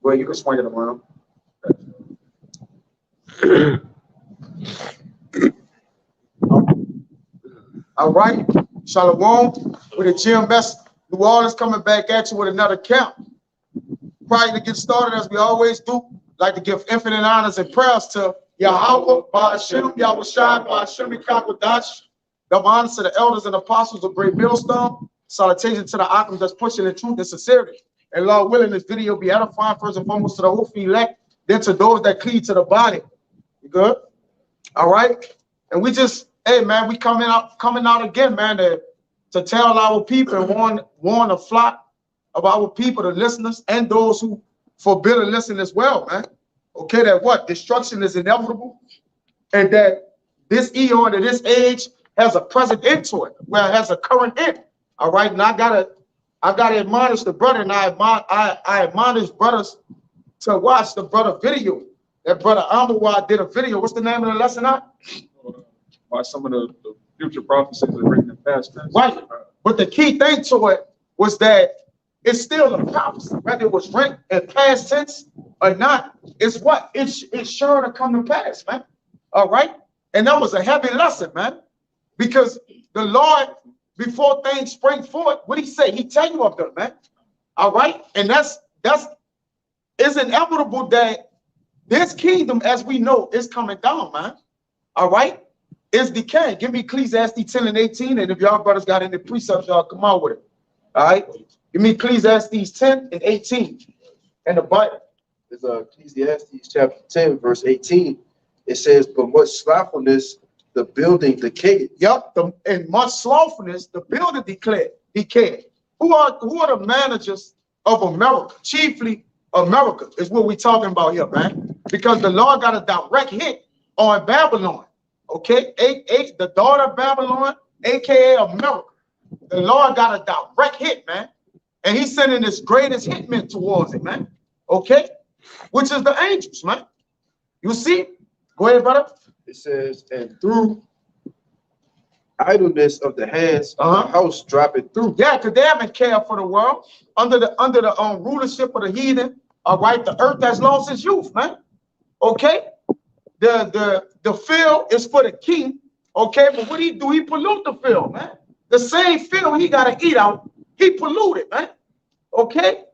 Well, you can swing it around. All right. Shalawam with a GMS. New Orleans coming back at you with another count. Prior to get started, as we always do, like to give infinite honors and prayers to YAHAWAH, bahasham, Yahawashi, bahasham, Microchip. Double honors to the elders and apostles of Great Millstone. Salutation to the Akams that's pushing the truth and sincerity. And Lord willing, this video be edifying first and foremost to the whole elect, then to those that cleave to the body. You good? All right. And we just, hey man, we coming out again, man, to tell our people and warn the flock of our people, the listeners, and those who forbid to listen as well, man. Okay, that what? Destruction is inevitable, and that this eon and this age has a present end to it, where it has a current end. All right, and I gotta admonish the brother, and I admonish brothers to watch the brother video. That brother Yahawashi did a video. What's the name of the lesson now? By some of the future prophecies that written in past tense. Right. But the key thing to it was that it's still a prophecy, whether it was written in past tense or not. It's what? It's sure to come to pass, man. All right. And that was a heavy lesson, man. Because the Lord, before things spring forth, what he say? He tell you of them, man. All right. And it's inevitable that this kingdom, as we know, is coming down, man. All right. It's decaying. Give me Ecclesiastes 10 and 18. And if y'all brothers got any precepts, y'all come out with it. All right. Give me Ecclesiastes 10 and 18. And the Bible. It's Ecclesiastes chapter 10, verse 18. It says, but much slothfulness, the building decayed. Yep. And much slothfulness, the building decayed. Who are the managers of America? Chiefly America is what we're talking about here, man. Because the Lord got a direct hit on Babylon. Okay, the daughter of Babylon, aka America. The Lord got a direct hit, man. And he's sending his greatest hitman towards it, man. Okay, which is the angels, man. You see? Go ahead, brother. It says, and through idleness of the hands, the house dropping through. Yeah, because they haven't cared for the world under the rulership of the heathen. All right, the earth has lost its youth, man. Okay. The field is for the king, okay, but what he do? He pollute the field, man. The same field he got to eat out, he polluted, man. Okay,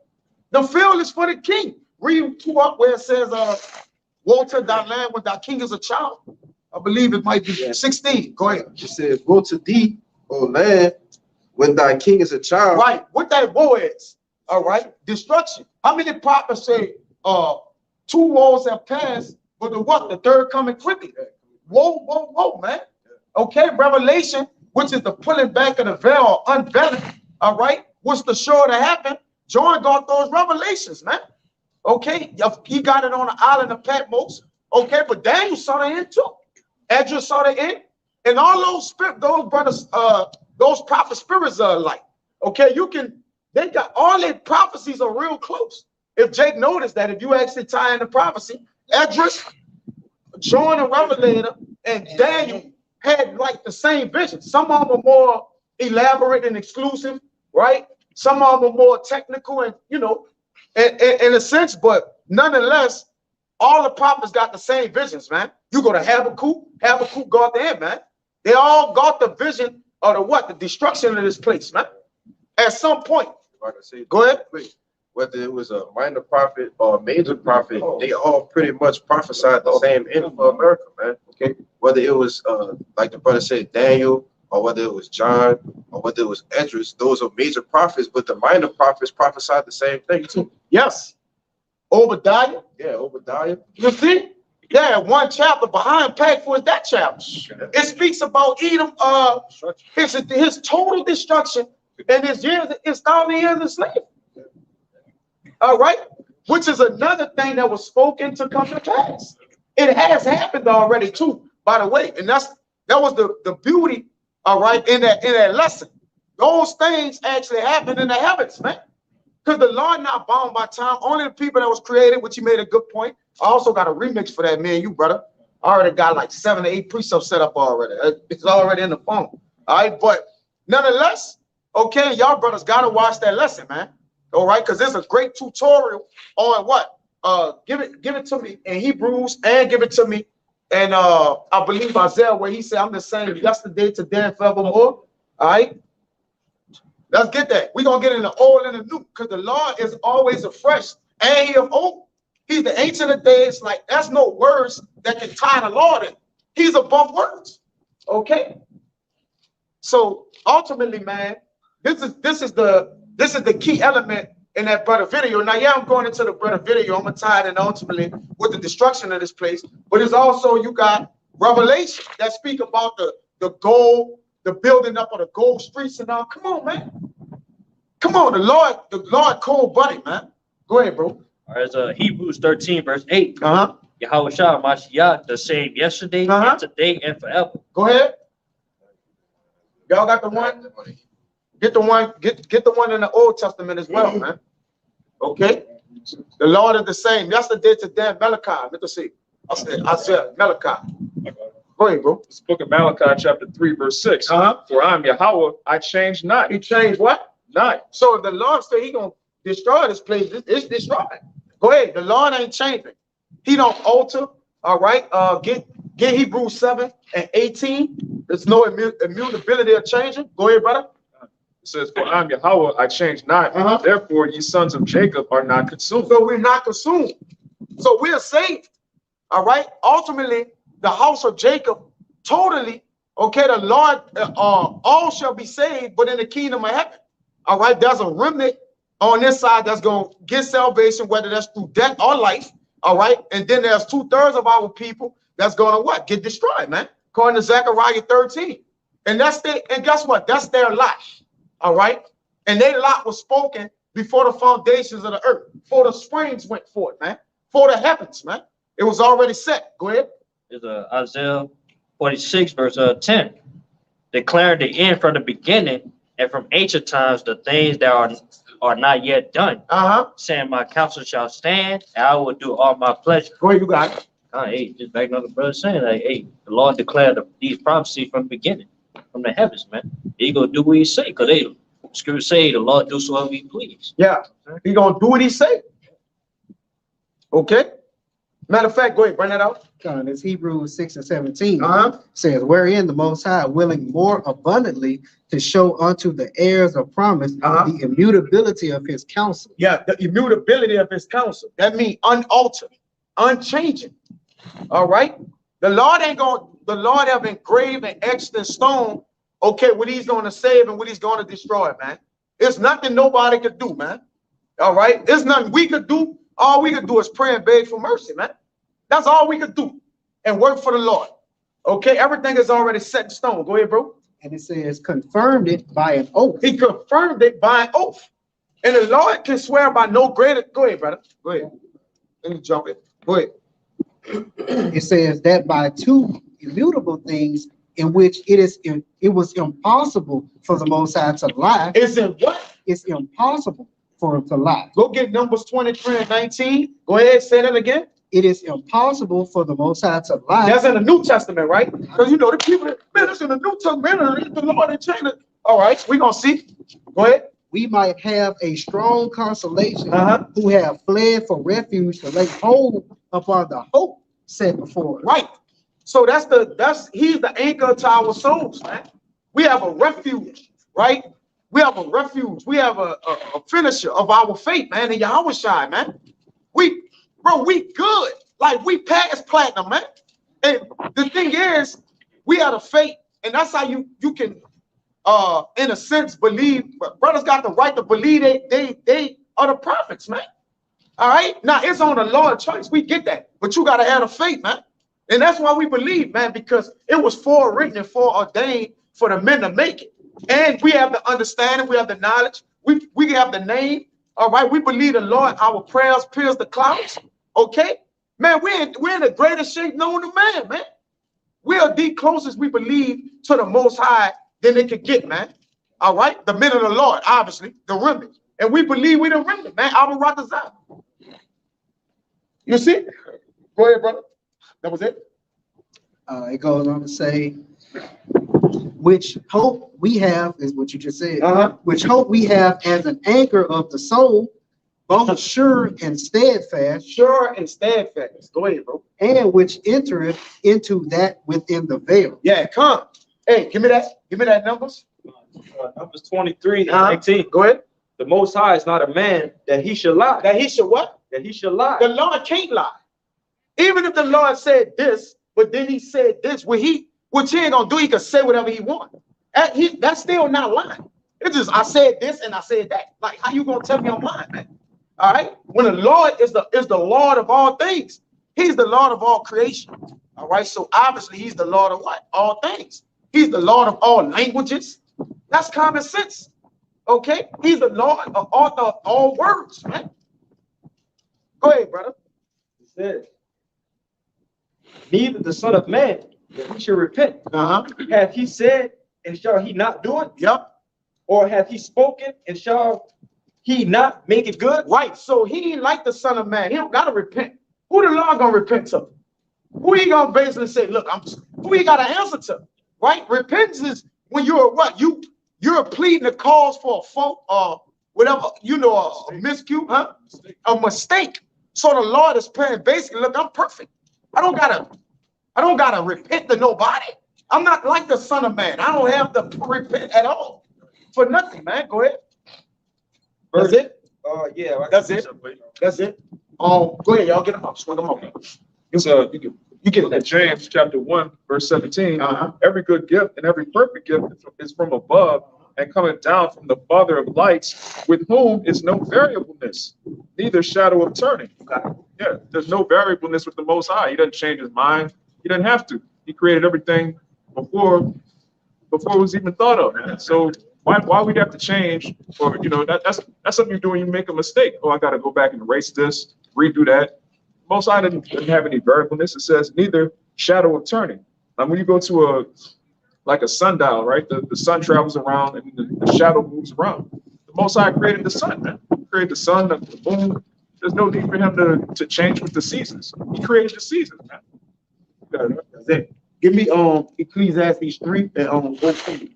the field is for the king. Read 2 up where it says, "Woe to thy land when thy king is a child." I believe it might be 16. Go ahead. It says, "Woe to thee, O land, when thy king is a child." Right. What that woe is? All right, destruction. How many prophets say 2 woes have passed? But the what? The third coming quickly. Whoa, whoa, whoa, man. Okay, Revelation, which is the pulling back of the veil or unveiling, all right? What's the sure to happen? John got those revelations, man. Okay, he got it on the island of Patmos. Okay, but Daniel saw the end too. Ezra saw the end. And all those brothers, those prophet spirits are alike. Okay, they got all their prophecies are real close. If Jake noticed that, if you actually tie in the prophecy, Edris, John the Revelator, and Daniel had like the same vision. Some of them are more elaborate and exclusive, right? Some of them are more technical and, you know, in a sense, but nonetheless, all the prophets got the same visions, man. You go to Habakkuk got the end, man. They all got the vision of the what? The destruction of this place, man. At some point. Like I say, go ahead. Whether it was a minor prophet or a major prophet, they all pretty much prophesied the same end for America, man. Okay, whether it was like the brother said, Daniel, or whether it was John, or whether it was Edris, those are major prophets, but the minor prophets prophesied the same thing too. Yes. Obadiah. Yeah, Obadiah. You see? Yeah, 1 chapter behind packed for that chapter. It speaks about Edom, his total destruction and his years, his 1,000 years of slavery. All right, which is another thing that was spoken to come to pass. It has happened already too, by the way, and that was the beauty, all right, in that lesson. Those things actually happen in the heavens, man. Because the Lord not bound by time. Only the people that was created, which you made a good point. I also got a remix for that, me and you, brother. I already got like 7 or 8 precepts set up already. It's already in the phone. All right, but nonetheless, okay, y'all brothers gotta watch that lesson, man. All right, because there's a great tutorial on what? give it to me in Hebrews and give it to me. And I believe Isaiah, where he said, I'm the same yesterday, today, and forevermore. All right. Let's get that. We're going to get in the old and the new, because the Lord is always afresh, and he of old. He's the ancient of days. Like, there's no words that can tie the Lord in. He's above words. Okay. So ultimately, man, this is the key element in that brother video. Now, yeah, I'm going into the brother video. I'm gonna tie it in ultimately with the destruction of this place. But it's also, you got Revelation that speak about the gold, the building up of the gold streets and all. Come on, man. Come on, the Lord cold buddy, man. Go ahead, bro. All right, it's Hebrews 13, verse 8. Yahawashi, Mashiach, the same yesterday, and today, and forever. Go ahead. Y'all got the one? Get the one, get the one in the Old Testament as well, man. Okay. The Lord is the same yesterday, today, Malachi. Let us see. I said Malachi. Go ahead, bro. It's the book of Malachi, chapter 3, verse 6. For I am Yahawah, I change not. He changed what? Not. So if the Lord said he gonna destroy this place, it's destroyed. Go ahead. The Lord ain't changing. He don't alter. All right. Get Hebrews 7 and 18. There's no immutability of changing. Go ahead, brother. It says, for I am Yahawah, I change not. Therefore, ye sons of Jacob are not consumed. So we're not consumed. So we are saved. All right. Ultimately, the house of Jacob, totally. Okay. The Lord, all shall be saved, but in the kingdom of heaven. All right. There's a remnant on this side that's going to get salvation, whether that's through death or life. All right. And then there's 2/3 of our people that's going to what? Get destroyed, man. According to Zechariah 13. And guess what? That's their lot. All right. And their lot was spoken before the foundations of the earth, before the springs went forth, man, before the heavens, man. It was already set. Go ahead. It's Isaiah 46, verse 10. Declaring the end from the beginning and from ancient times the things that are not yet done. Saying my counsel shall stand, and I will do all my pleasure. Go ahead, you got it. Hey, just back on the brother saying, like, hey, the Lord declared these prophecies from the beginning, from the heavens, man. He gonna do what he say, because the scripture say the Lord do so he please. Yeah, he gonna do what he say. Okay. Matter of fact, go ahead, bring that out. It's Hebrews 6 and 17. Says, wherein the Most High willing more abundantly to show unto the heirs of promise the immutability of his counsel. Yeah, the immutability of his counsel. That means unaltered, unchanging. All right. The Lord have engraved and etched in stone, okay, what he's going to save and what he's going to destroy, man. It's nothing nobody could do, man. All right. There's nothing we could do. All we could do is pray and beg for mercy, man. That's all we could do and work for the Lord. Okay, everything is already set in stone. Go ahead, bro. And it says, confirmed it by an oath. He confirmed it by an oath. And the Lord can swear by no greater. Go ahead, brother. Go ahead. Let me jump in. Go ahead. It says that by two immutable things in which it was impossible for the Most High to lie. It's in what? It's impossible for him to lie. Go get Numbers 23 and 19. Go ahead, say that again. It is impossible for the Most High to lie. That's in the New Testament, right? Because you know the people, man, that's in the New Testament. The Lord ain't changing. All right, we're gonna see. Go ahead. We might have a strong consolation who have fled for refuge to lay hold upon the hope set before us. Right. So he's the anchor to our souls, man. We have a refuge, right? We have a refuge. We have a finisher of our faith, man. In Yahawashi, man. We good. Like we past platinum, man. And the thing is, we have a faith, and that's how you can in a sense believe. Brothers got the right to believe they are the prophets, man. All right. Now it's on the Lord's choice. We get that, but you gotta have the faith, man. And that's why we believe, man, because it was forewritten and foreordained for the men to make it. And we have the understanding, we have the knowledge, we have the name. All right, we believe the Lord, our prayers pierce the clouds. Okay, man, we're in the greatest shape known to man, man. We are the closest we believe to the Most High than it could get, man. All right, the men of the Lord, obviously, the remnant. And we believe we the remnant, man. Our rock is out. You see? Go ahead, brother. That was it. It goes on to say, which hope we have is what you just said. Which hope we have as an anchor of the soul, both sure and steadfast, Sure and steadfast. Go ahead, bro. and which entereth into that within the veil. Yeah, come. Hey, give me that. Give me that numbers. Numbers 23 and 18. Go ahead. The Most High is not a man that he should lie. That he should what? That he should lie. The Lord can't lie. Even if the Lord said this, but then he said this, which he ain't gonna do, he can say whatever he wants. That's still not lying. It's just I said this and I said that. Like, how you gonna tell me I'm lying, man? All right. When the Lord is the Lord of all things, he's the Lord of all creation. All right. So obviously he's the Lord of what? All things. He's the Lord of all languages. That's common sense. Okay. He's the Lord of all words, man. Go ahead, brother. It says, neither the Son of Man that he should repent. Hath he said, and shall he not do it? Yep. Or hath he spoken, and shall he not make it good? Right. So he ain't like the Son of Man. He don't gotta repent. Who the Lord gonna repent to? Who he gonna basically say, look, who he gotta answer to? Right? Repentance is when you're what? You're pleading the cause for a fault or whatever, you know, a miscue, huh? A mistake. So the Lord is praying basically, look, I'm perfect. I don't gotta repent to nobody. I'm not like the Son of Man. I don't have to repent at all for nothing, man. Go ahead. That's it. Yeah, That's it. That's it. Go ahead, y'all get them up. Swing them up. So You get in that. James chapter 1, verse 17, every good gift and every perfect gift is from above and coming down from the Father of lights, with whom is no variableness, neither shadow of turning. Yeah, there's no variableness with the Most High. He doesn't change his mind. He doesn't have to. He created everything before it was even thought of. So why we'd have to change? Or that's something you do when you make a mistake. Oh, I got to go back and erase this, redo that. Most High doesn't have any variableness. It says neither shadow of turning. Now, when you go to a sundial, right? The sun travels around and the shadow moves around. The Most High created the sun, man. He created the sun, the moon. There's no need for him to change with the seasons. He created the seasons, man. That's it. Give me Ecclesiastes 3 and 14.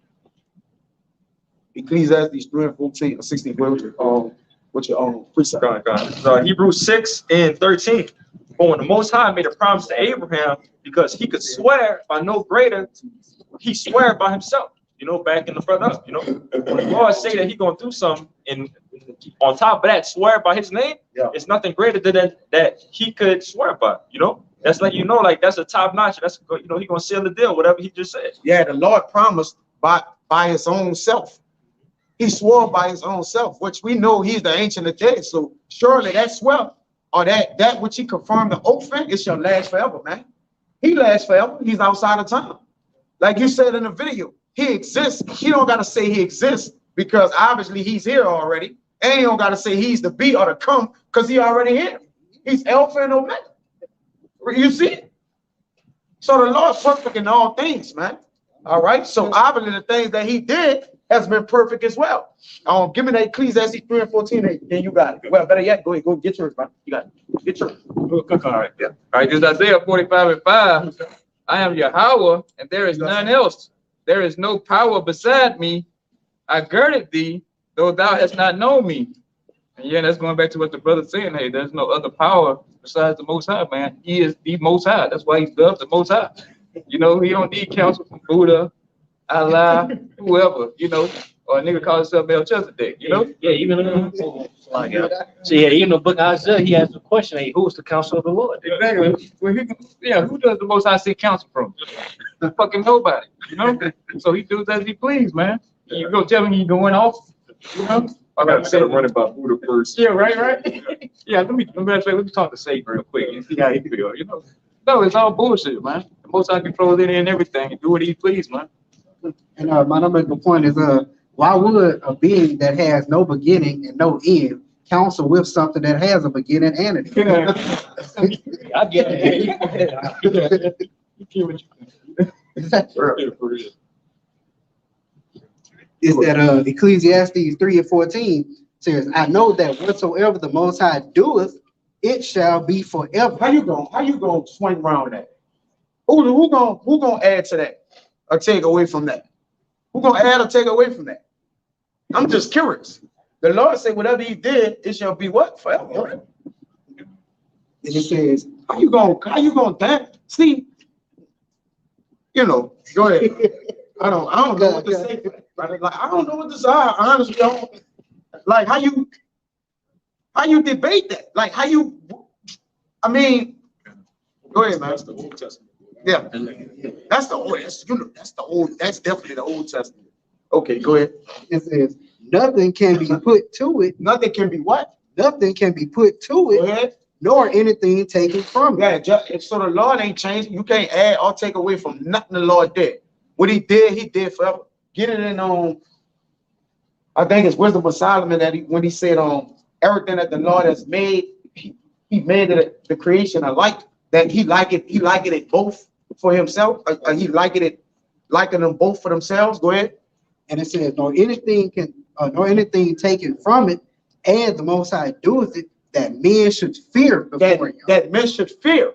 Ecclesiastes 3 and 14 or 16. What's your precept? Hebrews 6 and 13. But when the Most High made a promise to Abraham, because he could swear by no greater, he swore by himself. Back in the front up. When the Lord say that he gonna do something, and on top of that, swear by his name, it's nothing greater than that he could swear by. That's like like that's a top notch. That's he gonna seal the deal, whatever he just said. Yeah, the Lord promised by his own self. He swore by his own self, which we know he's the Ancient of Days. So surely that swear or that which he confirmed the oath in, it shall last forever, man. He lasts forever. He's outside of time. Like you said in the video, he exists. He don't gotta say he exists because obviously he's here already. And he don't gotta say he's the be or to come because he already here. He's Alpha and Omega. You see? So the Lord's perfect in all things, man. All right. So obviously the things that he did has been perfect as well. Give me that Ecclesiastes 3 and 14. Then you got it. Well, better yet, go ahead, go get yours, man. You got it. Get yours. All right. All right, this is Isaiah 45 and 5. I am Yahawaah, and there is none else. There is no power beside me. I girded thee, though thou hast not known me. And yeah, that's going back to what the brother's saying. Hey, there's no other power besides the Most High, man. He is the Most High. That's why he's dubbed the Most High. He don't need counsel from Buddha, Allah, whoever, or a nigga call himself Melchizedek, Yeah, even even the book of Isaiah, he asked the question, hey, who is the counsel of the Lord? Exactly. Well, who does the Most High seek counsel from? Fucking nobody, So he does as he please, man. You go tell him you going off, I gotta say running by Buddha first. Yeah, right. Yeah, let me talk to Sage real quick and see how he feel. No, it's all bullshit, man. The Most High controls it and everything and do what he please, man. And my number one point is why would a being that has no beginning and no end counsel with something that has a beginning and an end? I get it. Is that Ecclesiastes 3 and 14 says, I know that whatsoever the Most High doeth, it shall be forever. How you gonna swing around that? Who gonna add to that or take away from that? Who gonna add or take away from that? I'm just curious. The Lord said, whatever he did, it shall be what? Forever. Right? And it says, how you gonna dance? See, you know, go ahead. I don't know what to say. Like, I don't know what to say. Honestly, I don't, like how you debate that? Like how you, I mean, go ahead, man. That's the Old Testament. Yeah, that's the old. That's definitely the Old Testament. Okay, go ahead. It says, nothing can be put to it. Nothing can be what? Nothing can be put to it. Go ahead. Nor anything taken from it. Yeah, so the Lord ain't changed. You can't add or take away from nothing the Lord did. What he did forever. Get it in I think it's Wisdom of Solomon that when he said everything that the Lord has made, he made it the creation alike, that he liked it both for himself. He liking them both for themselves. Go ahead. And it says, nor anything taken from it, and the Most High doeth it, that men should fear before him. That men should fear.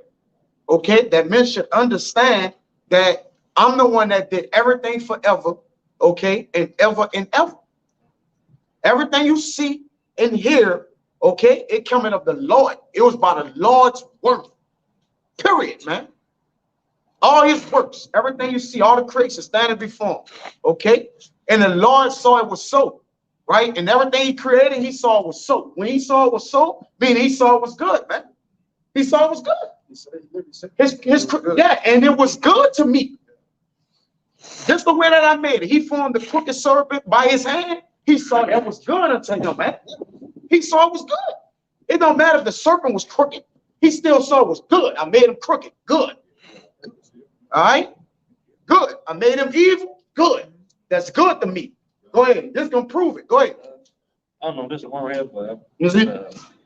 Okay, that men should understand that I'm the one that did everything forever, okay, and ever and ever. Everything you see and hear, okay, it coming of the Lord. It was by the Lord's work. Period, man. All his works, everything you see, all the creation standing before him, okay? And the Lord saw it was so, right? And everything he created, he saw it was so. When he saw it was so, meaning he saw it was good, man. He saw it was good. Yeah, and it was good to me. Just the way that I made it. He formed the crooked serpent by his hand. He saw it was good unto him, man. He saw it was good. It don't matter if the serpent was crooked. He still saw it was good. I made him crooked. Good. All right? Good. I made him evil. Good. That's good to me. Go ahead. This is going to prove it. Go ahead. I don't know. This is one right here, but is it?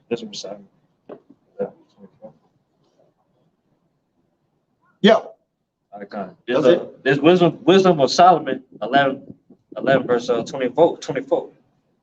This one beside me. Yeah. This wisdom of Solomon, 11 verse 24.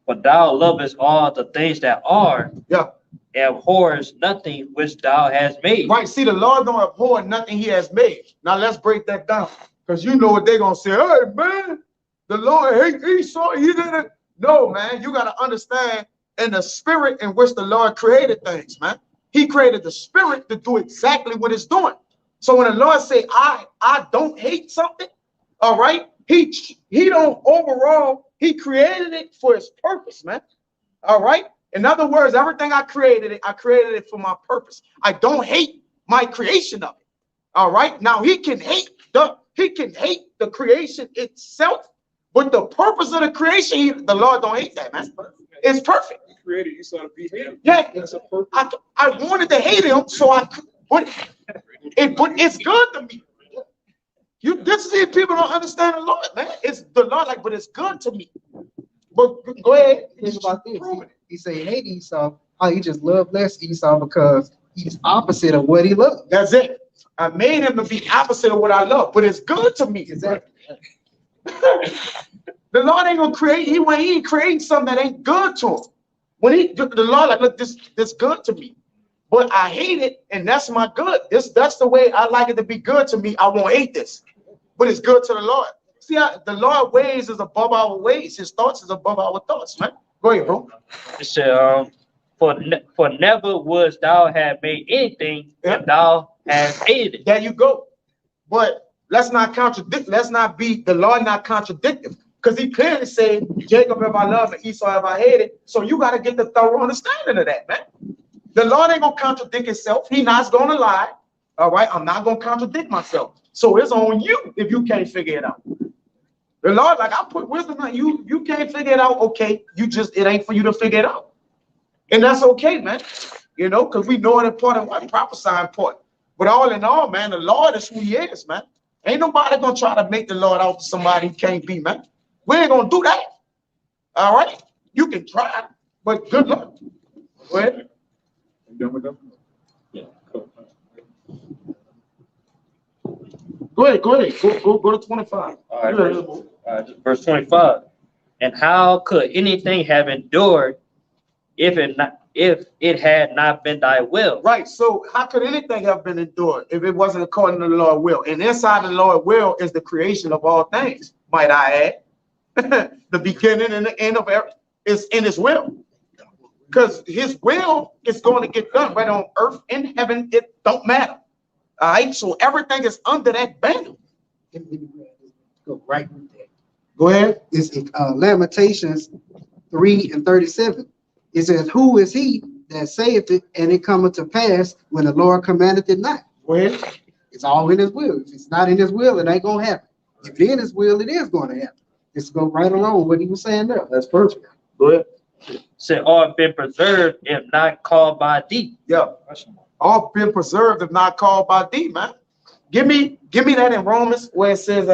But thou lovest all the things that are, yeah, and abhors nothing which thou hast made. Right. See, the Lord don't abhor nothing he has made. Now let's break that down. Because you know what they're gonna say. Hey man, the Lord he saw he did it. No, man, you gotta understand in the spirit in which the Lord created things, man. He created the spirit to do exactly what it's doing. So when the Lord say, I don't hate something, all right, he don't overall, he created it for his purpose, man. All right. In other words, everything I created it for my purpose. I don't hate my creation of it. All right. Now he can hate the creation itself, but the purpose of the creation, the Lord don't hate that, man. It's perfect. He created you so to be him. Yeah. I wanted to hate him, so I could, but it's good to me. This is it. People don't understand the Lord, man. It's the Lord, but it's good to me. But go ahead. Think about this. He said hate Esau. Oh, he just loved less Esau because he's opposite of what he loved. That's it. I made him to be opposite of what I love, but it's good to me. Exactly. The Lord ain't gonna create. He ain't creating something that ain't good to him. When the Lord look, this good to me, but I hate it, and that's my good. That's the way I like it to be good to me. I won't hate this, but it's good to the Lord. See, the Lord's ways is above our ways. His thoughts is above our thoughts, man. Go ahead, bro. It said, for never wouldst thou have made anything if thou hast hated it. There you go. But let's not contradict. Let's not be the Lord not contradictive, because he clearly said, Jacob have I loved and Esau have I hated. So you got to get the thorough understanding of that, man. The Lord ain't gonna contradict himself. He not gonna lie. All right, I'm not gonna contradict myself. So it's on you if you can't figure it out. The Lord, I put wisdom on you. You can't figure it out. Okay, it ain't for you to figure it out, and that's okay, man. You know, because we know it important. Why prophesy important. But all in all, man, the Lord is who he is, man. Ain't nobody gonna try to make the Lord out to somebody he can't be, man. We ain't gonna do that. All right, you can try, but good luck. Go ahead. Done with them? Yeah. Go ahead. Go to 25. All right, verse 25. And how could anything have endured if it had not been thy will? Right. So how could anything have been endured if it wasn't according to the Lord's will? And inside the Lord's will is the creation of all things, might I add. The beginning and the end of everything. is in his will. Because his will is going to get done right on earth and heaven. It don't matter. All right. So everything is under that banner. Go right with that. Go ahead. It's Lamentations 3:37. It says, "Who is he that saith it, and it cometh to pass when the Lord commandeth it not?" Go ahead. It's all in his will. If it's not in his will, it ain't gonna happen. If it's in his will, it is gonna happen. It's go right along with what he was saying there. That's perfect. Go ahead. Say, all been preserved if not called by thee. Yeah. All been preserved if not called by thee, man. Give me that in Romans where it says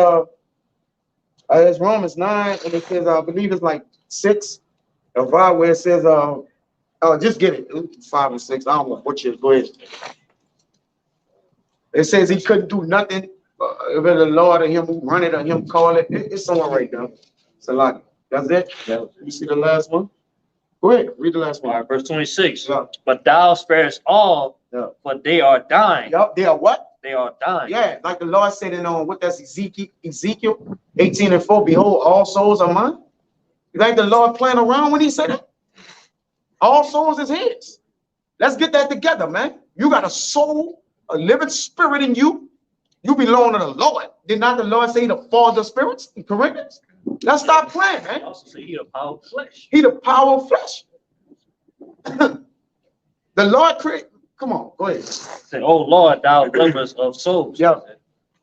it's Romans 9 and it says I believe it's like 6 or 5 where it says just get it 5 and 6. I don't want to butcher it. Go ahead. It says he couldn't do nothing if the Lord or him who run it or him call it. It's somewhere right now. It's a lot. That's it. Yeah. You see the last one? Go ahead, read the last one. All right, verse 26. Yeah. But thou sparest all, Yeah. for they are dying. Yup, they are what? They are dying. Yeah, like the Lord said in what that's Ezekiel 18:4. Behold, all souls are mine. You think the Lord playing around when he said that? All souls is his. Let's get that together, man. You got a soul, a living spirit in you. You belong to the Lord. Did not the Lord say the Father of spirits in Corinthians? Let's stop playing, man. Also say he the power of flesh. He the power of flesh. The Lord create. Come on, go ahead. Say, oh Lord, thou lovers of souls. Yeah.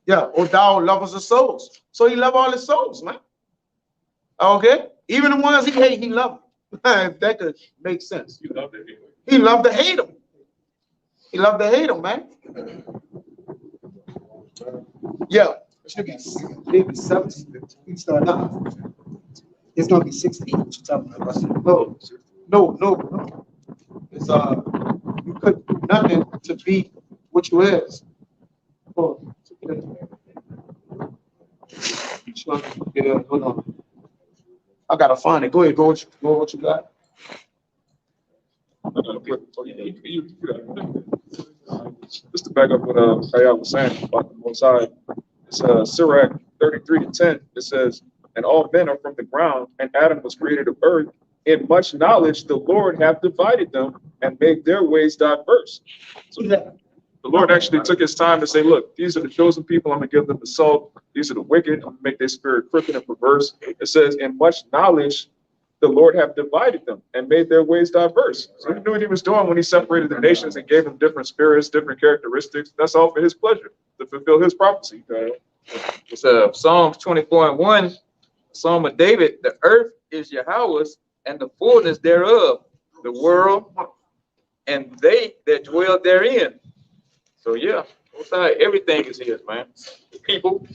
Yeah. Oh, thou lovers of souls. So he love all his souls, man. Okay. Even the ones he hate, he love them. That could make sense. He loved to hate them. He loved to hate them, man. Yeah. It should be maybe 17. You start out. It's gonna be 16. What you talking about? No. It's you could do nothing to be what you is. Oh, yeah, hold on. I gotta find it. Go ahead, go what you got. Just to back up what Kaya was saying about the Most High, it's Sirach 33:10. It says, "And all men are from the ground, and Adam was created of earth. In much knowledge the Lord hath divided them and made their ways diverse." So the Lord actually took his time to say, look, these are the chosen people, I'm gonna give them the salt. These are the wicked, I'm gonna make their spirit crooked and perverse. It says, in much knowledge the Lord hath divided them and made their ways diverse. So he knew what he was doing when he separated the nations and gave them different spirits, different characteristics. That's all for his pleasure, to fulfill his prophecy. It's Psalms 24:1, Psalm of David. The earth is Yahawah's, and the fullness thereof, the world, and they that dwell therein. So yeah, everything is his, man. The people,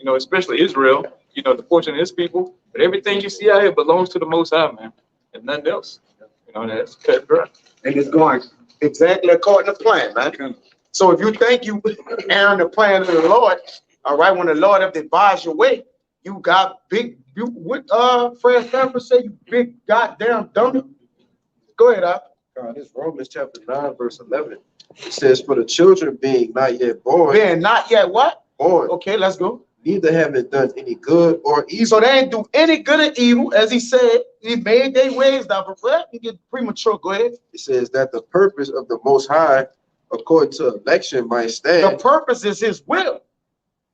especially Israel, the portion of his people, but everything you see out here belongs to the Most High, man, and nothing else. That's correct. And it's going exactly according to plan, man. So if you think you airing the plan of the Lord, all right, when the Lord have devised your way, you got what Fred Stanford say, you big goddamn dummy. Go ahead, This Romans chapter 9, verse 11. It says, "For the children being not yet born." Being not yet what? Born. Okay, let's go. Neither having done any good or evil. So they ain't do any good or evil, as he said. He made their ways down. But you get premature. Go ahead. It says that the purpose of the Most High, according to election, might stand. The purpose is his will.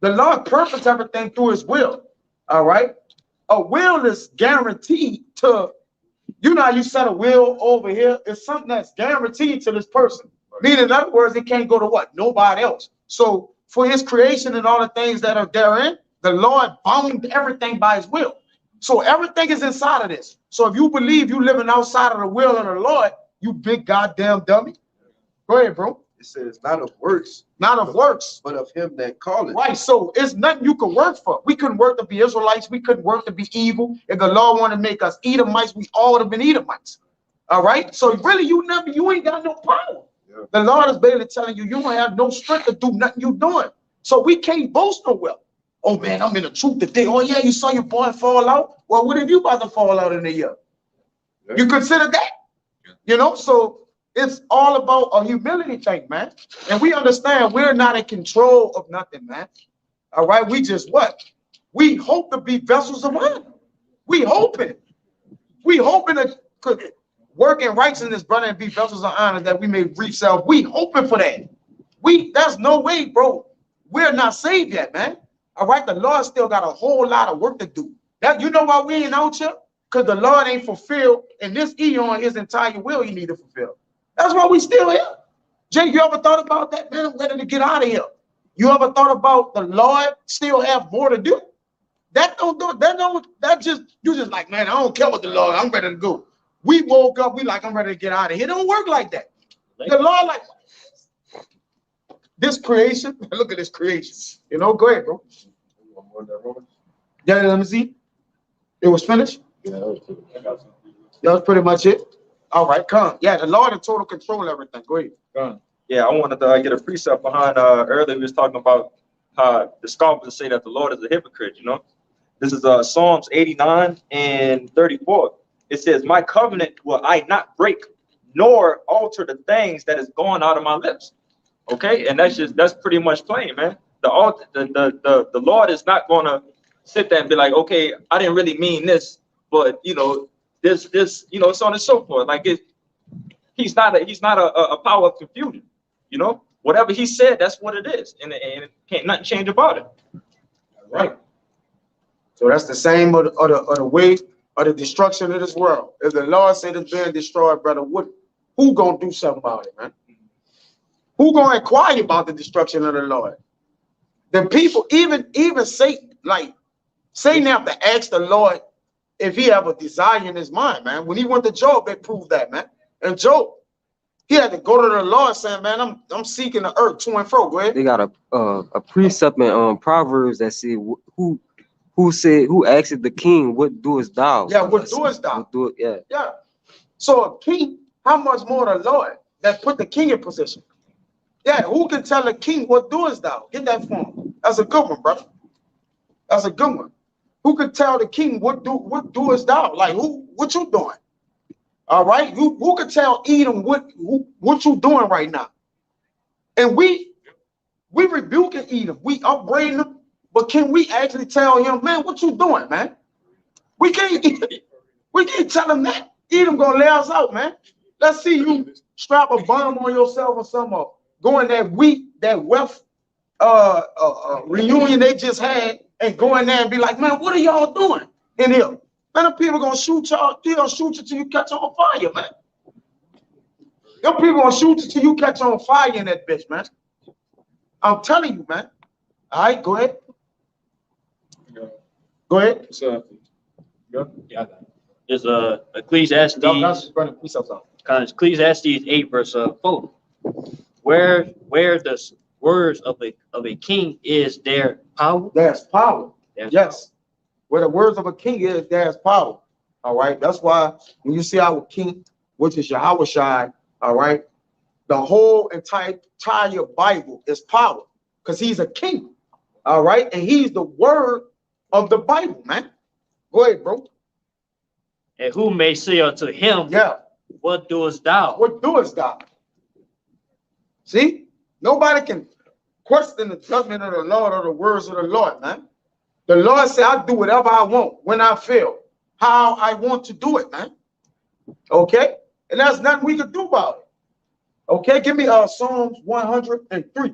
The Lord purposed everything through his will. All right. A will is guaranteed to, how you set a will over here. It's something that's guaranteed to this person. Meaning, in other words, it can't go to what? Nobody else. So for his creation and all the things that are therein, the Lord bound everything by his will. So everything is inside of this. So if you believe you living outside of the will of the Lord, you big goddamn dummy. Go ahead, bro. It says not of works. Not of works. But of him that calleth. Right. So it's nothing you can work for. We couldn't work to be Israelites. We couldn't work to be evil. If the Lord wanted to make us Edomites, we all would have been Edomites. All right. So really, you ain't got no power. Yeah. The Lord is basically telling you, you don't have no strength to do nothing you're doing. So we can't boast no well. Oh man, I'm in the truth today. Oh yeah, you saw your boy fall out. Well, what if you about to fall out in a year? Yeah. You consider that? Yeah. So it's all about a humility thing, man. And we understand we're not in control of nothing, man. All right. We just what? We hope to be vessels of honor. We hoping. We hoping to work in righteousness, brother, and be vessels of honor that we may reach self. We hoping for that. There's no way, bro. We're not saved yet, man. All right, the Lord still got a whole lot of work to do. That you know why we ain't out here? Because the Lord ain't fulfilled in this eon his entire will he need to fulfill. That's why we still here. Jake, you ever thought about that, man? I'm ready to get out of here. You ever thought about the Lord still have more to do? That don't do it. That just you just like, man, I don't care what the Lord, I'm ready to go. We woke up, we like, I'm ready to get out of here. It don't work like that. The Lord like this creation. Look at this creation. You know, go ahead, bro. Yeah, let me see. It was finished. Yeah, that was pretty much it. All right, come. Yeah, the Lord in total control of everything. Go ahead. Yeah, I wanted to get a precept behind earlier we was talking about the scoffers say that the Lord is a hypocrite, you know. This is Psalms 89 and 34. It says, my covenant will I not break, nor alter the things that is going out of my lips. Okay, and that's pretty much plain, man. The Lord is not gonna sit there and be like, okay, I didn't really mean this, but you know, this, you know, so on and so forth. Like he's not a power of confusion, you know. Whatever he said, that's what it is, and it can't nothing change about it. Right. So that's the same of the way of the destruction of this world. If the Lord said it's being destroyed, brother, who gonna do something about it, man? Who gonna inquire about the destruction of the Lord? The people, even Satan, like Satan have to ask the Lord if he have a desire in his mind, man. When he went to Job, they proved that, man. And Job, he had to go to the Lord saying, man, I'm seeking the earth to and fro. Go ahead. They got a precept in Proverbs that said who asked the king, what doest thou? Yeah, what doest thou? Yeah. So a king, how much more the Lord that put the king in position? Yeah, who can tell the king what doest thou? Get that form. That's a good one, brother. That's a good one. Who could tell the king what doest thou? Like what you doing? All right, who could tell Edom what you doing right now? And we rebuking Edom, we upbraiding him, but can we actually tell him, man, what you doing, man? We can't tell him that. Edom gonna lay us out, man. Let's see you strap a bomb on yourself or something. Go in that wealth reunion they just had and go in there and be like, man, what are y'all doing in here? Man, the people gonna shoot y'all, they'll shoot you till you catch on fire, man. Them people gonna shoot you till you catch on fire in that bitch, man. I'm telling you, man. All right, go ahead. Go ahead. Yeah. There's Ecclesiastes. Ecclesiastes 8 verse 4. Where the words of a king is there power? There's power. Yes. Where the words of a king is, there's power. All right. That's why when you see our king, which is Yahawashi, all right, the whole entire Bible is power because he's a king. All right. And he's the word of the Bible, man. Go ahead, bro. And who may say unto him, yeah, what doest thou? What doest thou? See, nobody can question the judgment of the Lord or the words of the Lord, man. The Lord said, I do whatever I want, when I feel, how I want to do it, man. Okay? And there's nothing we can do about it. Okay, give me Psalms 103.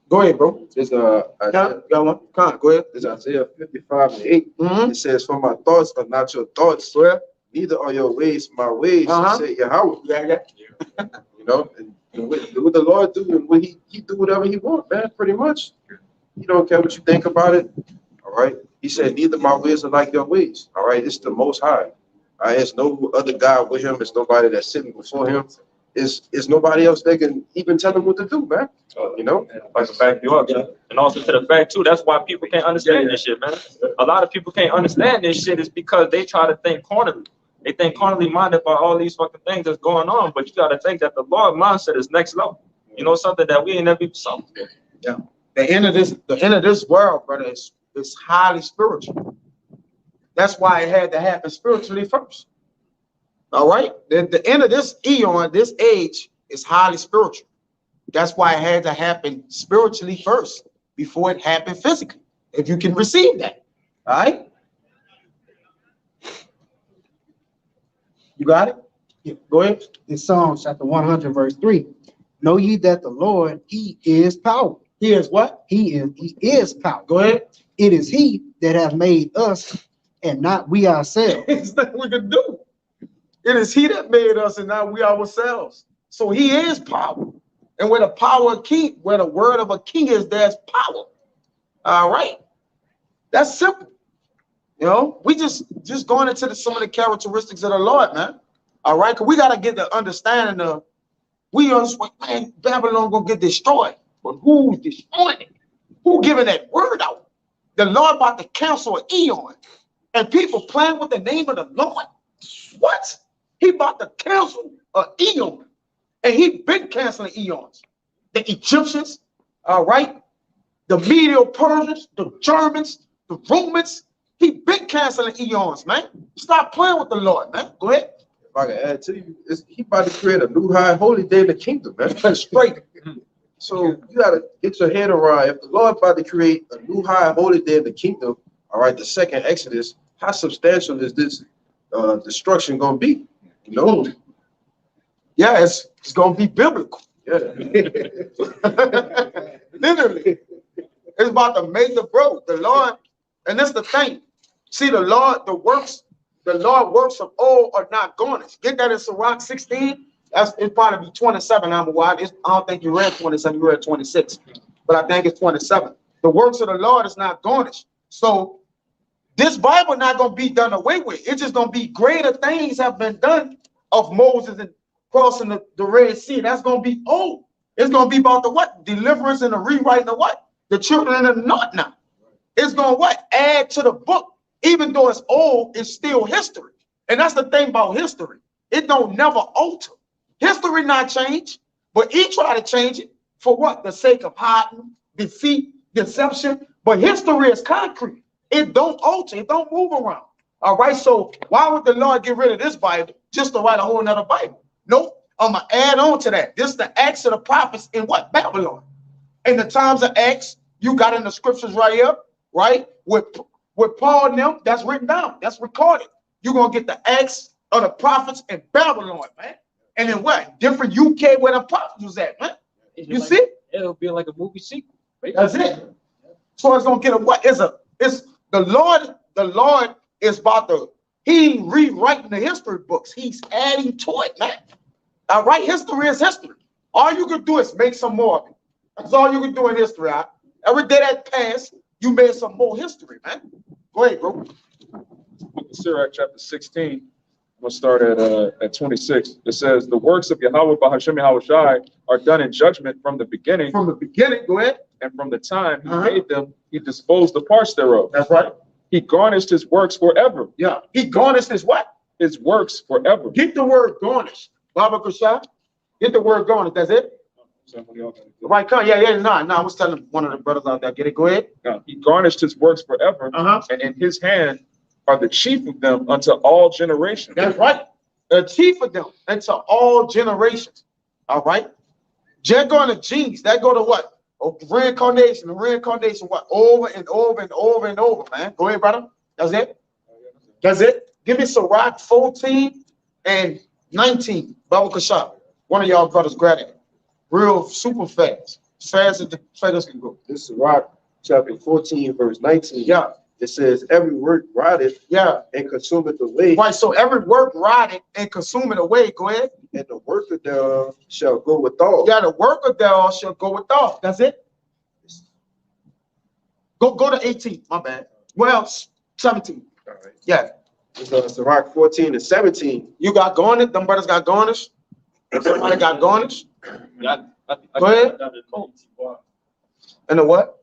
Go ahead, bro. There's go ahead. There's Isaiah 55 and 8. It says, for my thoughts are not your thoughts, neither are your ways my ways, say Yahweh. Yeah. You know, and what the Lord do, and when he do whatever he wants, man, pretty much. He don't care what you think about it. All right. He said, neither my ways are like your ways. All right. It's the Most High. All right. There's no other God with him. It's nobody that's sitting before him. It's nobody else that can even tell him what to do, man. You know, I can back you up, man. And also to the fact too, that's why people can't understand this shit, man. A lot of people can't understand this shit is because they try to think carnally. They think carnally minded by all these fucking things that's going on, but you got to think that the Lord mindset is next level. You know, something that we ain't never even saw. Yeah. The end of this world, brother, is highly spiritual. That's why it had to happen spiritually first. All right. The end of this eon, this age, is highly spiritual. That's why it had to happen spiritually first before it happened physically. If you can receive that. All right. You got it? Yeah. Go ahead. In Psalms chapter 100, verse 3. Know ye that the Lord, he is power. He is what? He is power. Go ahead. It is he that hath made us and not we ourselves. It's nothing we can do. It is he that made us and not we ourselves. So he is power. And where the power of king, where the word of a king is, there's power. All right. That's simple. You know, we just going into some of the characteristics of the Lord, man. All right. Because we got to get the understanding of, man, Babylon gonna get destroyed. But who's destroying it? Who giving that word out? The Lord about to cancel an eon. And people playing with the name of the Lord. What? He about to cancel an eon. And he been canceling eons. The Egyptians, all right? The Medo-Persians, the Germans, the Romans. He been canceling eons, man. Stop playing with the Lord, man. Go ahead. If I can add to you, he about to create a new high holy day in the kingdom, man. That's straight. So you gotta get your head around. If the Lord about to create a new high holy day in the kingdom, all right, the second Exodus, how substantial is this destruction gonna be? You know? Yeah, it's gonna be biblical. Yeah. Literally. It's about to make the growth. The Lord, and that's the thing. See, the Lord works of old are not garnished. Get that in Sirach 16. It's probably be 27. I don't think you read 27, you read 26. But I think it's 27. The works of the Lord is not garnished. So this Bible not gonna be done away with. It's just gonna be greater things have been done of Moses and crossing the Red Sea. That's gonna be old. It's gonna be about the what? Deliverance and the rewriting of what? The children of the north now. It's gonna what? Add to the book. Even though it's old, it's still history. And that's the thing about history. It don't never alter. History not change, but he try to change it for what? The sake of hiding, defeat, deception. But history is concrete. It don't alter. It don't move around. All right. So why would the Lord get rid of this Bible just to write a whole nother Bible? Nope. I'm going to add on to that. This is the Acts of the prophets in what? Babylon. In the times of Acts, you got in the scriptures right here, right? With Paul and them, that's written down. That's recorded. You're going to get the Acts of the prophets in Babylon, man. And then what? Different UK where the prophets was at, man. You see? It'll be like a movie sequel. That's it. So it's going to get a what? It's the Lord is about to, he rewriting the history books. He's adding to it, man. All right, history is history. All you can do is make some more of it. That's all you can do in history. Right? Every day that passed, you made some more history, man. Go ahead, bro. Book of Sirach, chapter 16. I'm gonna start at 26. It says, "The works of Yahweh, bahasham Yahawashi, are done in judgment from the beginning. From the beginning, go ahead. And from the time he made them, he disposed the parts thereof. That's right. He garnished his works forever. Yeah. He garnished his what? His works forever." Get the word garnish. Baba Kushah. Get the word garnish. That's it. Right, come. Yeah. No. I was telling one of the brothers out there. Get it. Go ahead. He garnished his works forever, and in his hand are the chief of them unto all generations. That's right. The chief of them unto all generations. All right. Just going to genes. That go to what? Oh, reincarnation. What? Over and over and over and over, man. Go ahead, brother. That's it. That's it. Give me Sirach 14 and 19. Baba Kushah. One of y'all brothers grab it. Real super fast. Fast as the feathers can go. This is Sirach chapter 14, verse 19. Yeah. It says, "Every work rideth, yeah, and consumeth away." Right. So every work rideth and consumeth away. Go ahead. And the worker thereof shall go withal. Yeah, the worker thereof shall go withal. That's it. Go to 18. My bad. Well, 17. All right. Yeah. It's Sirach 14 and 17. You got garnished. Them brothers got garnished. Somebody got garnished. Go ahead. And the what?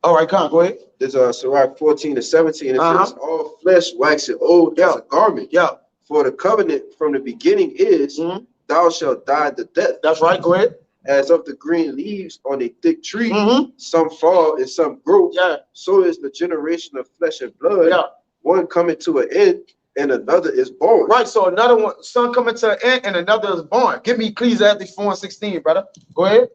All right, come on, go ahead. There's Sirach 14 and 17. It says, "All flesh waxeth old as a garment. Yeah. For the covenant from the beginning is, thou shalt die the death." That's right. Go ahead. As of the green leaves on a thick tree, some fall and some grow. Yeah. So is the generation of flesh and blood. Yeah. One coming to an end, and another is born. Right. So another one, son coming to an end, and another is born. Give me Ecclesiastes 4 and 16, brother. Go ahead.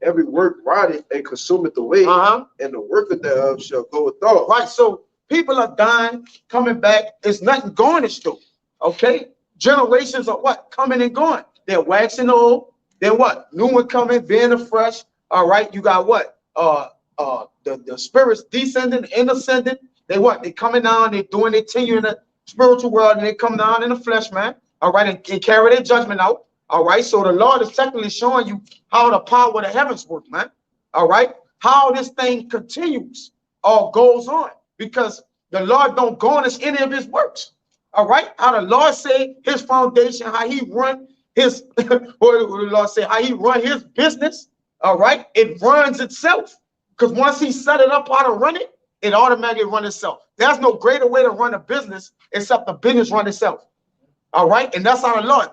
"Every work rideth and consumeth away, and the worker thereof shall go withal." Right. So people are dying, coming back. It's nothing garnished though. Okay, generations are what? Coming and going. They're waxing old. Then what? New one coming, being afresh. All right, you got what? The spirits descending and ascending. They what? They coming down, they doing their tenure in the spiritual world, and they come down in the flesh, man. All right, and carry their judgment out. All right, so the Lord is technically showing you how the power of the heavens work, man. All right, how this thing continues or goes on, because the Lord don't garnish any of his works. All right, how the Lord say his foundation, how he run his, what the Lord say, how he run his business. All right, it runs itself, because once he set it up how to run it, it automatically run itself. There's no greater way to run a business except the business run itself. All right, and that's how the Lord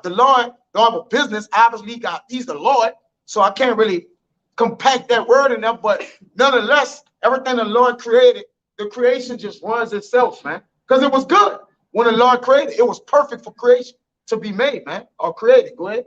don't have a business. Obviously, he's the Lord, so I can't really compact that word in there. But nonetheless, everything the Lord created, the creation just runs itself, man, because it was good when the Lord created. It was perfect for creation to be made, man, or created. Go ahead.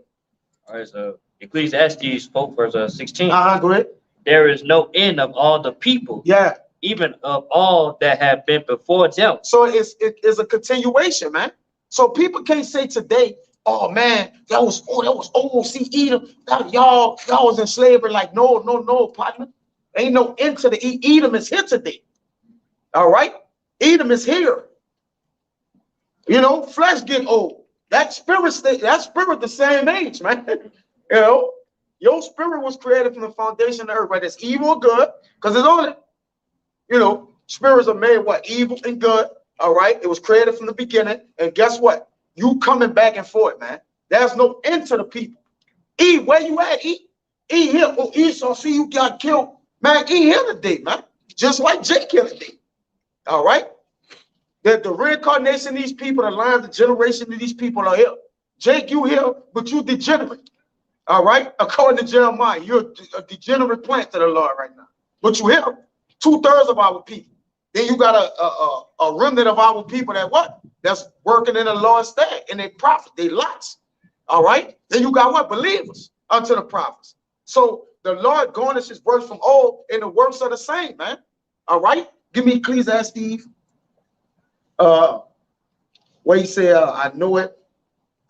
All right, so Ecclesiastes 4 verse 16. Go ahead. There is no end of all the people. Yeah. Even of all that have been before them. So it's a continuation, man. So people can't say today, oh man, that was old. See, Edom, y'all was in slavery. Like, no, partner. Ain't no end to the Edom is here today. All right, Edom is here. You know, flesh get old. That spirit the same age, man. You know, your spirit was created from the foundation of the earth, whether it's evil or good, because it's on it. You know, spirits are made what? Evil and good. All right. It was created from the beginning. And guess what? You coming back and forth, man. There's no end to the people. E, where you at? E here. Oh, Esau, see you got killed. Man, E here today, man. Just like Jake here today. All right. The reincarnation of these people, the line of the generation of these people are here. Jake, you here, but you degenerate. All right. According to Jeremiah, you're a degenerate plant to the Lord right now. But you here. 2/3 of our people. Then you got a remnant of our people that what? That's working in the Lord's stead, and they prophet, they lots. All right. Then you got what? Believers unto the prophets. So the Lord garnishes works from old, and the works are the same, man. All right. Give me Ecclesiastes. Where you say, I know it.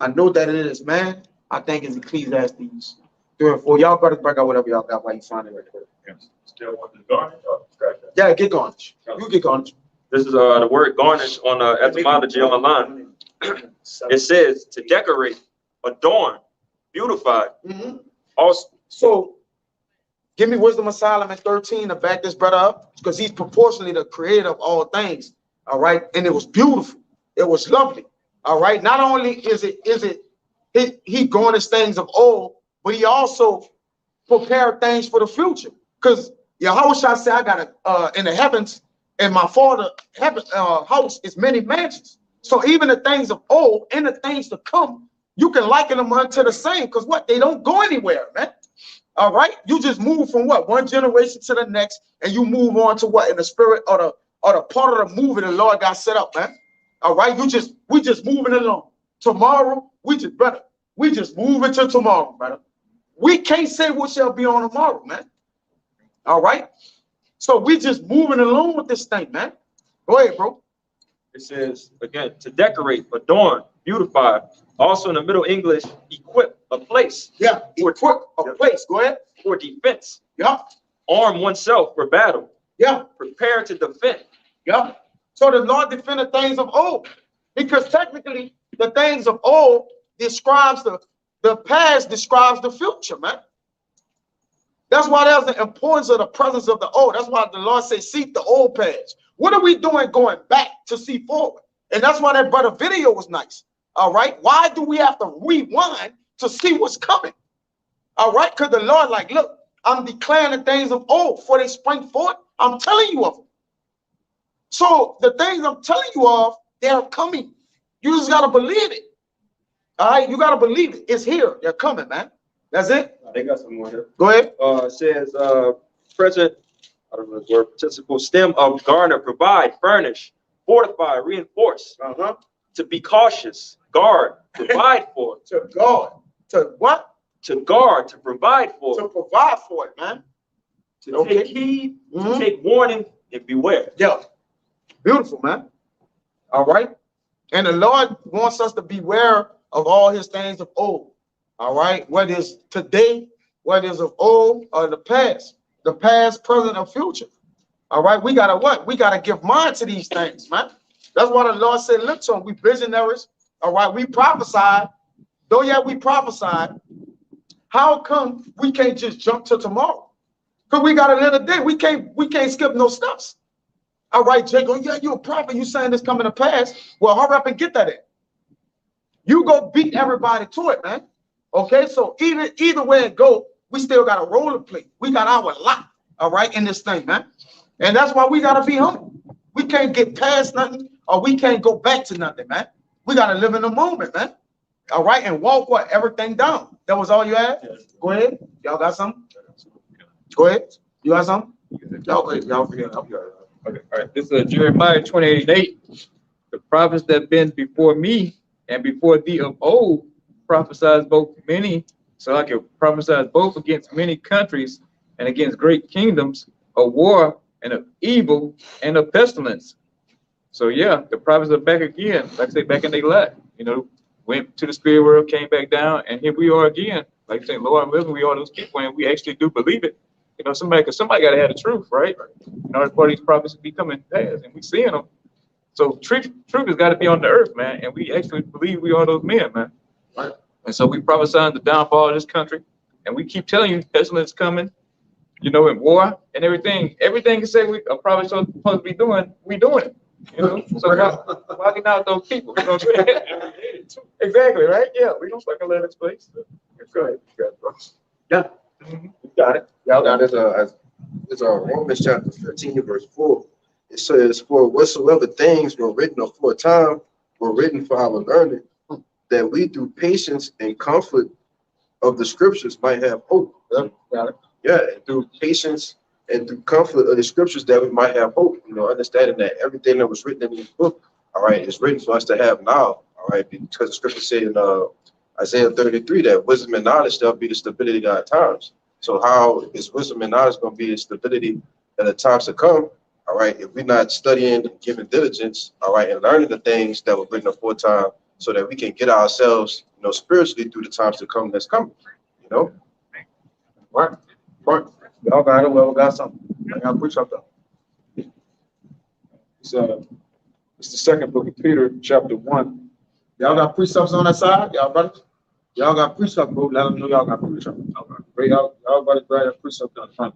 I know that it is, man. I think it's Ecclesiastes 3 and 4. Y'all better break out whatever y'all got while you find it right there. Still want the garnish? Yeah, get garnish. You get garnish. This is the word garnish on etymology online. It says to decorate, adorn, beautify. Also, so give me Wisdom of Solomon 13 to back this brother up, because he's proportionally the creator of all things. All right, and it was beautiful. It was lovely. All right. Not only is it he garnished things of old, but he also prepared things for the future. Because Yahawashi said, I got in the heavens, and my father house is many mansions. So even the things of old and the things to come, you can liken them unto the same, because what? They don't go anywhere, man. All right. You just move from what? One generation to the next, and you move on to what? In the spirit or the part of the movie the Lord got set up, man. All right. We just moving along. Tomorrow, we just move into tomorrow, brother. We can't say what shall be on tomorrow, man. All right. So we just moving along with this thing, man. Go ahead, bro. it says, again, to decorate, adorn, beautify. Also in the Middle English, equip a place. Yeah, equip a place. Go ahead. For defense. Yeah. Arm oneself for battle. Yeah. Prepare to defend. Yeah. So the Lord defended things of old, because technically the things of old describes the past, describes the future, man. That's why there's the importance of the presence of the old. That's why the Lord says, seek the old past. What are we doing going back to see forward? And that's why that brother video was nice. All right. Why do we have to rewind to see what's coming? All right. Because the Lord, like, look, I'm declaring the things of old before they spring forth. I'm telling you of them. So the things I'm telling you of, they're coming. You just got to believe it. All right. You got to believe it. It's here. They're coming, man. That's it. They got some more here. Go ahead. It says, present, I don't know the word, participle stem of garner, provide, furnish, fortify, reinforce. To be cautious, guard, provide for. To guard. To what? To guard, to provide for. To provide for it, man. To take heed, to take warning, and beware. Yeah. Beautiful, man. All right. And the Lord wants us to beware of all his things of old. All right, what is today, what is of old, or the past, present, or future. All right, we gotta what? We gotta give mind to these things, man. That's why the Lord said, look to them, we visionaries. All right, we prophesied. Though yet we prophesied, how come we can't just jump to tomorrow? Because we got another day. We can't skip no steps. All right, Jake, oh yeah, you're a prophet. You saying this coming to pass. Well, hurry up and get that in. You go beat everybody to it, man. Okay, so either way it go, we still got a role to play. We got our lot, all right, in this thing, man. And that's why we gotta be humble. We can't get past nothing, or we can't go back to nothing, man. We gotta live in the moment, man. All right, and walk what everything down. That was all you had? Go ahead. Y'all got something? Go ahead. You got something? Y'all go ahead. Y'all forget. Okay, all right. This is Jeremiah 28:8. The prophets that been before me and before thee of old prophesied both many, so I can prophesy both against many countries and against great kingdoms of war and of evil and of pestilence. So yeah, the prophets are back again, like I say, back in their life. You know, went to the spirit world, came back down, and here we are again. Like I say, Lord, we are those people, and we actually do believe it. You know, somebody got to have the truth, right? In order for these prophets to be coming to pass, and we seeing them. So truth has got to be on the earth, man, and we actually believe we are those men, man. Right. And so we prophesying the downfall of this country, and we keep telling you pestilence coming, you know, and war and everything. Everything you say we are probably supposed to be doing, we doing it. You know, so why out those people? You know what I'm saying? Exactly, right? Yeah, we don't fucking let this place. Go ahead, bro. Yeah, you got it. Y'all got it. It's Romans chapter 15, verse 4. It says, "For whatsoever things were written aforetime were written for our learning, that we through patience and comfort of the scriptures might have hope." Yeah, got it. Yeah, and through patience and through comfort of the scriptures that we might have hope. You know, understanding that everything that was written in this book, all right, is written for us to have now. All right, because the scripture said in Isaiah 33 that wisdom and knowledge shall be the stability of our times. So how is wisdom and knowledge going to be the stability in the times to come? All right, if we're not studying and giving diligence, all right, and learning the things that were written aforetime, so that we can get ourselves, you know, spiritually through the times to come that's coming. You know, right. Y'all got it. Well, we got something. I got to preach up though. It's the second book of Peter, chapter 1. Y'all got precepts on that side, y'all brothers? Y'all got precepts, bro. Let them know y'all got precepts. Y'all brothers grab that precept on the front.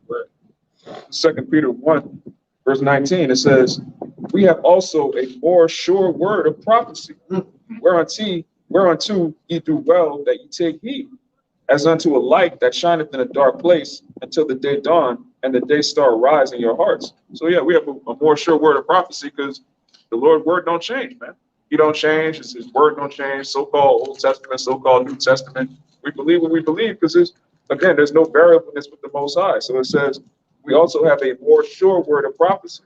2 Peter 1, verse 19, it says, "We have also a more sure word of prophecy, whereunto ye do well that ye take heed, as unto a light that shineth in a dark place until the day dawn and the day star rise in your hearts." So yeah, we have a more sure word of prophecy because the Lord's word don't change, man. He don't change. His word don't change. So-called Old Testament, so-called New Testament. We believe what we believe because there's no variableness with the Most High. So it says we also have a more sure word of prophecy.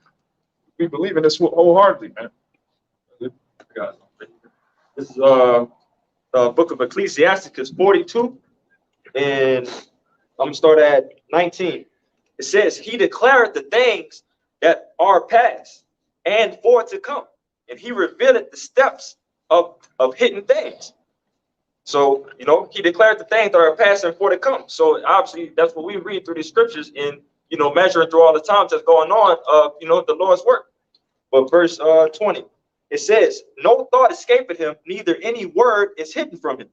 We believe in this wholeheartedly, man. This is the book of Ecclesiasticus 42, and I'm gonna start at 19. It says, "He declared the things that are past and for to come, and he revealed the steps of hidden things." So, you know, he declared the things that are past and for to come. So obviously that's what we read through these scriptures in, you know, measuring through all the times that's going on of, you know, the Lord's work. But verse 20, it says, "No thought escapeth him, neither any word is hidden from him.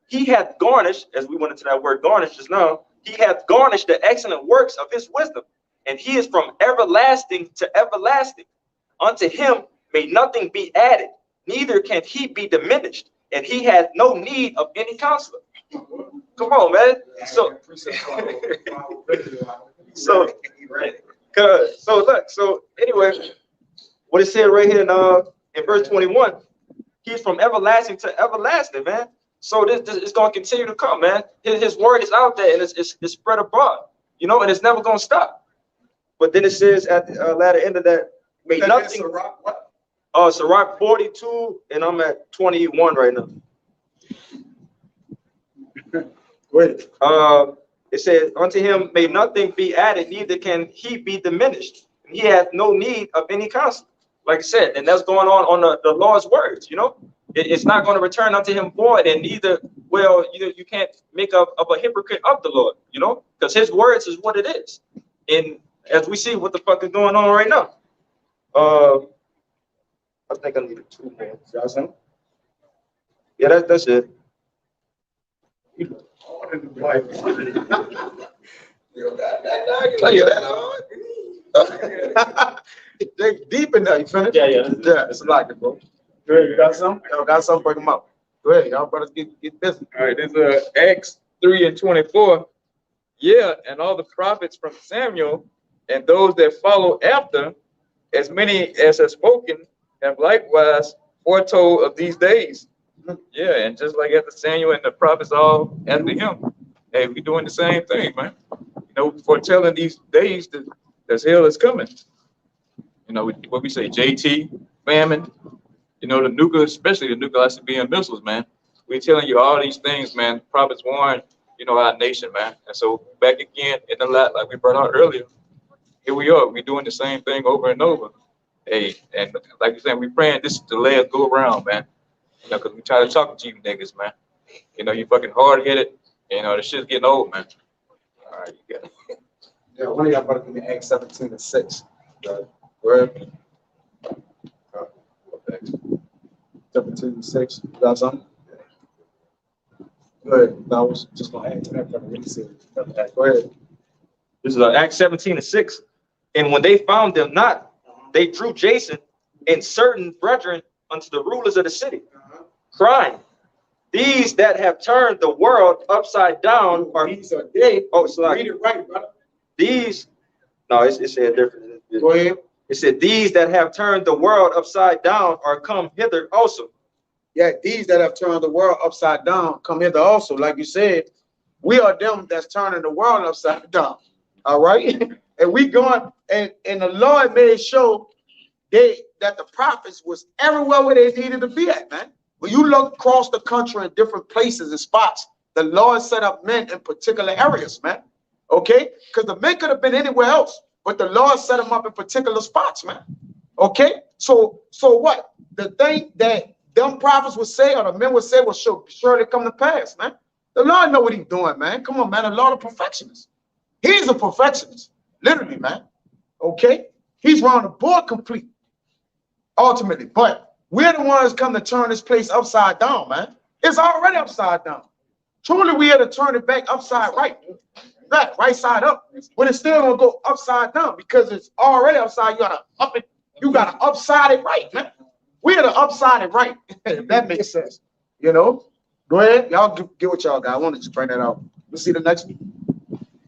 He hath garnished," as we went into that word garnished just now, "he hath garnished the excellent works of his wisdom, and he is from everlasting to everlasting. Unto him may nothing be added, neither can he be diminished, and he hath no need of any counselor." Come on, man. So look, so anyway, what it said right here in verse 21, he's from everlasting to everlasting, man. So this is going to continue to come, man. His word is out there, and it's spread abroad, you know, and it's never going to stop. But then it says at the latter end of that, may nothing. Sirach 42, and I'm at 21 right now. Wait. It says, "Unto him may nothing be added, neither can he be diminished. He hath no need of any counsel." like I said, and that's going on the Lord's words, you know. It's not going to return unto him void, and neither will you can't make a hypocrite of the Lord, you know, because his words is what it is. And as we see what the fuck is going on right now. I think I needed 2 minutes. Y'all see? Yeah, that's it. They deep in there. You finished? Yeah. Yeah, it's like it, bro. Go ahead, you got some? Y'all got some? Break them up. Go ahead, y'all brothers get busy. All right, this is Acts 3:24. Yeah, and all the prophets from Samuel and those that follow after, as many as have spoken, have likewise foretold of these days. Yeah, and just like after Samuel and the prophets all after him, hey, we doing the same thing, man. You know, foretelling these days that hell is coming. You know, what we say, JT, famine, you know, the nuclear, especially the nuclear ICBM missiles, man. We're telling you all these things, man. Prophets warn, you know, our nation, man. And so back again in the lot, like we brought out earlier, here we are. We're doing the same thing over and over. Hey, and like you said, we praying this to let us go around, man. You know, because we try to talk to you niggas, man. You know, you fucking hard-headed. You know, the shit's getting old, man. All right, you got it. Yeah, one of y'all better give me Acts 17:6. Go ahead. 17:6. You got something? Go ahead. No, I was just going to add to that. But I really said, go ahead. This is Acts 17:6. And when they found them not, they drew Jason and certain brethren unto the rulers of the city, crying, these that have turned the world upside down are these are they. Oh, it's like read it right, brother. These. No, it said different. Go ahead. It said these that have turned the world upside down are come hither also. Yeah, these that have turned the world upside down come hither also. Like you said, we are them that's turning the world upside down. All right, and we going and the Lord made sure that the prophets was everywhere where they needed to be at, man. When you look across the country in different places and spots, the Lord set up men in particular areas, man. Okay, because the men could have been anywhere else, but the Lord set them up in particular spots, man. Okay, so what? The thing that them prophets would say or the men would say will surely come to pass, man. The Lord know what he's doing, man. Come on, man. The Lord of perfectionist. He's a perfectionist, literally, man. Okay, he's round the board complete, ultimately. But we're the ones come to turn this place upside down, man. It's already upside down. Truly, we had to turn it back upside right side up. But it's still gonna go upside down because it's already upside. You gotta up it. You gotta upside it right, man. We had to upside it right. If that makes sense, you know. Go ahead, y'all get what y'all got. I want to just bring that out. Let's see the next one.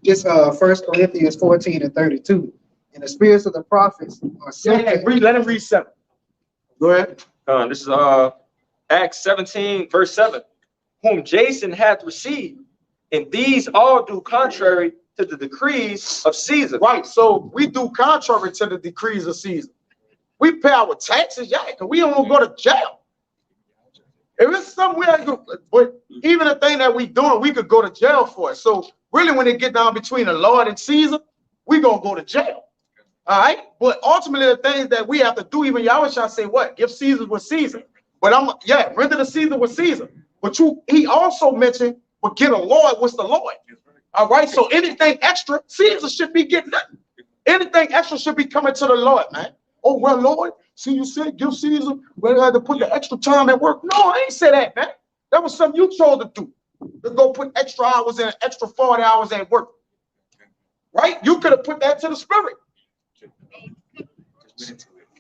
It's 1 Corinthians 14:32. And the spirits of the prophets are subject. Let him read 7. Go ahead. This is Acts 17:7. Whom Jason hath received, and these all do contrary to the decrees of Caesar. Right. So we do contrary to the decrees of Caesar. We pay our taxes, yeah, because we don't go to jail. If it's somewhere, but even the thing that we doing, we could go to jail for it. So really, when it get down between the Lord and Caesar, we gonna go to jail. All right. But ultimately, the things that we have to do, even Yahawashi say, what? Give Caesar what Caesar. But render to Caesar what Caesar. But he also mentioned, but get a Lord what's the Lord. All right. So anything extra, Caesar should be getting nothing. Anything extra should be coming to the Lord, man. Oh, well, Lord, see, you said give Caesar, we had to put the extra time at work. No, I ain't say that, man. That was something you chose to do. To go put extra hours in, extra 40 hours at work. Right? You could have put that to the spirit.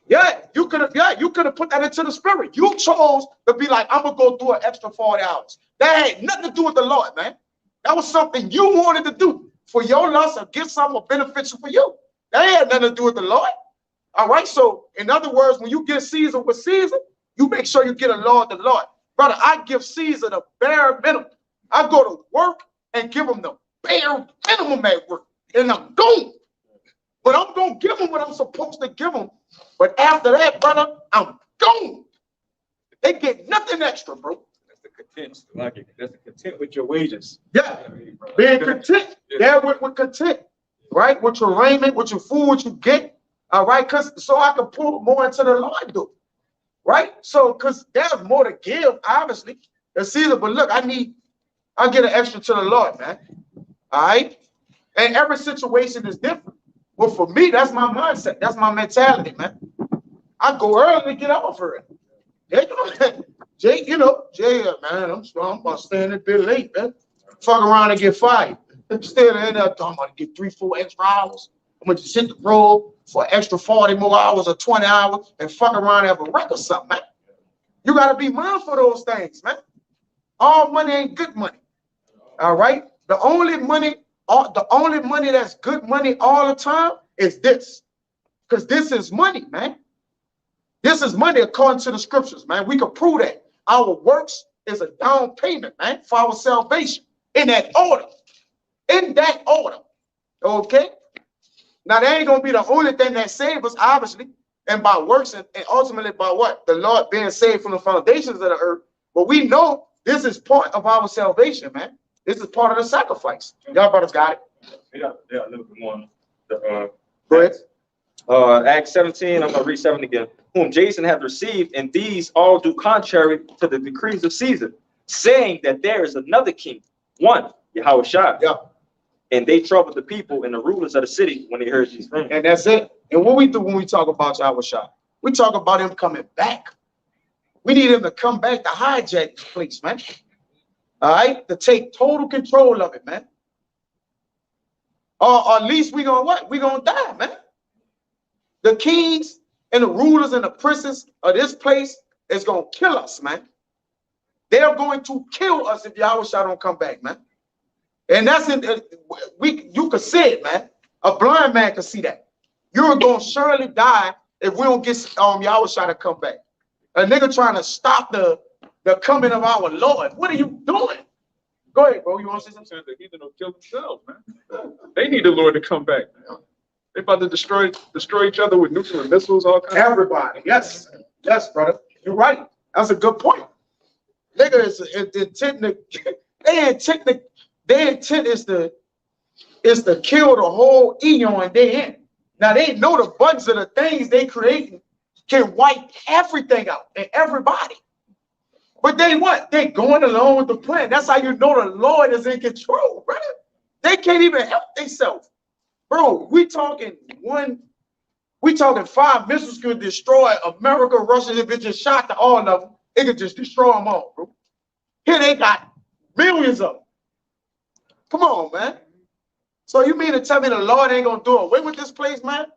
Yeah, you could have put that into the spirit. You chose to be like, I'm gonna go do an extra 40 hours. That had nothing to do with the Lord, man. That was something you wanted to do for your loss or get something beneficial for you. That had nothing to do with the Lord. All right. So in other words, when you give Caesar with Caesar, you make sure you get a Lord the Lord. Brother, I give Caesar the bare minimum. I go to work and give him the bare minimum at work. And I'm gone. But I'm going to give him what I'm supposed to give him. But after that, brother, I'm gone. They get nothing extra, bro. That's the content. That's the content with your wages. Yeah. Being content. Yeah, with content. Right? With your raiment, with your food, what you get. All right, so I can pour more into the Lord, do. Right? So, because there's more to give, obviously. It's Caesar, but look, I get an extra to the Lord, man. All right? And every situation is different. But for me, that's my mindset. That's my mentality, man. I go early to get off early. Jay, Jay, man, I'm about to stand a bit late, man. Fuck around and get fired. Instead of I'm about to get 3-4 extra hours. I'm gonna just hit the road for an extra 40 more hours or 20 hours and fuck around and have a wreck or something, man. You gotta be mindful of those things, man. All money ain't good money. All right. The only money that's good money all the time is this. Because this is money, man. This is money according to the scriptures, man. We can prove that. Our works is a down payment, man, for our salvation. In that order. In that order. Okay? Now, that ain't going to be the only thing that saves us, obviously. And by works and ultimately by what? The Lord being saved from the foundations of the earth. But we know this is part of our salvation, man. This is part of the sacrifice. Y'all brothers got it? Yeah, a little bit more. Go ahead. Acts 17, I'm going to read 7 again. Whom Jason hath received, and these all do contrary to the decrees of Caesar, saying that there is another king, one, Yahawashi. Yeah. And they troubled the people and the rulers of the city when they heard these things. And that's it. And what we do when we talk about Yahawashi, we talk about him coming back. We need him to come back to hijack this place, man. All right? To take total control of it, man. Or at least we gonna what? We gonna die, man. The kings and the rulers and the princes of this place is gonna kill us, man. They're going to kill us if Yahawashi don't come back, man. And that's you could see it, man. A blind man can see that. You're gonna surely die if we don't get Yahawashi to come back. A nigga trying to stop the coming of our Lord. What are you doing? Go ahead, bro. You want to say something? The heathen will kill themselves, man. They need the Lord to come back, man. They about to destroy each other with nuclear missiles, all kinds. Everybody, yes, yes, brother. You're right. That's a good point. Nigga their intent is to kill the whole eon they in. Now they know the bugs of the things they creating can wipe everything out and everybody. But they what? They going along with the plan. That's how you know the Lord is in control, brother. They can't even help themselves. Bro, we talking 5 missiles could destroy America, Russia. If it just shot to all of them, it could just destroy them all, bro. Here they got millions of them. Come on, man. So you mean to tell me the Lord ain't gonna do away with this place, man?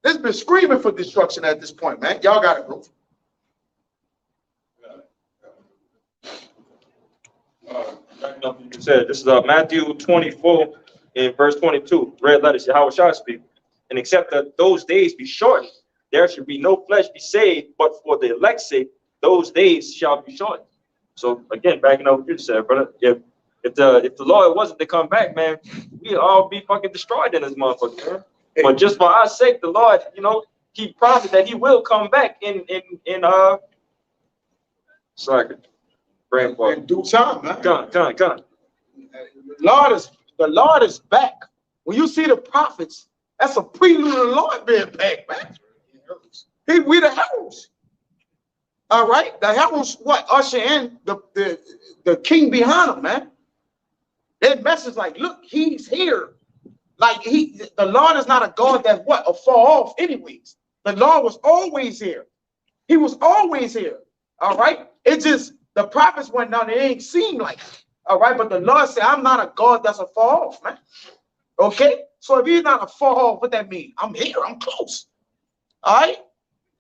This been screaming for destruction at this point, man. Y'all got it, bro. You said this is Matthew 24 in verse 22. Red letters, Yahawashi speak. And except that those days be shortened, there should be no flesh be saved, but for the elect's sake, those days shall be shortened. So again, backing up what you said, brother. If the Lord wasn't to come back, man, we'd all be fucking destroyed in this motherfucker, man. But just for our sake, the Lord, he promised that he will come back in second. In due time, man. Come. The Lord is back. When you see the prophets, that's a prelude of the Lord being back, man. We the heralds. All right, the heralds what usher in the king behind him, man. That message like, look, he's here. Like the Lord is not a God that what a far off anyways. The Lord was always here. He was always here. All right. It just the prophets went down. It ain't seem like it. All right. But the Lord said, I'm not a God that's a far off, man. Okay. So if he's not a far off, what that mean? I'm here. I'm close. All right.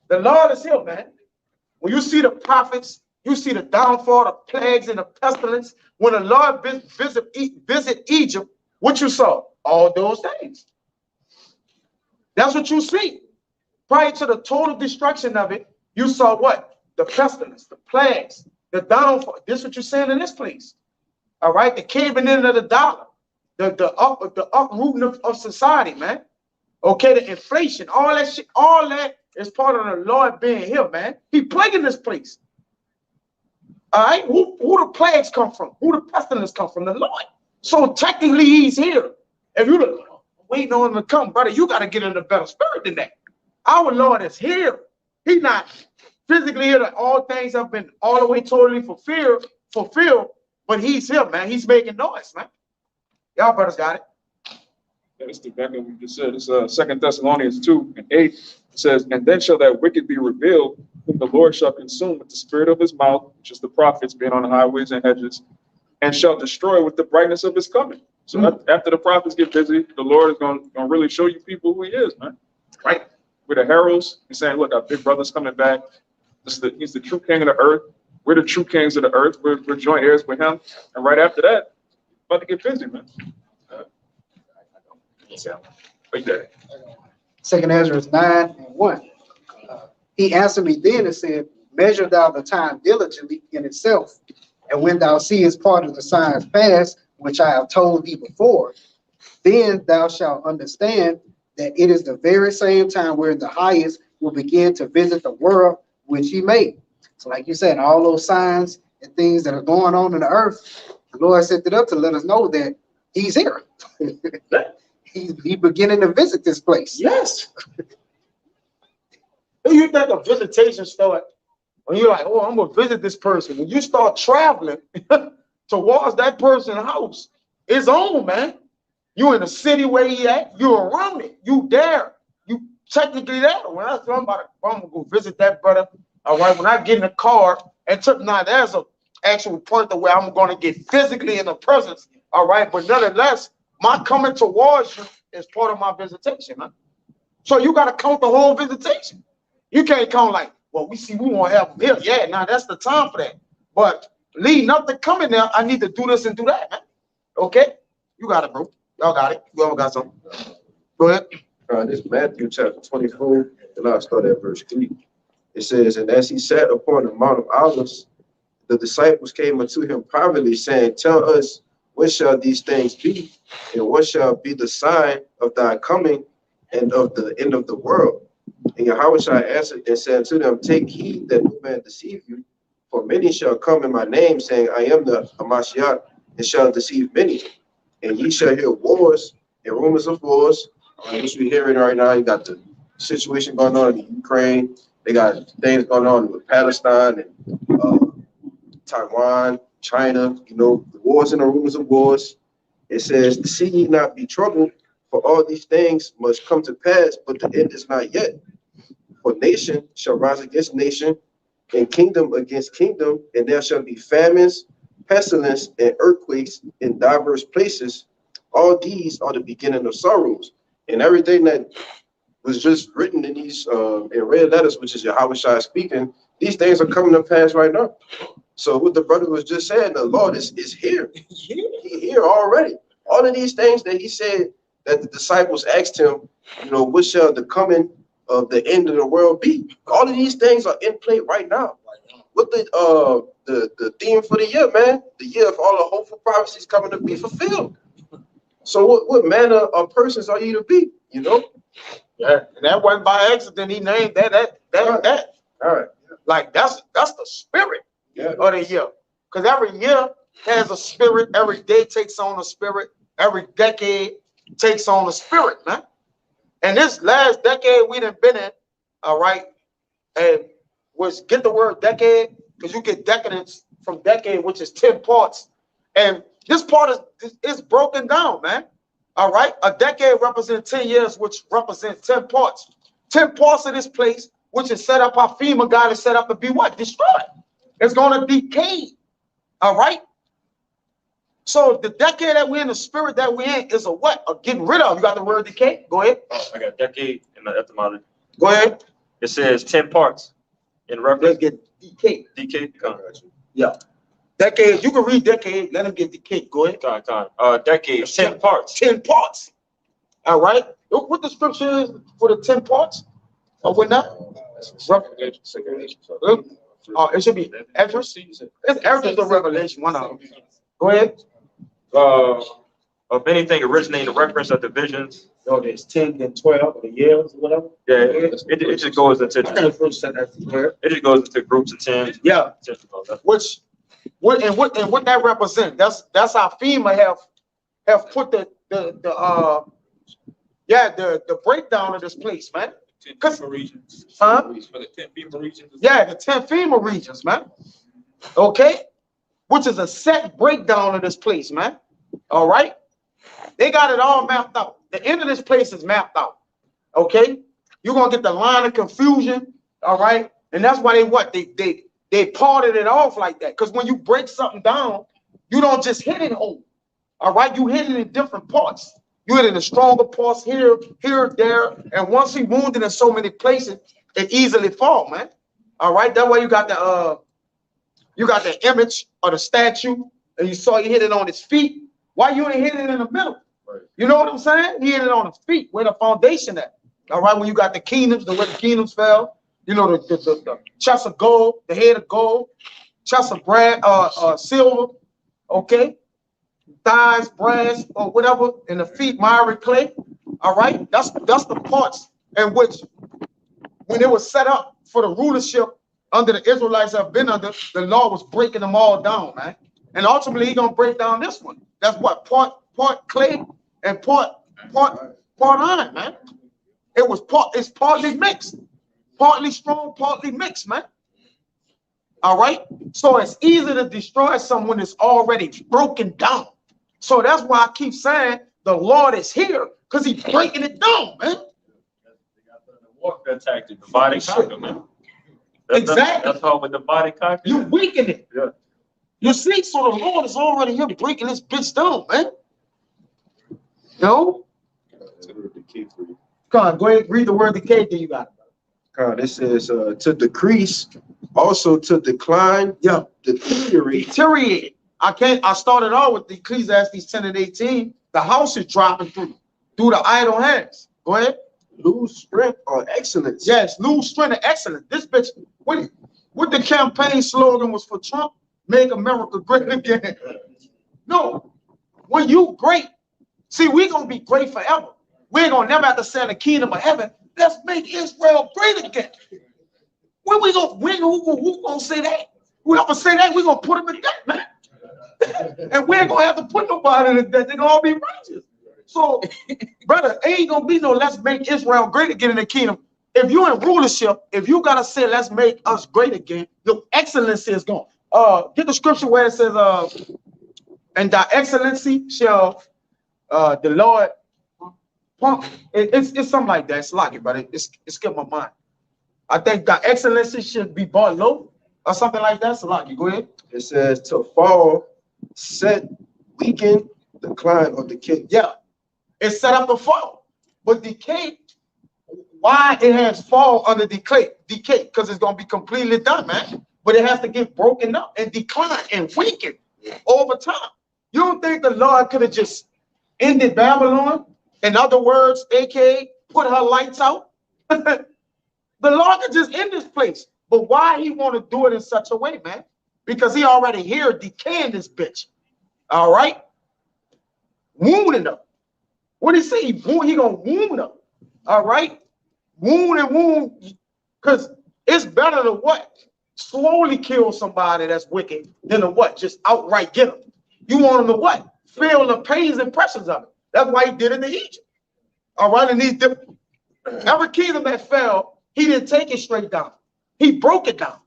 The Lord is here, man. When you see the prophets, you see the downfall, the plagues, and the pestilence. When the Lord visit Egypt, what you saw? All those things. That's what you see. Prior to the total destruction of it, you saw what? The pestilence, the plagues, the downfall. This is what you're saying in this place. All right, the caving in of the dollar, the uprooting of society, man. Okay, the inflation, all that shit, all that is part of the Lord being here, man. He plaguing this place. All right, who the plagues come from? Who the pestilence come from? The Lord. So technically, he's here. If you're waiting on him to come, brother, you got to get in a better spirit than that. Our Lord is here. He's not physically here that all things have been all the way totally fulfilled, but he's here, man. He's making noise, man. Y'all brothers got it. Yeah, it's exactly what we just said. It's 2 Thessalonians 2:8. It says, and then shall that wicked be revealed, whom the Lord shall consume with the spirit of his mouth, which is the prophets being on the highways and hedges, and shall destroy with the brightness of his coming. So after the prophets get busy, the Lord is going to really show you people who he is, man. Right? With the heralds, he's saying, look, our big brother's coming back. He's the true king of the earth. We're the true kings of the earth. We're joint heirs with him. And right after that, about to get busy, man. Right there. 2 Ezra 9:1. He answered me then and said, measure thou the time diligently in itself, and when thou seest part of the signs past, which I have told thee before, then thou shalt understand that it is the very same time where the highest will begin to visit the world which he made. So like you said, all those signs and things that are going on in the earth, the Lord set it up to let us know that he's here. He's beginning to visit this place. Yes. You think a visitation start when you're like, oh, I'm gonna visit this person. When you start traveling towards that person's house, it's on, man. You in the city where he at, you around it, you there, you technically there. When I'm gonna go visit that brother. All right, when I get in the car and now there's a actual point to where I'm gonna get physically in the presence. All right, but nonetheless, my coming towards you is part of my visitation, man. So you got to count the whole visitation. You can't count like, well, we want to have him here. Yeah, now that's the time for that. But leading up to coming there, I need to do this and do that, man. Okay? You got it, bro. Y'all got it. You all got something. Go ahead. This is Matthew chapter 24, and I'll start at verse 3. It says, and as he sat upon the Mount of Olives, the disciples came unto him privately, saying, tell us, when shall these things be? And what shall be the sign of thy coming and of the end of the world? And Yahawashi answered and said to them, take heed that no man deceive you, for many shall come in my name, saying, I am the Hamashiach, and shall deceive many. And ye shall hear wars and rumors of wars, which we're hearing right now. You got the situation going on in Ukraine. They got things going on with Palestine and Taiwan, China, you know, the wars and the rumors of wars. It says, see ye not be troubled, for all these things must come to pass, but the end is not yet. For nation shall rise against nation, and kingdom against kingdom, and there shall be famines, pestilence, and earthquakes in diverse places. All these are the beginning of sorrows. And everything that was just written in these in red letters, which is Yahawashi speaking, these things are coming to pass right now. So what the brother was just saying, the Lord is here. He's here already. All of these things that he said that the disciples asked him, you know, what shall the coming of the end of the world be? All of these things are in play right now. What the theme for the year, man? The year of all the hopeful prophecies coming to be fulfilled. So what manner of persons are you to be? You know? Yeah, and that wasn't by accident. He named that. All right. Like that's the spirit of the year. Because every year has a spirit. Every day takes on a spirit. Every decade takes on a spirit, man. And this last decade we done been in, all right, and get the word decade, because you get decadence from decade, which is 10 parts. And this part is broken down, man. All right. A decade represents 10 years, which represents 10 parts. 10 parts of this place, which is set up, our FEMA God is set up to be what? Destroyed. It's going to decay. All right. So the decade that we're in, the spirit that we're in is a what? A getting rid of. You got the word decay? Go ahead. I got decade in the etymology. Go ahead. It says 10 parts in reference. Let's get decay. Decay. Yeah. Decade. You can read decade. Let him get decay. Go ahead. Decade. 10 parts. 10 parts. All right. What the scripture is for the 10 parts? Or what not? It should be Ezra's. It's Ezra's or Revelation. One of them. Go ahead. Of anything originating the reference of divisions. No, there's 10 and 12 the years or whatever. Yeah, it just goes into it just goes into groups of 10. Yeah. What that represents, that's how FEMA have put the breakdown of this place, man. 'Cause- regions. Huh? For the 10 FEMA regions. Yeah, the 10 FEMA regions, man. Okay? Which is a set breakdown of this place, man. All right? They got it all mapped out. The end of this place is mapped out. Okay? You're gonna get the line of confusion, all right? And that's why they parted it off like that. Because when you break something down, you don't just hit it home. All right, you hit it in different parts. You hit it in the stronger parts here, there, and once he wounded in so many places, it easily fall, man. All right, that way you got the image of the statue, and you saw he hit it on his feet. Why you ain't hit it in the middle? Right. You know what I'm saying? He hit it on the feet, where the foundation at. All right, when you got the kingdoms, the way the kingdoms fell, you know, the chest of gold, the head of gold, chest of silver, okay, thighs, brass, or whatever, and the feet, miry clay. All right, that's the parts in which, when it was set up for the rulership under the Israelites have been under, the Lord was breaking them all down, man. And ultimately, He's gonna break down this one. That's what part clay and part iron, man. It's partly mixed, partly strong, partly mixed, man. All right, so it's easy to destroy someone that's already broken down. So that's why I keep saying the Lord is here, because He's breaking it down, man. Warfare tactic, divide and conquer, man. Exactly. That's all with divide and conquer. You weaken it. Yeah. You see, so the Lord is already here breaking this bitch down, man. No? Come on, go ahead, read the word decay that you got. God, it says to decrease, also to decline, Yeah. deteriorate. Deteriorate. I started off with the Ecclesiastes 10 and 18. The house is dropping through the idle hands. Go ahead. Lose strength or excellence. Yes, lose strength and excellence. This bitch, what the campaign slogan was for Trump? Make America great again. No, when you great, see, we're gonna be great forever. We ain't gonna never have to say in the kingdom of heaven, let's make Israel great again. When we gonna win? Who gonna say that? Whoever say that, we're gonna put them in death, man. And we ain't gonna have to put nobody in death. They're gonna all be righteous. So, brother, ain't gonna be no let's make Israel great again in the kingdom. If you're in rulership, if you gotta say let's make us great again, your excellency is gone. Get the scripture where it says, and thy excellency shall the Lord pump. It's something like that. It's like it, but it's skipped my mind. I think thy excellency should be brought low or something like that. So like, go ahead. It says to fall, set, weaken, decline, or decay. Yeah, it's set up to fall, but decay. Why it has fall under decay? Because it's gonna be completely done, man. But it has to get broken up and decline and weaken over time. You don't think the Lord could have just ended Babylon? In other words, aka put her lights out? The Lord could just end this place. But why He want to do it in such a way, man? Because He already here decaying this bitch. All right? Wounding her. What did He say? He gonna wound her. All right? Wound and wound. Because it's better to what? Slowly kill somebody that's wicked than to what? Just outright get them. You want them to what? Feel the pains and pressures of it. That's why He did it to Egypt. All right, and every kingdom that fell, He didn't take it straight down. He broke it down.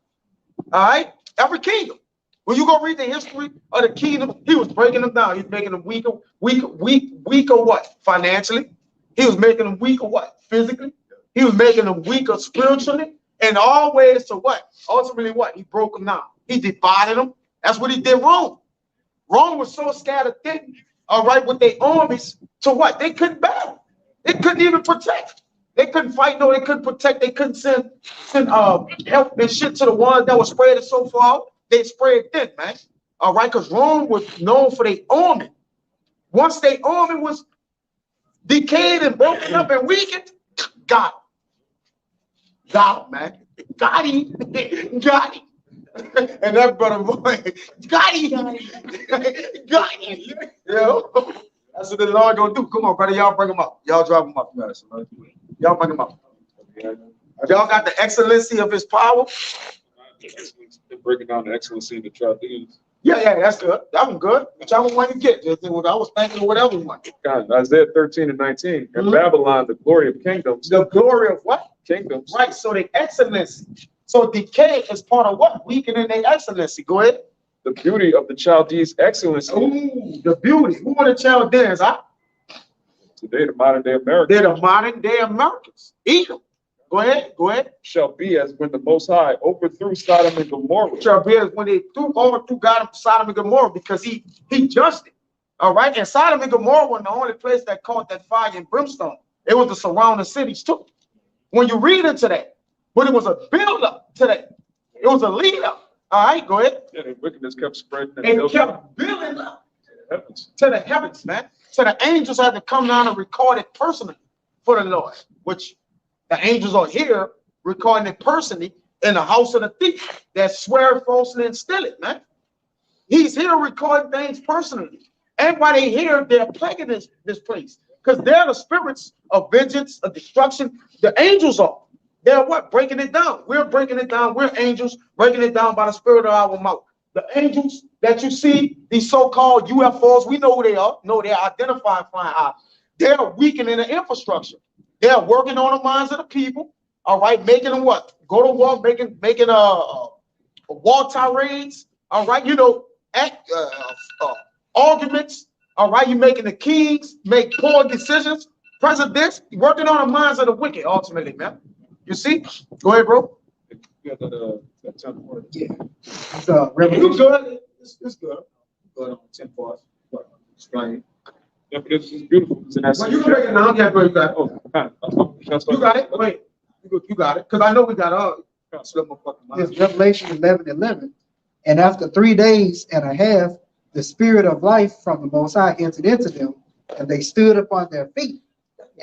All right, every kingdom. When you go read the history of the kingdom, He was breaking them down. He was making them weaker what? Financially. He was making them weaker what? Physically. He was making them weaker spiritually. And always to what? Ultimately what? He broke them down. He divided them. That's what He did wrong. Rome was so scattered thin, all right, with their armies to what? They couldn't battle. They couldn't even protect. They couldn't fight. No, they couldn't protect. They couldn't send help and shit to the ones that were spread so far out. They spread thin, man. All right, because Rome was known for their army. Once their army was decayed and broken up and weakened, got him. Got him, man. Got him. Got him. And that brother boy, got him. Got him. You know? That's what the Lord gonna do. Come on, brother. Y'all bring him up. Y'all drive him up. Y'all bring him up. Y'all got the excellency of His power. They're breaking down the excellency of the Chaldeans. Yeah, that's good. That one good. Whichever one you get. I was thinking of whatever one. God, Isaiah 13 and 19. In Babylon, the glory of kingdoms. The glory of what? kingdoms. Right, so the excellency. So decay is part of what? Weakening their excellency. Go ahead. The beauty of the Chaldees' excellency. Ooh, the beauty. Who are the Chaldeans? Huh? Today, the modern day Americans. They're the modern day Americans. Edom. Go ahead. Go ahead. Shall be as when the Most High overthrew Sodom and Gomorrah. Shall be as when they overthrew God, Sodom and Gomorrah, because he judged it. All right. And Sodom and Gomorrah were the only place that caught that fire and brimstone. It was the surrounding cities too. When you read into that, but it was a build-up to that. It was a lead-up. All right, go ahead. Yeah, the wickedness kept spreading. And kept building up to the heavens, man. So the angels had to come down and record it personally for the Lord, which the angels are here recording it personally in the house of the thief that swear falsely and steal it, man. He's here recording things personally. Everybody here, they're plaguing this place because they're the spirits of vengeance, of destruction. The angels are. They're what? Breaking it down. We're breaking it down. We're angels breaking it down by the spirit of our mouth. The angels that you see, these so-called UFOs, we know who they are. No, they're identifying flying high. They're weakening the infrastructure. They're working on the minds of the people. All right, making them what? Go to war, making war tirades. All right, you know, arguments. All right, you're making the kings make poor decisions. Presidents working on the minds of the wicked. Ultimately, man. You see? Go ahead, bro. Yeah, that 10th part. Yeah. So, You good? It's good. Good on 10 parts. Explain. Yeah, but this is beautiful. Well, you can break it down. Yeah, bro, you got it. You got it. Wait, you got it. Because I know we got all. It's Revelation 11:11. And after 3 days and a half, the spirit of life from the Most High entered into them, and they stood upon their feet.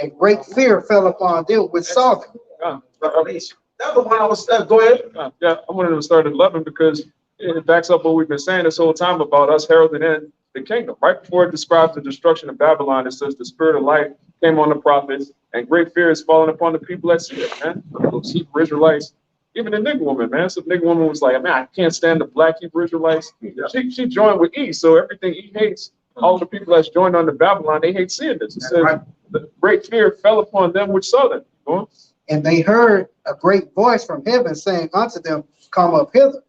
And great fear fell upon them which saw them. Revelation. That's the one I was. Go ahead. Yeah, I wanted to start at 11 because it backs up what we've been saying this whole time about us heralding in the kingdom. Right before it describes the destruction of Babylon, it says the spirit of life came on the prophets, and great fear is falling upon the people that see it, man. Those Hebrew Israelites, even the nigga woman, man. So the nigga woman was like, man, I can't stand the black Hebrew Israelites. She joined with E, so everything E hates, all the people that's joined under Babylon, they hate seeing this. It says the great fear fell upon them which saw them. Go on. And they heard a great voice from heaven saying unto them, come up hither.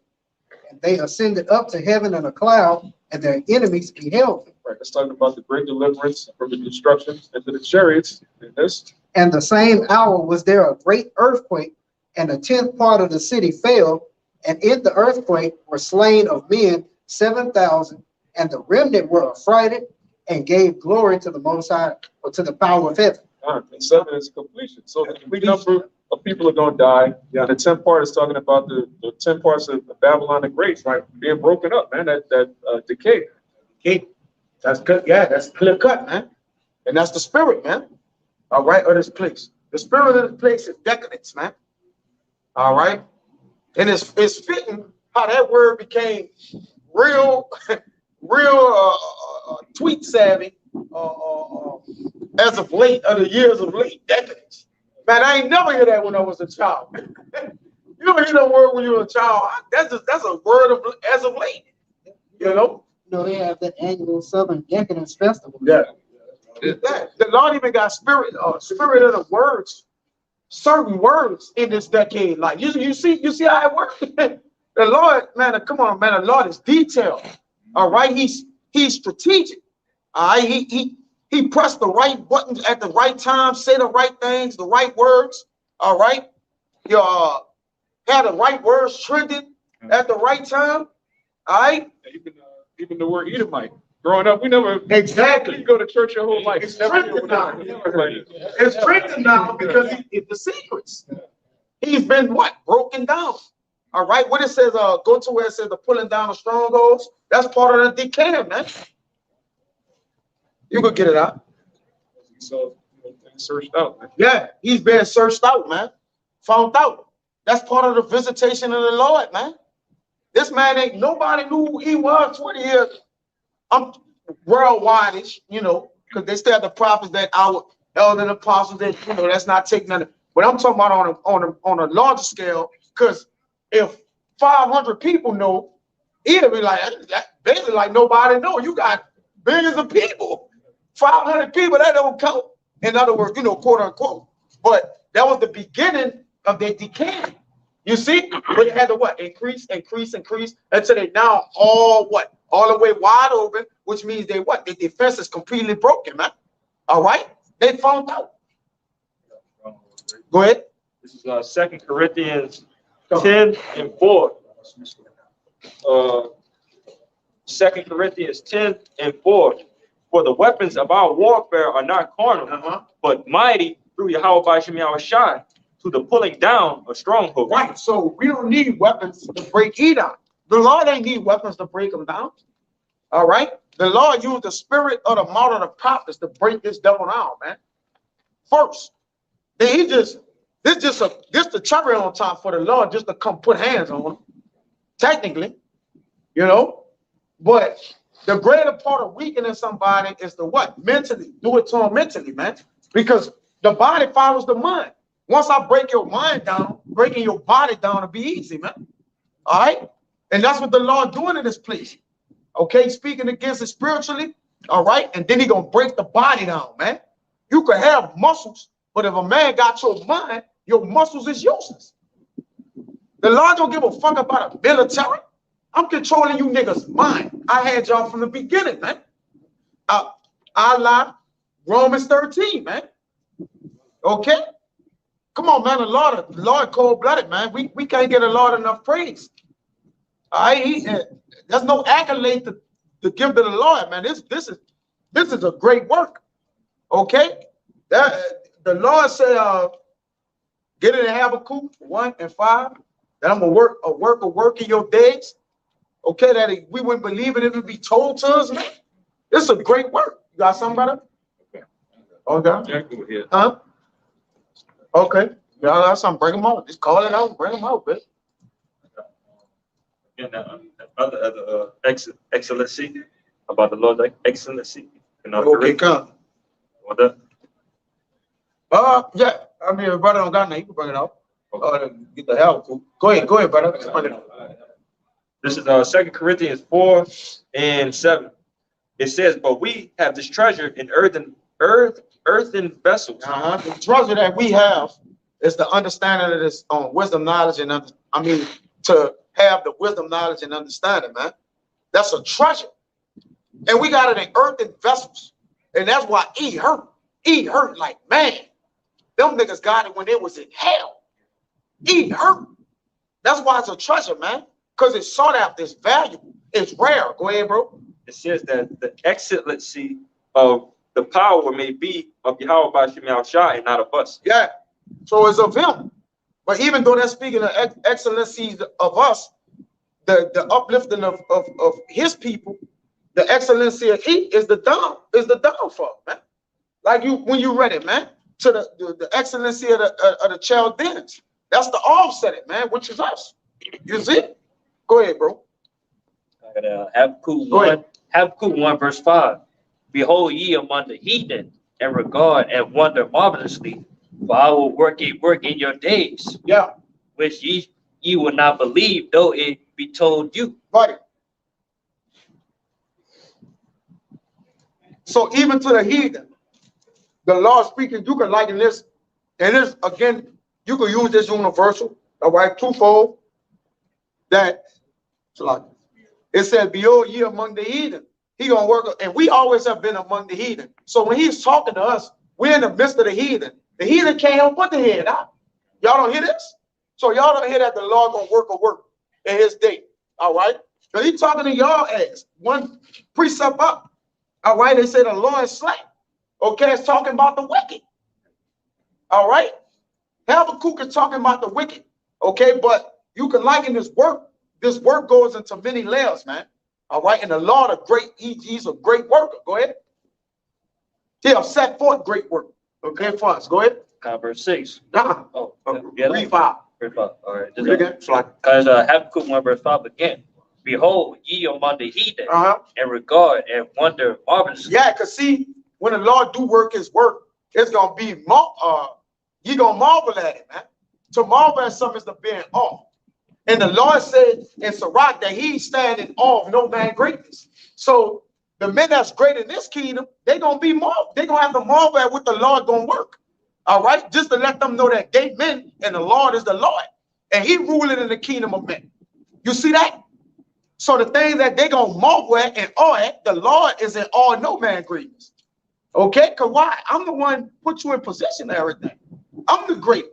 And they ascended up to heaven in a cloud, and their enemies beheld them. Right, that's talking about the great deliverance from the destruction into the chariots in this. And the same hour was there a great earthquake, and a 10th part of the city fell, and in the earthquake were slain of men 7,000, and the remnant were affrighted and gave glory to the Most High, or to the power of heaven. And 7 is completion. So the number of people are going to die. Yeah. The 10th part is talking about the 10 parts of Babylon the Great, right? Being broken up, man. That decay. Okay. That's good. Yeah, that's clear cut, man. And that's the spirit, man. All right, of this place. The spirit of the place is decadence, man. All right. And it's fitting how that word became real tweet savvy as of late, of the years of late decades. Man, I ain't never hear that when I was a child. You don't hear that word when you were a child. That's a word of as of late. You know? You know, they have the annual Southern Decadence Festival. Yeah. The Lord even got spirit of the words, certain words in this decade. Like you see how it works. The Lord, man, come on, man. The Lord is detailed. All right, he's strategic. All right, he pressed the right buttons at the right time, say the right things, the right words. All right, you had the right words trending at the right time. All right, even the word Edomite. Growing up, we never exactly. You go to church your whole life. It's strengthened now. It's strengthened now because it's the secrets. He's been what? Broken down. All right. What it says, go to where it says the pulling down of strongholds. That's part of the decay, man. You could get it out. So searched out, man. Yeah, he's been searched out, man. Found out. That's part of the visitation of the Lord, man. This man ain't nobody knew who he was 20 years. I'm worldwide-ish, you know, because they still have the prophets that our elder apostles that, you know, that's not taking nothing. But I'm talking about on a larger scale, because if 500 people know, it'll be like basically like nobody know. You got billions of people, 500 people, that don't count. In other words, you know, quote unquote. But that was the beginning of their decay. You see, but it had to what? Increase until they now all what? All the way wide open, which means they what? Their defense is completely broken, man. All right, they found out. Go ahead. This is 2 Corinthians 10:4. 2 Corinthians 10:4. For the weapons of our warfare are not carnal, but mighty through Yahawashi to the pulling down of strongholds. Right. So we don't need weapons to break Edom. The Lord ain't need weapons to break them down. All right. The Lord used the spirit of the mouth of the prophets to break this devil down, man. First, then this the cherry on top for the Lord just to come put hands on him. Technically, you know, but the greater part of weakening somebody is the what? Mentally. Do it to them mentally, man. Because the body follows the mind. Once I break your mind down, breaking your body down will be easy, man. All right? And that's what the Lord doing in this place. Okay, speaking against it spiritually, all right? And then he gonna break the body down, man. You could have muscles, but if a man got your mind, your muscles is useless. The Lord don't give a fuck about a military. I'm controlling you niggas' mind. I had y'all from the beginning, man. Allah, Romans 13, man. Okay? Come on, man. The Lord cold-blooded, man. We can't get a Lord enough praise. All right? There's no accolade to give to the Lord, man. This is a great work. Okay? The Lord said, get it in Habakkuk 1:5. That I'm gonna work a work in your days. Okay, that we wouldn't believe it if it be told to us, man. This is a great work. You got something, brother? Okay. Yeah, go ahead. Huh? Okay. Y'all got something, bring them out. Just call it out, bring them out, bitch. And other excellency about the Lord's excellency. Okay, come. What that? Yeah. I mean, if brother don't got nothing, you can bring it out. Get the hell. Go ahead, brother. Let's bring it out. This is 2 Corinthians 4:7. It says, but we have this treasure in earthen vessels. The treasure that we have is the understanding of this wisdom, knowledge, and to have the wisdom, knowledge, and understanding, man. That's a treasure. And we got it in earthen vessels. And that's why he hurt. He hurt like, man. Them niggas got it when it was in hell. He hurt. That's why it's a treasure, man. Because it's sought after, it's valuable, it's rare. Go ahead, bro. It says that the excellency of the power may be of Yahawashi and not of us. Yeah. So it's of him. But even though they're speaking of excellencies of us, the uplifting of his people, the excellency of he is the downfall, man. Like when you read it, man, to the excellency of the Chaldeans. That's the offset, man, which is us. You see? Go ahead, bro. I got Habakkuk 1:5. Behold ye among the heathen, and regard and wonder marvelously, for I will work a work in your days. Yeah. Which ye will not believe, though it be told you. Right. So even to the heathen, the Lord speaking, you can liken this, and this again, you can use this universal, all right, twofold. That it said, behold ye among the heathen. He gonna work, and we always have been among the heathen. So when he's talking to us, we're in the midst of the heathen. The heathen can't help but the head out. Y'all don't hear this? So y'all don't hear that the Lord gonna work a work in his day. All right. Because he's talking to y'all as one precept up. All right. They say the Lord is slack. Okay, it's talking about the wicked. All right. Habakkuk is talking about the wicked. Okay, but you can liken this work. This work goes into many layers, man. All right. And the Lord of great, he's a great worker. Go ahead. He'll set forth great work. Okay, for us. Go ahead. Verse 6. Oh, yeah, read 5. Verse 5. All right. Because Habakkuk 1:5 again. Behold ye among the heathen, and regard and wonder marvelously. Yeah, because see, when the Lord do work his work, it's gonna be you gonna marvel at it, man. To marvel at something is to be in awe. And the Lord said in Sirach that he stand in awe of no man greatness. So the men that's great in this kingdom, they're gonna have to marvel at what the Lord gonna work. All right, just to let them know that they men and the Lord is the Lord, and He ruling in the kingdom of men. You see that? So the thing that they gonna marvel at and awe at, the Lord is in all no man grievous. Okay, cause why? I'm the one put you in position of everything. I'm the great.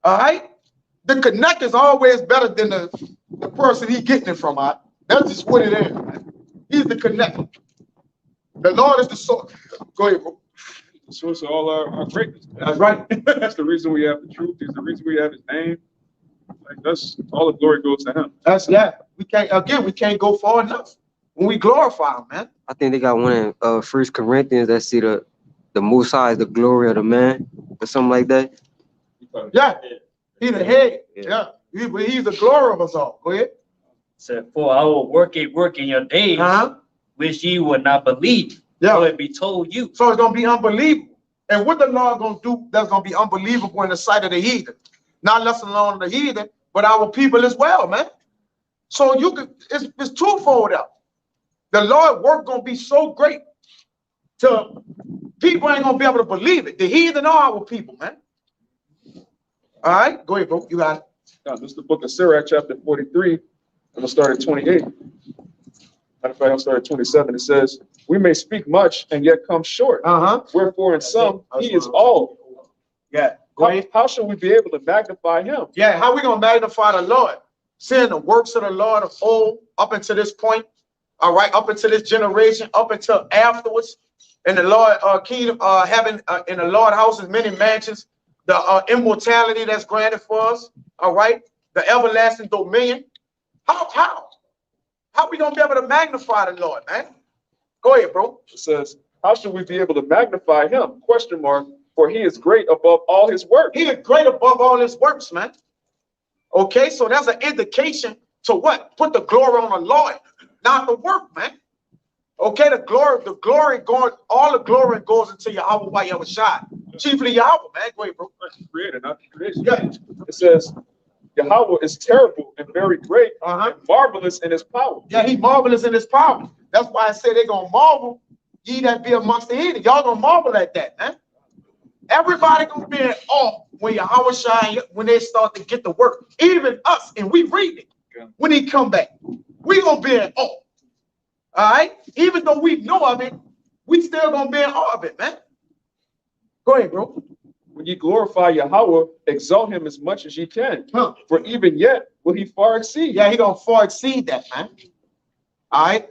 All right, the connect is always better than the person he getting it from. That's just what it is. Man. He's the connect. The Lord is the source. Go ahead, bro. The source of all our greatness. That's right. That's the reason we have the truth. He's the reason we have His name. Like that's all the glory goes to Him. That's we can't go far enough when we glorify Him, man. I think they got one in 1 Corinthians that see the Most High is the glory of the man or something like that. Yeah, He's the head. Yeah, He's the glory of us all. Go ahead. Said, for I will work in your days, which ye would not believe. Yeah, will it be told you. So it's gonna be unbelievable. And what the Lord gonna do that's gonna be unbelievable in the sight of the heathen, not less alone the heathen, but our people as well, man. So you could it's twofold out. The Lord work gonna be so great to people ain't gonna be able to believe it. The heathen are our people, man. All right, go ahead, bro. You got it. Now, this is the book of Sirach, chapter 43. I'm gonna start at 28. Matter of fact, I'll start at 27. It says, "We may speak much and yet come short. Wherefore, in some He is all." Yeah. How shall we be able to magnify Him? Yeah. How we gonna magnify the Lord? Seeing the works of the Lord of old up until this point. All right, up until this generation, up until afterwards, and the Lord kingdom having in the Lord houses many mansions. The immortality that's granted for us, all right, the everlasting dominion. How we gonna be able to magnify the Lord, man? Go ahead, bro. It says, "How should we be able to magnify Him?" Question mark. For He is great above all His works. He is great above all His works, man. Okay, so that's an indication to what? Put the glory on the Lord, not the work, man. Okay, the glory going, all the glory goes into Yahawashi, Yahawashi, chiefly Yahweh, man. Go ahead, bro. Creator, not the creation. Yeah. It says, Yahweh is terrible and very great, and marvelous in His power. Yeah, He's marvelous in His power. That's why I say they're gonna marvel, ye that be amongst the heathen. Y'all gonna marvel at that, man. Everybody gonna be in awe when Yahawashi, when they start to get the work. Even us, and we read it. When He come back, we gonna be in awe. All right, even though we know of it, we still gonna be in awe of it, man. Go ahead, bro. When ye glorify Yahweh, exalt Him as much as ye can. For even yet will He far exceed. Yeah, He gonna far exceed that, man. All right,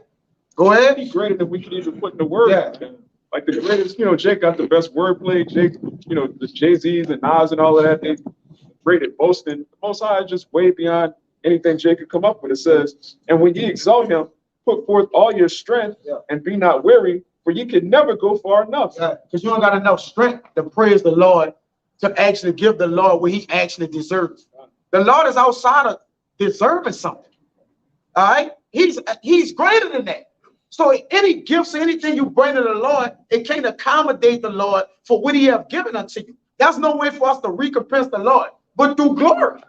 go ahead. He's greater than we can even put in the word. Yeah. Like the greatest, Jake got the best wordplay. Jake, the Jay-Z's and Nas and all of that, they great at boasting. The Most High is just way beyond anything Jake could come up with. It says, and when ye exalt Him, put forth all your strength and be not weary, for you can never go far enough. Because you don't got enough strength to praise the Lord, to actually give the Lord what He actually deserves. The Lord is outside of deserving something. All right, He's greater than that. So any gifts, anything you bring to the Lord, it can't accommodate the Lord for what He have given unto you. That's no way for us to recompense the Lord, but through glory.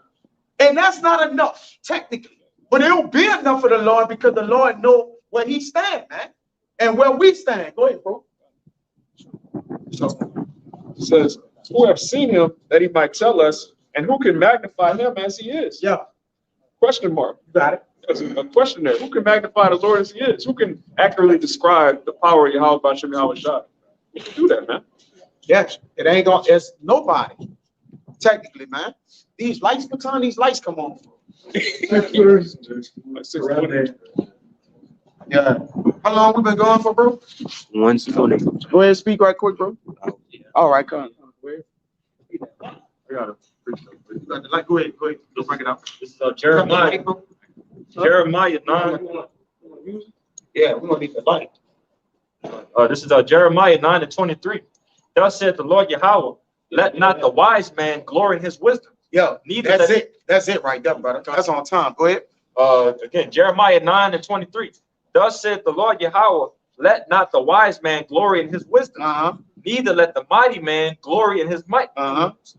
And that's not enough, technically. But it'll be enough for the Lord because the Lord knows where He stands, man. And where we stand. Go ahead, bro. So it says, who have seen Him that He might tell us, and who can magnify Him as He is? Yeah. Question mark. You got it. There's a question there. Who can magnify the Lord as He is? Who can accurately describe the power of Yahweh Bashem Yahawashi? Who can do that, man? Yes, it ain't gonna, it's nobody. Technically, man. These lights, what time these lights come on? Yeah. How long we been going for, bro? 120. Go ahead and speak right quick, bro. All right, come on. I got it. Like, go ahead. Go bring it up. This is Jeremiah. Jeremiah 9. Yeah, we're gonna need the light. This is Jeremiah 9:23. Thus said the Lord Yahweh, let not the wise man glory in his wisdom. Yeah, Neither that's it. That's it right there, brother. That's on time. Go ahead. Again, Jeremiah 9:23. Thus said the Lord Yahweh, let not the wise man glory in his wisdom. Neither let the mighty man glory in his might.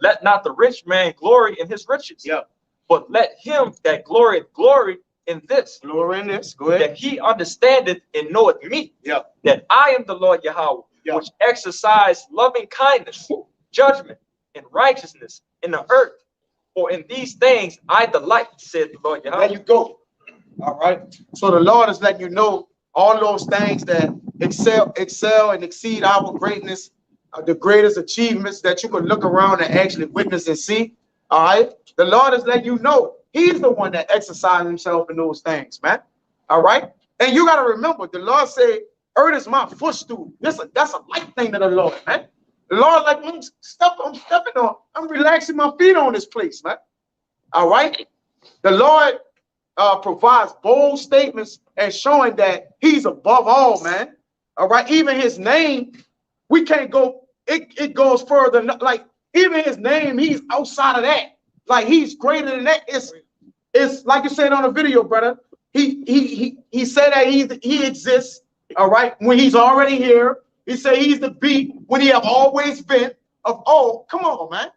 Let not the rich man glory in his riches. Yeah. But let him that glorieth glory in this. Glory in this. Go ahead. That he understandeth and knoweth me. Yeah. That I am the Lord Yahweh, which exercise loving kindness, judgment and righteousness in the earth. For in these things I delight, said the Lord Yahweh. There you go. All right. So the Lord is letting you know all those things that excel and exceed our greatness, the greatest achievements that you can look around and actually witness and see. All right. The Lord is letting you know he's the one that exercised himself in those things, man. All right. And you got to remember, the Lord said, earth is my footstool. That's a light thing to the Lord, man. The Lord, like, I'm stepping on, I'm relaxing my feet on this place, man. All right. The Lord provides bold statements and showing that he's above all, man. All right. Even his name, we can't go, it goes further. Like, even his name, he's outside of that. Like, he's greater than that. It's like you said on the video, brother. He said that he exists, all right, when he's already here. He said he's the be when he have always been of old. Come on, man.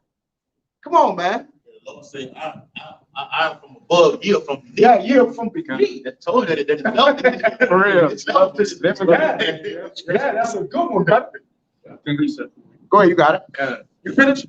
Come on, man. The Lord said, I'm from above, you're from beneath. Yeah, you're from beneath. That told you that it's For real. Yeah, that's a good one, brother. Go ahead, you got it. You finished?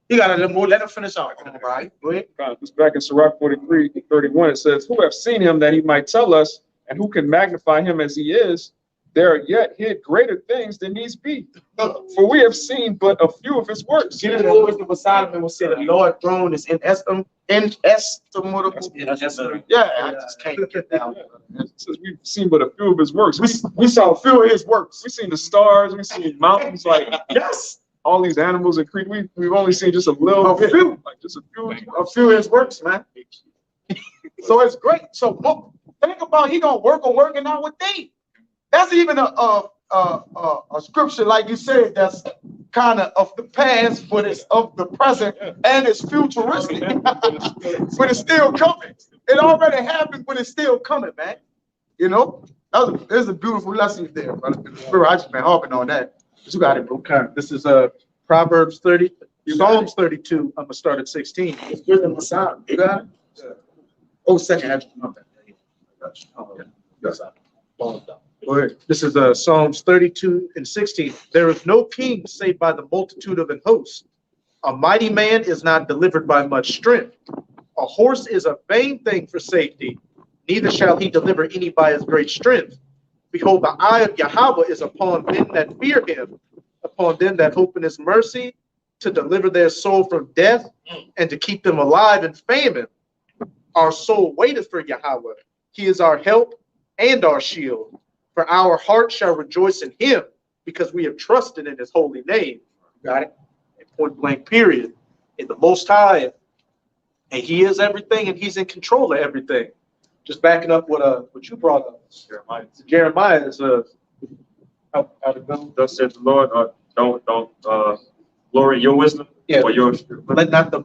You got a little more. Let him finish off. All right, go ahead. It's back in Sirach 43:31. It says, who have seen him that he might tell us, and who can magnify him as he is? There are yet hid greater things than these be. For we have seen but a few of his works. Get it over with Solomon will say the Lord throne is inestimable. Yeah, I just can't get down. It says we've seen but a few of his works. We saw a few of his works. We've seen the stars, we've seen mountains, like Yes. all these animals and creatures. We've only seen just a little bit, like just a few of his works, man. So it's great. So think about he gonna work on working out with thee. That's even a scripture, like you said, that's kind of the past, but it's of the present and it's futuristic. But it's still coming. It already happened, but it's still coming, man. You know, there's a beautiful lesson there, brother. I just been harping on that. But you got it, bro. Okay. This is Proverbs 30, Psalms 32. I'm gonna start at 16. It's good in the sound. You got it? Oh, second. Go ahead. This is Psalms 32 and 16. There is no king save by the multitude of an host. A mighty man is not delivered by much strength. A horse is a vain thing for safety. Neither shall he deliver any by his great strength. Behold, the eye of Yahawah is upon them that fear him, upon them that hope in his mercy, to deliver their soul from death and to keep them alive in famine. Our soul waiteth for Yahawah. He is our help and our shield. For our heart shall rejoice in him, because we have trusted in his holy name. Got it? Point blank, period. In the Most High, and he is everything, and he's in control of everything. Just backing up what you brought up. Jeremiah is how to go. Thus says the Lord, don't glory in your wisdom, or your let not the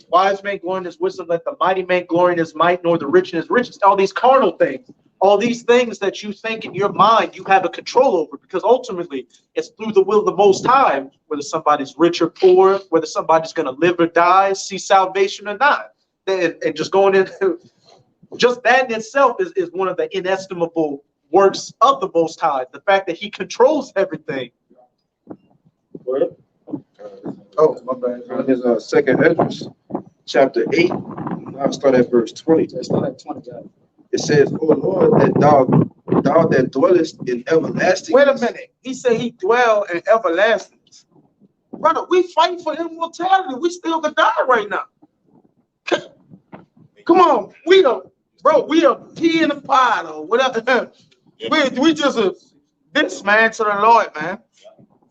wise man glory in his wisdom, let the mighty man glory in his might, nor the rich in his riches. All these carnal things, all these things that you think in your mind you have a control over, because ultimately it's through the will of the Most High, whether somebody's rich or poor, whether somebody's going to live or die, see salvation or not. And just going into just that in itself is one of the inestimable works of the Most High. The fact that he controls everything. Oh, my bad. Here's Second Ezra, chapter 8. I'll start at verse 20. Let's start at 20. It says, "O Lord, that thou that dwellest in everlasting." Wait a minute. He said he dwell in everlasting. Brother, we fight for immortality. We still could die right now. Come on, we are pea in the pot or whatever. We just this man to the Lord, man.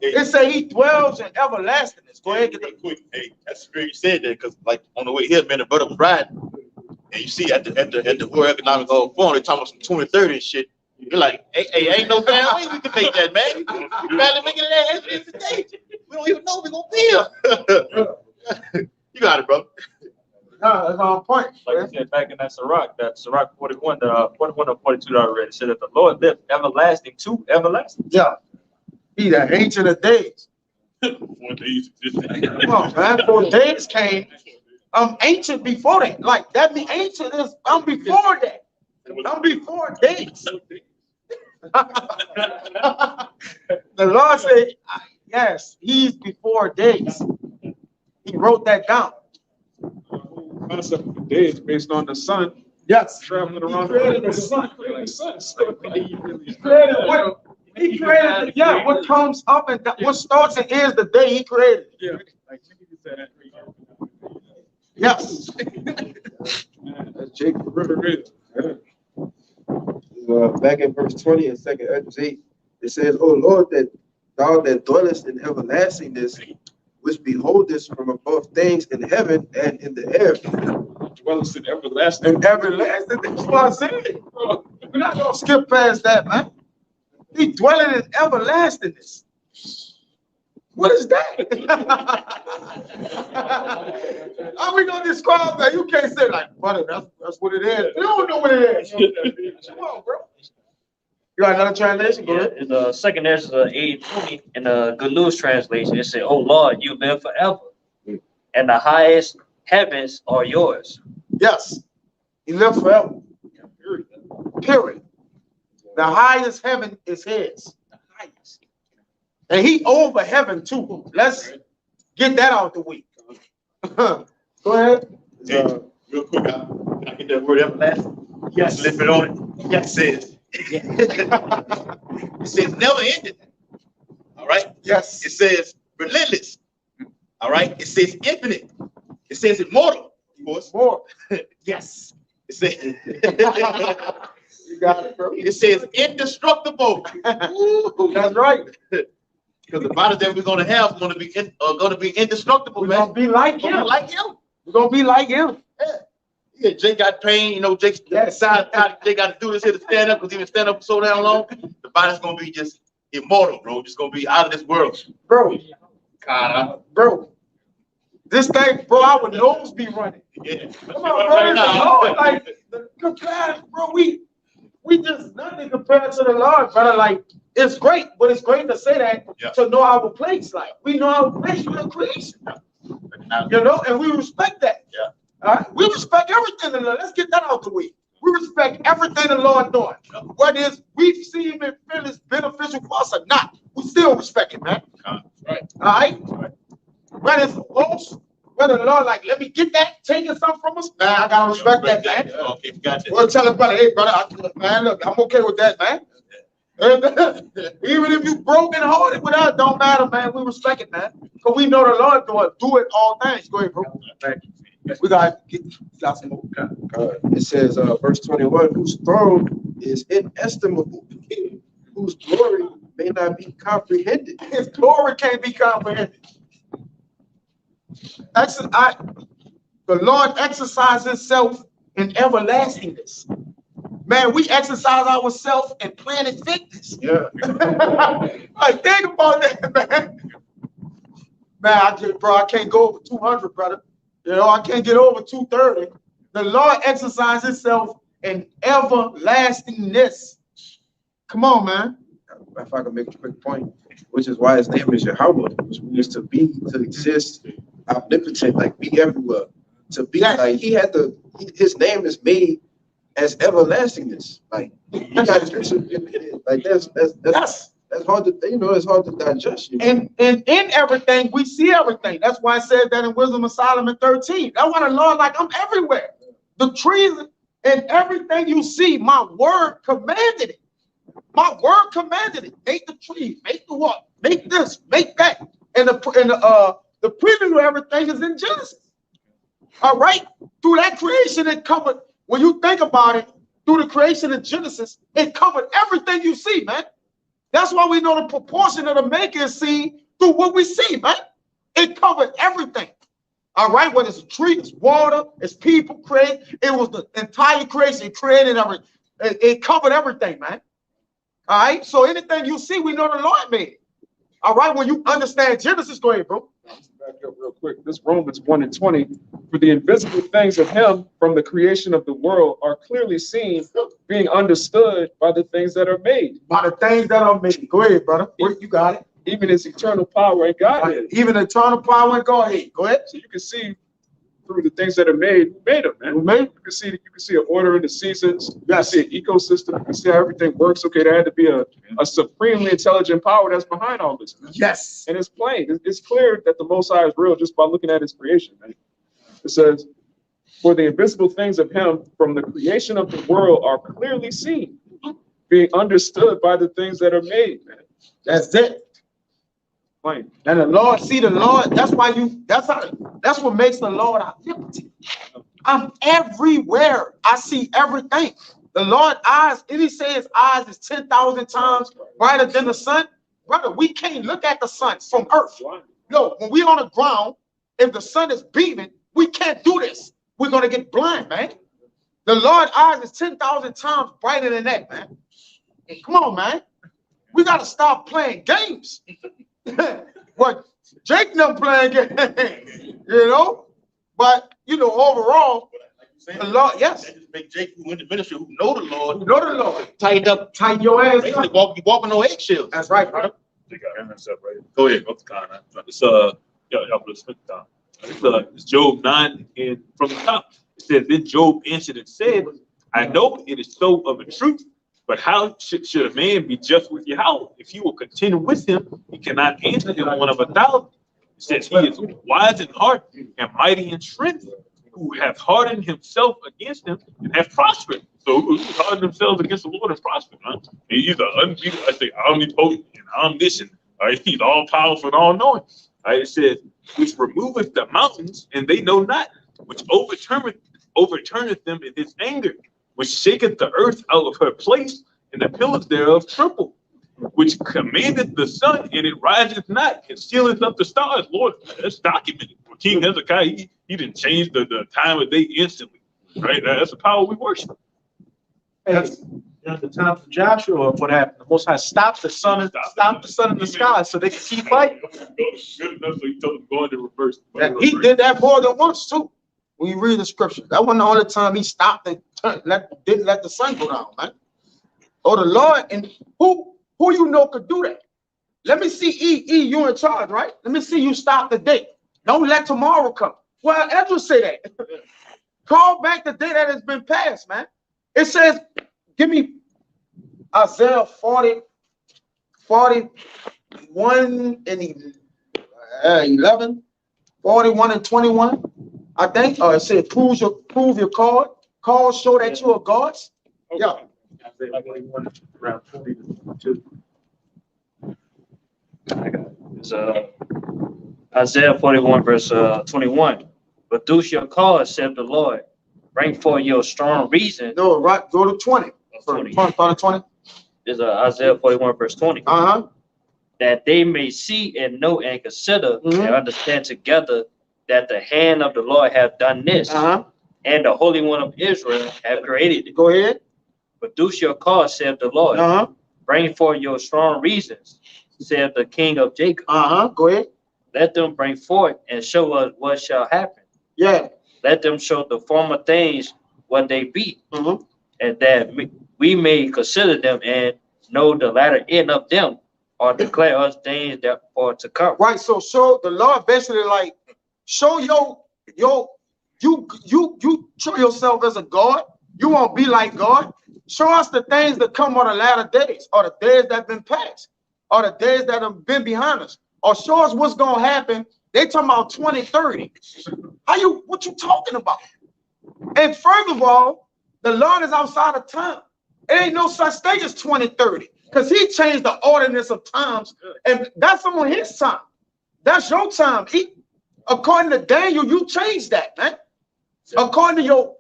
It say he dwells in everlastingness. Go ahead, get the quick. Hey, that's great you said that, because like on the way here, man, the brother was riding, and you see at the World Economic Forum, they're talking about some 2030 and shit. You're like, hey, ain't no damn way we can make that, man. You barely making it today. We don't even know we're gonna be here. You got it, bro. No, that's on point. Like you said back in that Sirach 41, 41 or 42 that I read, it said that the Lord lived everlasting to everlasting. Yeah. He the ancient of days. Come on, man. 4 days came. I'm ancient before that. Like that mean ancient is I'm before that. I'm before days. The Lord said, yes, he's before days. He wrote that down. The concept of the day is based on the sun. Yes. Traveling around the sun. He created, yeah, what comes up and what starts and ends the day he created. Yeah. Yes. That's Jacob River. Back in verse 20 in 2nd Ezra 8, it says, "O Lord, that thou that dwellest in everlastingness, which beholdest from above things in heaven and in the air." Dwellest in everlasting. And everlasting, that's what I said. We're not gonna skip past that, man. He dwelling in everlastingness. What is that? How we gonna describe that? You can't say like, brother, that's what it is. You don't know what it is. Come on, bro. You got another translation? Go ahead. In the second Ezra 8:20 in the Good News translation, it said, "Oh Lord, you live forever, and the highest heavens are yours." Yes, he lived forever. Period. The highest heaven is his. And he over heaven too. Let's get that out the way. Go ahead. Hey, real quick, can I get that word everlasting? Yes. Lift it on it. Yes. It says never ending. All right. Yes. It says relentless. All right. It says infinite. It says immortal. Of course. More. Yes. It says. You got it, bro. It says indestructible. That's right. Because the body that we're going to have is going to be indestructible. We're gonna be like him. Like him. We're gonna be like him. Yeah, Jake got pain. You know, Jake decided Jake got to do this here to stand up because he been standing up for so damn long. The body's gonna be just immortal, bro. Just gonna be out of this world, Bro. God, Bro. This thing, bro, our nose be running. yeah. Come on, bro. Lord, like compared, bro, we just nothing compared to the Lord, brother. Like it's great, but it's great to say that to know our place. Like we know our place in the creation. You know, and we respect that. Yeah. All right. We respect everything in the Lord. Let's get that out the way. We respect everything the Lord doing. Whether it's we see him and feel it's beneficial for us or not, we still respect it, man. Right. All right. Whether it's close, whether the Lord like, let me get that, taking something from us, man, I gotta respect that, man. Okay, got that. We'll tell him, brother, hey, brother, man, look, I'm okay with that, man. Even if you broken hearted with us, don't matter, man. We respect it, man. Because we know the Lord do it all things. Go ahead, bro. Thank you. We got some more. It says, verse 21, whose throne is inestimable, whose glory may not be comprehended. His glory can't be comprehended. The Lord exercises himself in everlastingness. Man, we exercise ourselves in planet fitness. Yeah. Like, think about that, man. Man, I can't go over 200, brother. You know, I can't get over 230. The Lord exercises himself in everlastingness. Come on, man. If I can make a quick point, which is why his name is Yahawash, which means to be, to exist, omnipotent, like be everywhere. To be like he had to, his name is made as everlastingness. Like he got like that's hard to, you know, it's hard to digest. You know? And in everything, we see everything. That's why I said that in Wisdom of Solomon 13. That's why the Lord, like, I'm everywhere. The trees and everything you see, my word commanded it. My word commanded it. Make the tree, make the what, make this, make that. And the preview of everything is in Genesis. All right? Through that creation, it covered, when you think about it, through the creation of Genesis, it covered everything you see, man. That's why we know the proportion of the maker is seen through what we see, man. It covered everything. All right, whether it's a tree, it's water, it's people create. It was the entire creation. It created everything. It covered everything, man. All right, so anything you see, we know the Lord made it. All right, when you understand Genesis, go ahead, bro. Back up real quick. This Romans 1:20. For the invisible things of him from the creation of the world are clearly seen, being understood by the things that are made. By the things that are made. Go ahead, brother. You got it. Even his eternal power and Godhead. Even eternal power and Godhead. Go ahead. So you can see through the things that are made. Who made them, man? Who made? You can see an order in the seasons. You can see an ecosystem. You can see how everything works. Okay, there had to be a supremely intelligent power that's behind all this, man. Yes. And it's plain. It's clear that the Most High is real just by looking at His creation, man. It says, "For the invisible things of Him from the creation of the world are clearly seen, being understood by the things that are made," man. That's it. Plain. And the Lord, see the Lord, that's what makes the Lord our liberty. I'm everywhere. I see everything. The Lord's eyes, and He says eyes is 10,000 times brighter than the sun. Brother, we can't look at the sun from earth. No, when we're on the ground, if the sun is beaming, we can't do this. We're going to get blind, man. The Lord's eyes is 10,000 times brighter than that, man. Come on, man. We got to stop playing games. What Jake them playing games, you know? But, you know, overall, the Lord, yes. That just make Jake who in the ministry, who know the Lord, Tighten up, tighten your ass basically up. walking on eggshells. That's right, brother. Go ahead. It's Job 9 and from the top. It says, "Then Job answered and said, I know it is so of a truth, but how should a man be just with Yahweh? If he will contend with him, he cannot answer him one of 1,000. It says he is wise in heart and mighty in strength, who have hardened himself against him and have prospered." So who hardened themselves against the Lord and prospered? Huh? And he's omnipotent and omniscient. Right? He's all powerful and all knowing. Right? It says, "Which removeth the mountains, and they know not, which overturneth them in his anger, which shaketh the earth out of her place, and the pillars thereof tremble, which commandeth the sun, and it riseth not, and sealeth up the stars." Lord, that's documented. For King Hezekiah, he didn't change the time of day instantly. Right? That's the power we worship. That's the time of Joshua. What happened? The Most High stopped the sun in the sky so they could keep fighting. Good enough, so he told them go into reverse. He did that more than once too. When you read the scripture, that wasn't the only time He stopped and didn't let the sun go down, man. Oh, the Lord, and who you know could do that? Let me see, you in charge, right? Let me see you stop the day. Don't let tomorrow come. Well, Ezra say that. Call back the day that has been passed, man. It says, give me Isaiah 40, 41 and 11, 41 and 21. I think, it said, prove your card. Call show that you are gods. Okay. Yeah. Around 42. It's Isaiah 41 verse 21. "Produce your cause, said the Lord. Bring forth your strong reason." No, right. Go to 20. 20. Start at 20. Is Isaiah 41 verse 20. "That they may see and know and consider and understand together that the hand of the Lord hath done this, and the Holy One of Israel hath created it." Go ahead. "Produce your cause, said the Lord. Bring forth your strong reasons, said the King of Jacob." Go ahead. "Let them bring forth and show us what shall happen. Yeah. Let them show the former things what they be, and that we may consider them and know the latter end of them, or declare us things that are to come." Right. So show the Lord basically like show you show yourself as a God. You won't be like God. Show us the things that come on the latter days, or the days that have been past, or the days that have been behind us, or show us what's gonna happen. They talking about 2030. What you talking about? And further of all, the Lord is outside of time. There ain't no such thing as 2030, because He changed the ordinance of times, and that's on His time. That's your time. According to Daniel, you changed that, man. According to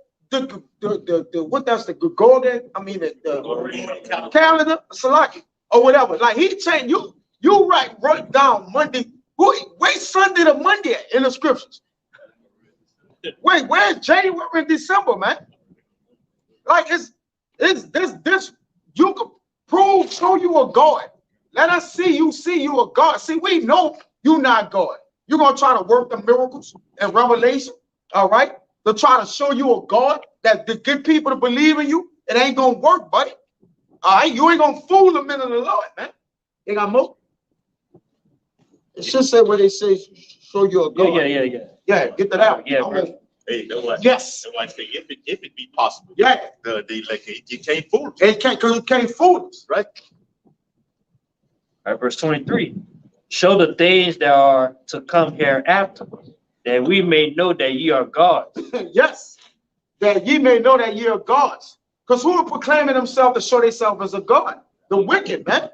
what that's the Gregorian, the calendar, Salaki, or whatever. Like He changed you write down Monday. Wait Sunday to Monday in the scriptures. Wait, where's January and December, man? Like it's this you can show you a God. Let us see you a God. See, we know you not God. You're gonna try to work the miracles and revelation, all right? To try to show you a God that to get people to believe in you. It ain't gonna work, buddy. All right, you ain't gonna fool the men of the Lord, man. They got more. It should say where they say show you a God. Yeah. Yeah, get that out. Yeah, Hey, that's why. Yes. That's why I say if it be possible. Yeah. You can't fool us. It can't, because you can't fool us, right? All right, verse 23. Show the things that are to come hereafter, that we may know that ye are gods. Yes. That ye may know that ye are gods. Because who are proclaiming themselves to show themselves as a god? The wicked, man.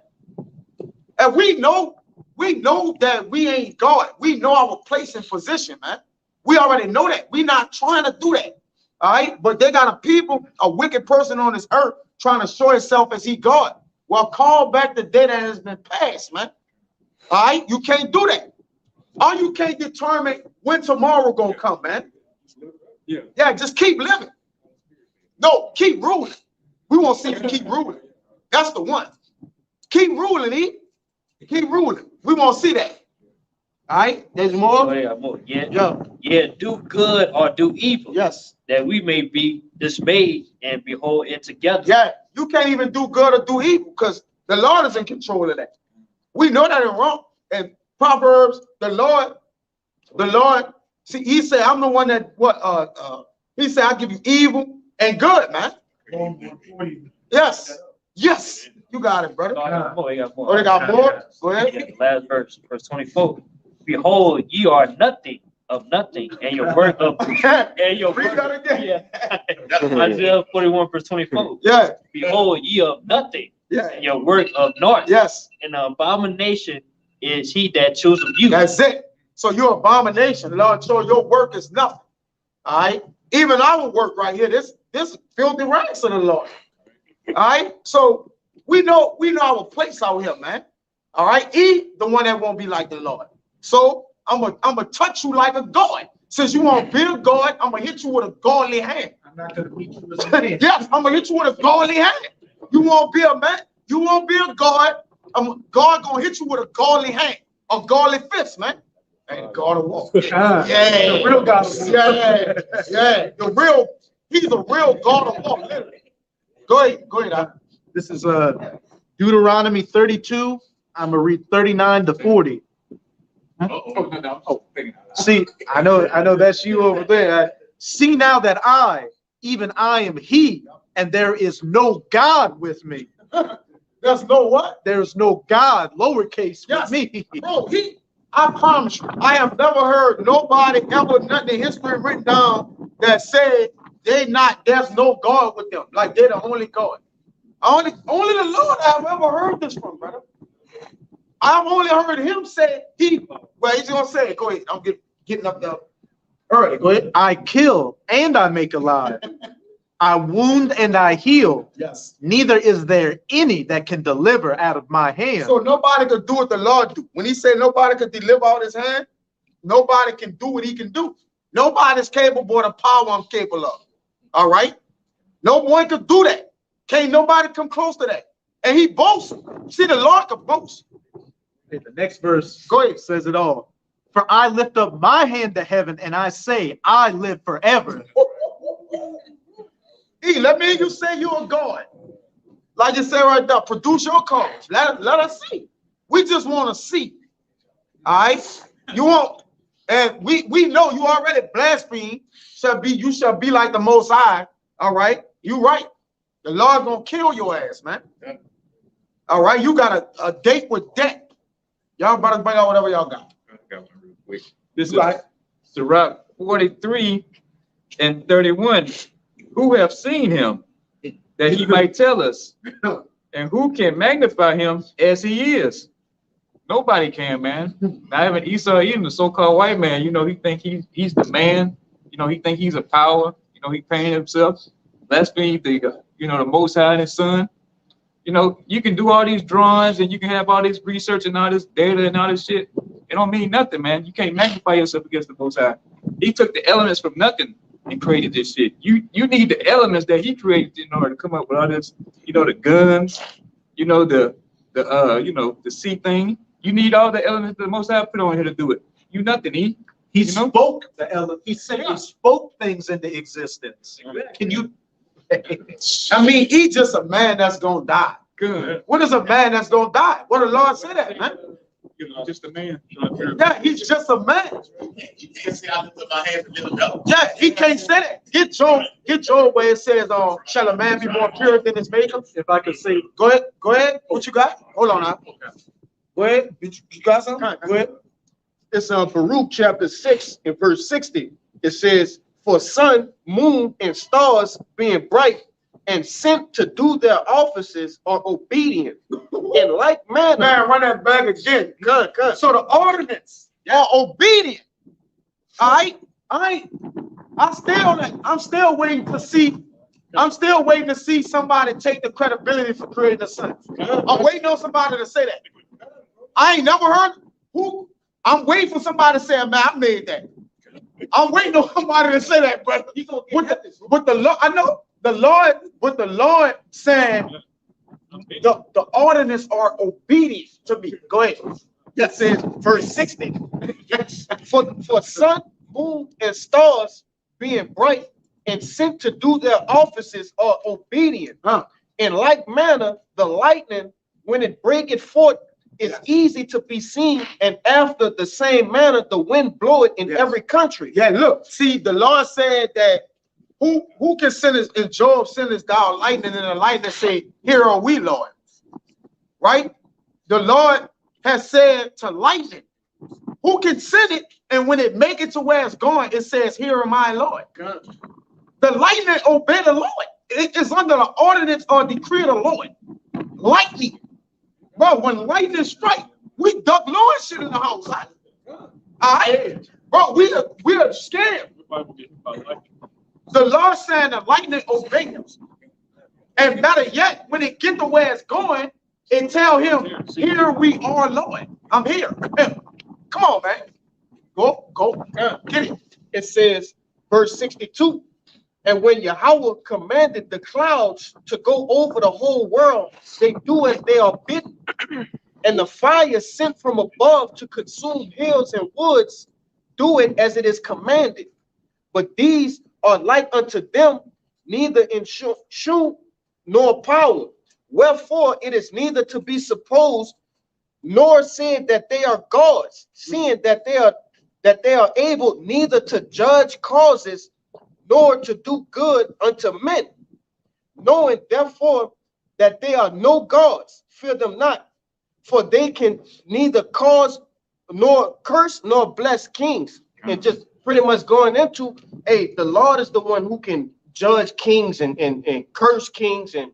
And we know that we ain't God. We know our place and position, man. We already know that. We're not trying to do that. All right. But they got a wicked person on this earth trying to show himself as he God. Well, call back the day that has been passed, man. All right. You can't do that. Or you can't determine when tomorrow gonna come, man. Yeah, just keep living. No, keep ruling. We want to see you keep ruling. That's the one. Keep ruling, E. Keep ruling. We want to see that. All right, there's more. Oh, yeah, more. Yeah, do good or do evil. Yes. That we may be dismayed and behold it together. Yeah, you can't even do good or do evil because the Lord is in control of that. We know that is wrong. And Proverbs, the Lord, see, he said, I'm the one that he said, I give you evil and good, man. Yes. Yes. You got it, brother. Oh, they got more. Oh, they got more? Go ahead. Yeah, last verse 24. Behold, ye are nothing of nothing, and your work of and your Read that again. Yeah. Isaiah 41 verse 24. Yeah. Behold, ye of nothing, Yeah. and your work of naught. Yes. And the abomination is he that chooseth you. That's it. So your abomination, Lord, so your work is nothing. All right. Even our work right here, this filthy rags to the Lord. All right. So we know our place out here, man. All right. He the one that won't be like the Lord. So I'm gonna touch you like a God. Since you want to be a God, I'm gonna hit you with a godly hand. I'm not gonna meet you as a man. Yes, I'm gonna hit you with a godly hand. You won't be a man. You won't be a God. God gonna hit you with a godly hand, a godly fist, man. And God of war. Yeah, the real God. Yeah. He's a real God of war, literally. Go ahead. This is Deuteronomy 32. I'm gonna read 39 to 40. See, I know that's you over there. See now that even I am he, and there is no God with me. There's no what? There's no God, lowercase, yes. with me. Bro, I promise you, I have never heard nobody ever, nothing in history written down that said there's no God with them. Like they're the only God. Only the Lord I've ever heard this from, brother. I've only heard him say he's gonna say it. Go ahead. I'm getting up there early. Go ahead. I kill and I make alive. I wound and I heal. Yes. Neither is there any that can deliver out of my hand. So nobody could do what the Lord do. When he said nobody could deliver out his hand, nobody can do what he can do. Nobody's capable of the power I'm capable of. All right? No one could do that. Can't nobody come close to that. And he boasts. See, the Lord can boast. The next verse Go ahead. says it all. For I lift up my hand to heaven and I say, I live forever. Let me hear you say you're a God. Like you said right there, produce your courage. Let us see. We just want to see. All right? You won't. And we know you already blaspheme. You shall be like the Most High. All right? You right. The Lord gonna kill your ass, man. All right? You got a date with death. Y'all better bring out whatever y'all got. This is Sirach 43 and 31. Who have seen him that he might tell us? And who can magnify him as he is? Nobody can, man. Not even Esau, even the so-called white man. You know, he think he's the man. You know, he think he's a power. You know, he painted himself. Blaspheme the Most High and his son. You know, you can do all these drawings and you can have all this research and all this data and all this shit. It don't mean nothing, man. You can't magnify yourself against the Most High. He took the elements from nothing and created this shit. You need the elements that he created in order to come up with all this, the guns, the sea thing. You need all the elements that the Most High put on here to do it. You nothing, He spoke the element. He said he spoke things into existence. Can you? I mean, he's just a man that's gonna die. Good. What is a man that's gonna die? What the Lord said that, man? Just a man. Yeah, he's just a man. You can't say I lift up my hands and live up. Yeah, he can't say that. Get Job where it says, shall a man be more pure than his maker? If I could say, Go ahead. What you got? Hold on now. Go ahead. You got something? Go ahead. It's Baruch chapter 6 and verse 60. It says, for sun, moon, and stars being bright and sent to do their offices are obedient. In like manner. Man, run that back again. Good. So the ordinance are obedient. All right? I'm still waiting to see somebody take the credibility for creating the sun. I'm waiting on somebody to say that. I ain't never heard who. I'm waiting for somebody to say, man, I made that. I'm waiting on somebody to say that, brother. With the Lord, I know the Lord, with the Lord saying the ordinance are obedient to me. Go ahead. That says verse 60. For sun, moon, and stars being bright and sent to do their offices are obedient. In like manner, the lightning, when it breaketh forth, is easy to be seen, and after the same manner, the wind bloweth in every country. Yeah, look, see, the Lord said that who can send his, in Job send his thou lightning, and the lightning say, here are we, Lord. Right? The Lord has said to lightning, who can send it, and when it make it to where it's going, it says, here am I, Lord. The lightning obey the Lord. It is under the ordinance or decree of the Lord. Lightning. Bro, when lightning strike, we duck Lord shit in the house. All right? Bro, we are scared. The Lord saying the lightning obeys. And better yet, when it get to where it's going, it tell him, here we are, Lord. I'm here. Come on, man. Go. Get it. It says, verse 62. And when Yahweh commanded the clouds to go over the whole world, they do as they are bidden. And the fire sent from above to consume hills and woods, do it as it is commanded. But these are like unto them, neither in shoe nor power. Wherefore it is neither to be supposed, nor said that they are gods, seeing that they are able neither to judge causes, nor to do good unto men, knowing therefore that they are no gods, fear them not, for they can neither cause nor curse nor bless kings. And just pretty much going into, hey, the Lord is the one who can judge kings and curse kings and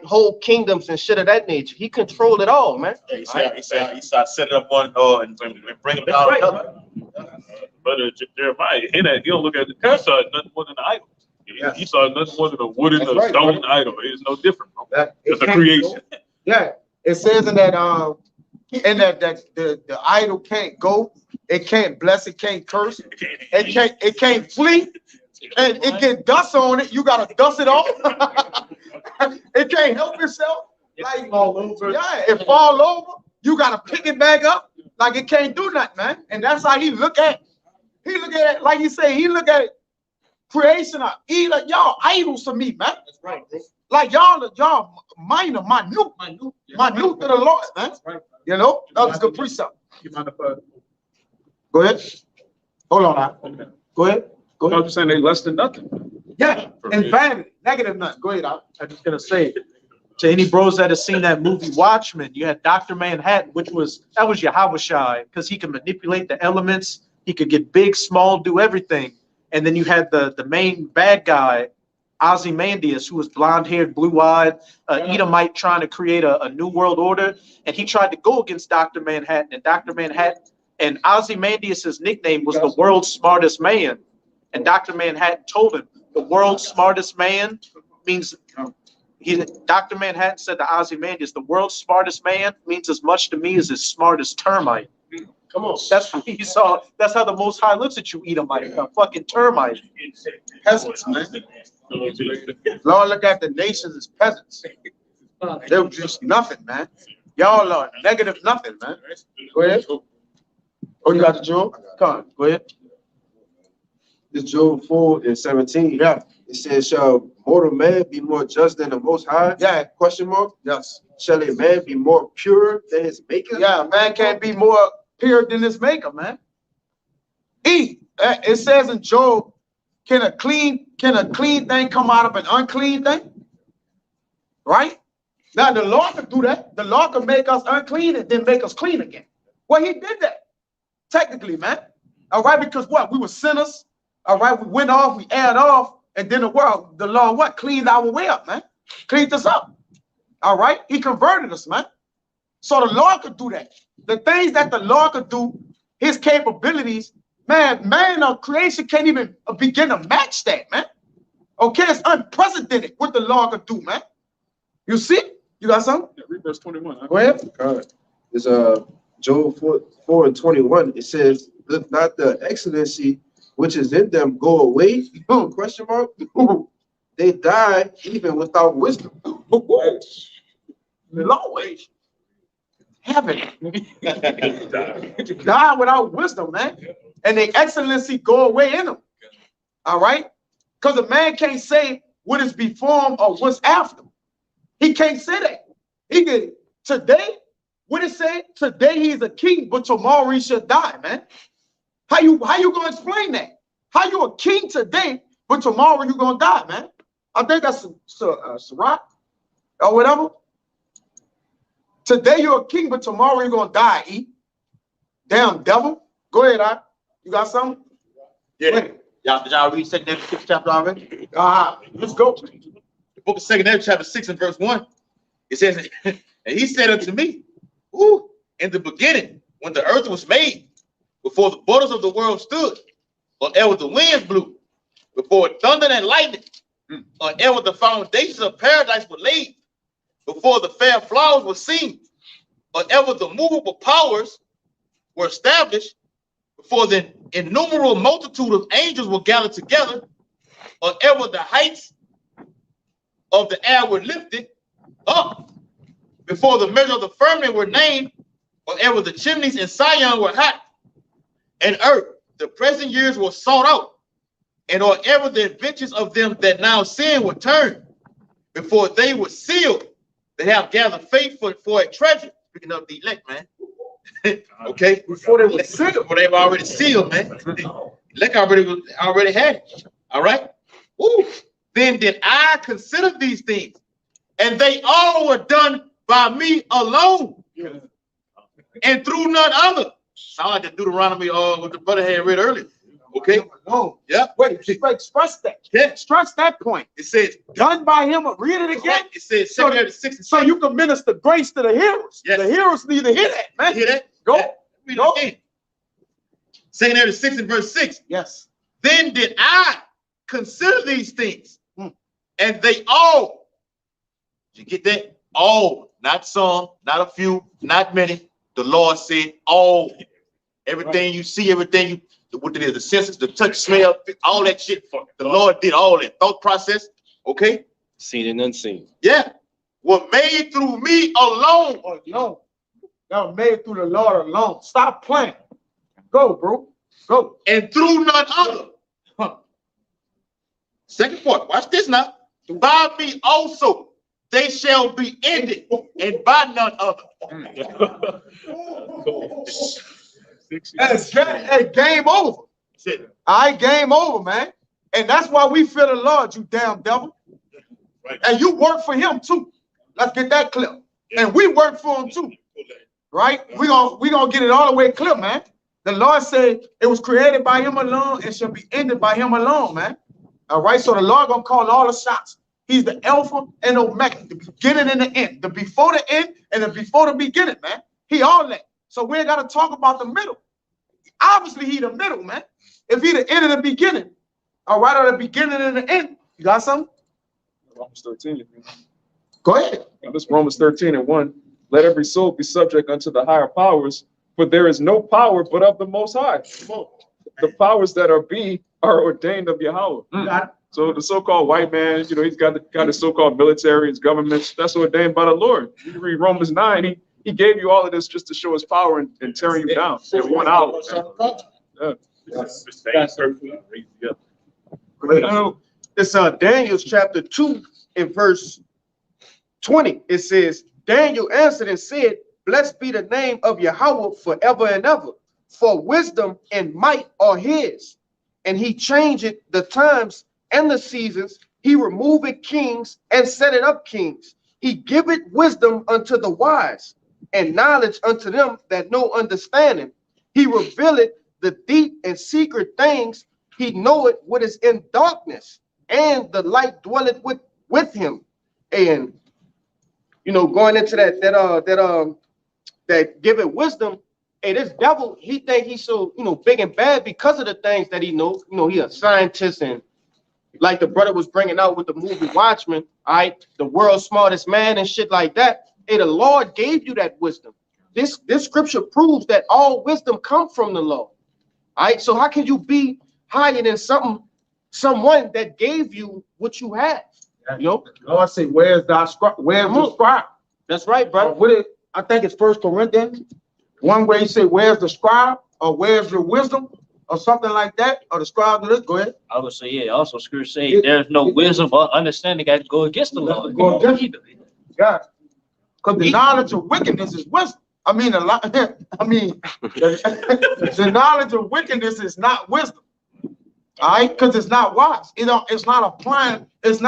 hold kingdoms and shit of that nature. He controlled it all, man. Yeah, he started setting up one and bring it down. Right. But Jeremiah, he don't look at the curse saw nothing more than an idol. He saw nothing more than a wooden or stone idol. It's no different, bro. It's a creation. Yeah, it says in that the idol can't go, it can't bless, it can't curse, it can't flee, and it get dust on it. You gotta dust it off. It can't help itself. Like fall over. Yeah, it fall over. You gotta pick it back up. Like it can't do nothing, man. And that's how he look at it. He look at it, like you say, he look at it, creation of like y'all idols to me, man. That's right, bro. Like y'all minor, minute to the Lord, man. That's right. You know, that was a good precept. You mind if go ahead. Hold on now. Okay. Go ahead. I'm just saying they less than nothing. Yeah, and vanity, negative nothing. Go ahead, Al. I'm just gonna say to any bros that have seen that movie Watchmen, you had Dr. Manhattan, that was Yahawashi, because he can manipulate the elements, he could get big, small, do everything. And then you had the main bad guy, Ozymandias, who was blonde-haired, blue-eyed, Edomite trying to create a new world order, and he tried to go against Dr. Manhattan, and Dr. Manhattan and Ozymandias' nickname was the world's smartest man. And Dr. Manhattan told him, the world's smartest man means, Dr. Manhattan said to Ozymandias, the world's smartest man means as much to me as his smartest termite. Come on. That's how he saw, that's how the Most High looks at you, Edomite, a fucking termite. Peasants, man. Lord, look at the nations as peasants. They're just nothing, man. Y'all are negative nothing, man. Go ahead. Oh, you got the Job? Come on, go ahead. This Job 4 and 17. Yeah. It says, shall mortal man be more just than the Most High? Yeah. Question mark. Yes. Shall a man be more pure than his maker? Yeah, man can't be more pure than his maker, man. It says in Job, can a clean thing come out of an unclean thing? Right? Now the Lord could do that. The Lord could make us unclean and then make us clean again. Well, he did that, technically, man. All right, because what? We were sinners. All right, we went off, we aired off, and then the Lord what? Cleaned our way up, man. Cleaned us up. All right, he converted us, man. So the Lord could do that. The things that the Lord could do, his capabilities, man of creation can't even begin to match that, man. Okay, it's unprecedented what the Lord could do, man. You see? You got something? Yeah, read verse 21. Huh? Go ahead. All right. It's Job 4:21. It says, "Let not the excellency which is in them go away?" Question mark. They die even without wisdom. Lord, heaven. Die without wisdom, man. And the excellency go away in them. All right? Because a man can't say what is before him or what's after. He can't say that. He can today, what it say? Today he's a king, but tomorrow he should die, man. How you gonna explain that? How you a king today, but tomorrow you gonna die, man? I think that's Sirach or whatever. Today you're a king, but tomorrow you're gonna die. Damn devil. Go ahead, you got something? Yeah. Did y'all read 2 Nephi 6 chapter already? Let's go. The book of 2 Nephi chapter 6 and verse 1. It says, and he said unto me, ooh, in the beginning, when the earth was made, before the borders of the world stood, or ever the winds blew, before thunder and lightning, or ever the foundations of paradise were laid, before the fair flowers were seen, or ever the movable powers were established, before the innumerable multitude of angels were gathered together, or ever the heights of the air were lifted up, before the measure of the firmament were named, or ever the chimneys in Sion were hot, and earth, the present years were sought out, and or ever the adventures of them that now sin were turned, before they were sealed, they have gathered faith for a treasure. Speaking of the elect, man. Okay, before they were sealed, before they were already sealed, man. Elect already had it. All right. Ooh. Then did I consider these things, and they all were done by me alone, and through none other. Sound like the Deuteronomy what the brother had read earlier. Okay. No. Yeah. Wait, stress that. Yeah. Stress that point. It says done by him. Read it again. It says 2 6. So you can minister grace to the hearers. Yes. The hearers need to hear that, man. Hear that? Go. Yeah. Read it again. 2 6 and verse 6. Yes. Then did I consider these things, and they all. Did you get that? All, not some, not a few, not many. The Lord said all. Everything you see, everything what it is, the senses, the touch, smell, all that shit. The Lord did all that thought process. Okay. Seen and unseen. Yeah. Were made through me alone. Alone. That was made through the Lord alone. Stop playing. Go, bro. Go. And through none other. Second part. Watch this now. By me also they shall be ended, and by none other. Hey, game over. Game over, man. And that's why we fear the Lord, you damn devil. Right. And you work for him too. Let's get that clear. Yeah. And we work for him too. Right? We gonna get it all the way clear, man. The Lord said it was created by him alone and shall be ended by him alone, man. All right. So the Lord gonna call all the shots. He's the Alpha and Omega, the beginning and the end, the before the end and the before the beginning, man. He all that. So we ain't got to talk about the middle. Obviously, he the middle, man. If he the end and the beginning, all right, or the beginning and the end, you got something? Romans 13. Go ahead. Now, this Romans 13 and 1. Let every soul be subject unto the higher powers, for there is no power but of the Most High. The powers that are ordained of Yahawah. So the so-called white man, he's got the so-called military, his governments, that's ordained by the Lord. You read Romans 9, he gave you all of this just to show his power and tearing you down in 1 hour. Yeah. It's Daniel's chapter 2 and verse 20. It says, Daniel answered and said, blessed be the name of Yahawah forever and ever, for wisdom and might are his. And he changeth the times and the seasons. He removeth kings and setteth up kings. He giveth wisdom unto the wise and knowledge unto them that know understanding. He revealeth the deep and secret things. He knoweth what is in darkness, and the light dwelleth with him. And you know, going into that giving wisdom, hey, this devil, he think he's so, you know, big and bad because of the things that he knows. You know, he a scientist, and like the brother was bringing out with the movie Watchmen, all right, the world's smartest man and shit like that. Hey, the Lord gave you that wisdom. This scripture proves that all wisdom comes from the Lord. All right, so how can you be higher than someone that gave you what you have? You know, Lord say, where's the scribe? That's right, brother. I think it's 1 Corinthians. One way you say, where's the scribe, or where's your wisdom, or something like that, or the scribe. Go ahead. I would say, yeah. Also, Scripture say there's no wisdom or understanding that go against the Lord. Yeah, because the knowledge of wickedness is wisdom. I mean, the knowledge of wickedness is not wisdom. All right, because it's not wise. It's not applying. It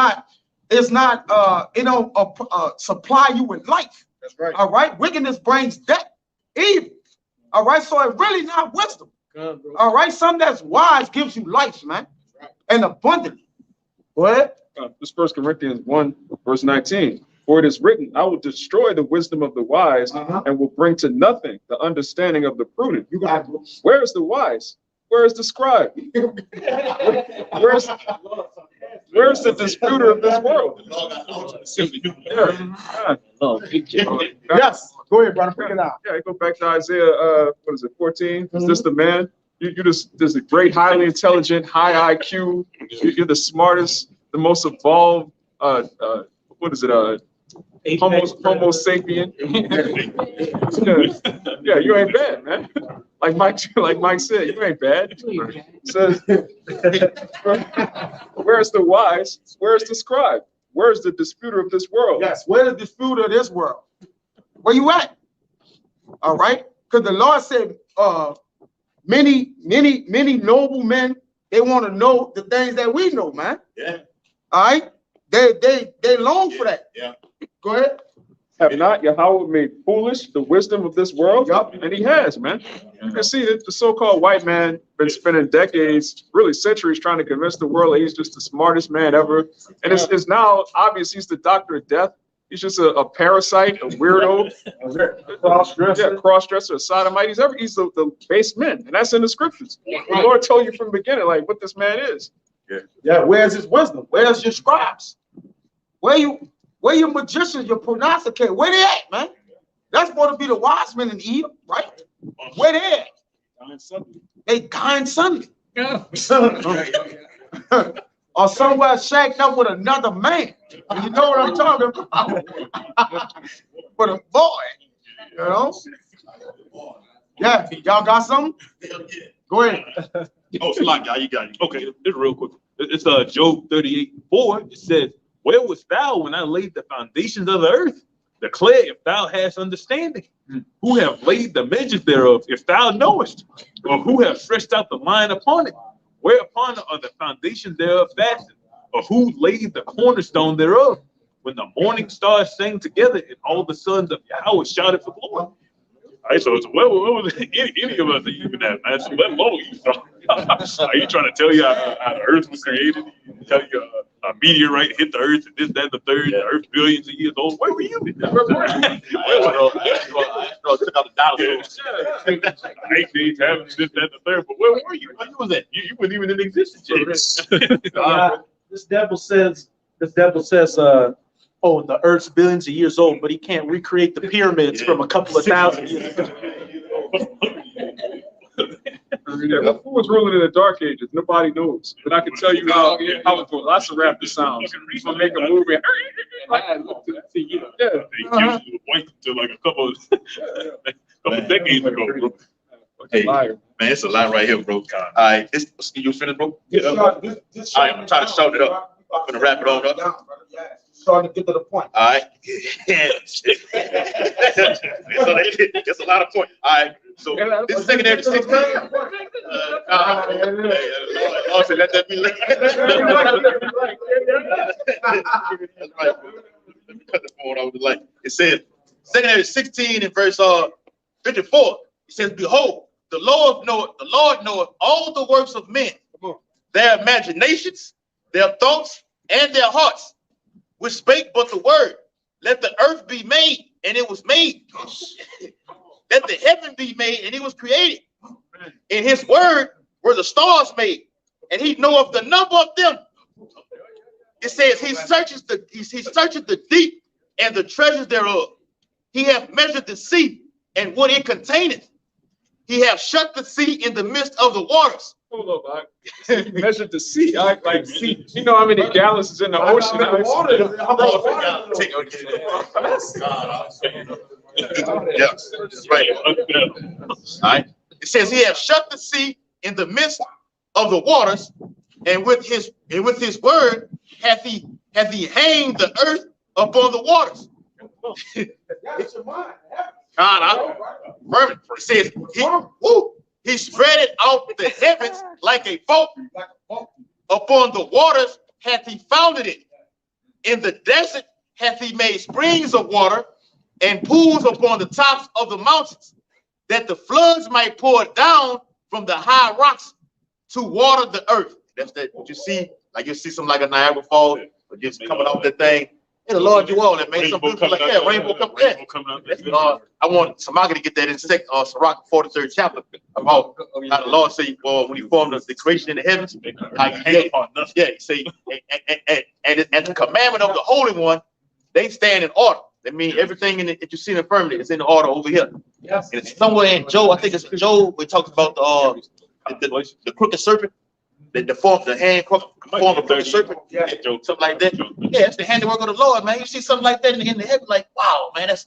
don't supply you with life. That's right. All right, wickedness brings death, evil. All right, so it's really not wisdom. All right, something that's wise gives you life, man, and abundantly. Go ahead. This 1 Corinthians 1, verse 19. For it is written, I will destroy the wisdom of the wise and will bring to nothing the understanding of the prudent. You got it. Where is the wise? Where is the scribe? Where's the disputer of this world? Yes. Go ahead, brother. Pick it out. Yeah, go back to Isaiah, 14? Is this the man? You're just a great, highly intelligent, high IQ. You're the smartest, the most evolved, what is it? Homo sapien. Yeah, you ain't bad, man. Like Mike said, you ain't bad. So, where's the wise? Where's the scribe? Where's the disputer of this world? Yes, where's the disputer of this world? Where you at? All right, because the Lord said, many noble men, they want to know the things that we know, man. Yeah. All right, they long for that. Yeah. Go ahead. Have not Yahawah made foolish the wisdom of this world? Yup. And he has, man. You can see that the so-called white man been spending decades, really centuries, trying to convince the world that he's just the smartest man ever. And it's now obvious he's the doctor of death. He's just a parasite, a weirdo, cross-dresser, a sodomite. He's the base man, and that's in the scriptures. The Lord told you from the beginning, like, what this man is. Yeah, where's his wisdom? Where's your scribes? Where your magicians, your prognosticators? Where they at, man? That's supposed to be the wise men in Eden, right? Where they at? They dying Sunday. Yeah. Or somewhere shacked up with another man. You know what I'm talking about? With a boy, you know? Yeah, y'all got something? Go ahead. Oh, Salak, you got it. Okay, this real quick. It's Job 38:4. It says, where wast thou when I laid the foundations of the earth? Declare if thou hast understanding. Who have laid the measures thereof, if thou knowest? Or who have stretched out the line upon it? Whereupon are the foundations thereof fastened? Or who laid the cornerstone thereof? When the morning stars sang together and all the sons of Yahweh shouted for glory. All right, so what was any of us even that, man? So what more you thought? Are you trying to tell you how the earth was created? Tell you a meteorite hit the earth and this, that, and the third, the earth billions of years old? Where were you? Took out the dinosaurs. 8 days having this, that, and the third, but where were you? Where you was at? You weren't even in existence yet. This devil says, oh, the earth's billions of years old, but he can't recreate the pyramids from a couple of thousand years ago. Who was ruling in the Dark Ages? Nobody knows. But I can tell you how it goes. Lots of raptor sounds. He's gonna make a movie. They used to point to like a couple decades ago, bro. Hey, man, it's a lot right here, bro. All right, you finished, bro? Yeah. I'm trying to shout it up. I'm gonna wrap it on up. Starting to get to the point. All right. It's a lot of points. All right. So this is secondary to 16. Also, let that be late. That's right. Cut the phone off the light. It says, secondary 16 in verse 54. It says, "Behold, the Lord knoweth all the works of men, their imaginations, their thoughts, and their hearts, which spake but the word, let the earth be made, and it was made. Let the heaven be made, and it was created. In his word were the stars made, and he knoweth the number of them." It says he searches the deep and the treasures thereof. He hath measured the sea and what it containeth. He hath shut the sea in the midst of the waters. Hold up, he measured the sea. I like sea. You know how many gallons is in the ocean? Yes, that's right. All right. It says he hath shut the sea in the midst of the waters, and with his word hath he hanged the earth upon the waters. It says he spread it out the heavens like a vault. Upon the waters hath he founded it. In the desert hath he made springs of water and pools upon the tops of the mountains, that the floods might pour down from the high rocks to water the earth. That's that what you see, like you see something like a Niagara Falls, or just coming off that thing. Hey, the Lord, you all that made some beautiful like that. Rainbow coming out. I want somebody to get that in Sirach 43rd chapter about how the Lord say, well, when he formed the creation in the heavens, how he say, and the commandment of the Holy One, they stand in order. That means everything that you see in the firmament is in the order over here. Yes. And it's somewhere in Job, I think it's Job, we talked about the crooked serpent. The hand form of the serpent, something like that. Yeah, it's the handiwork of the Lord, man. You see something like that in the heaven, like, wow, man, that's,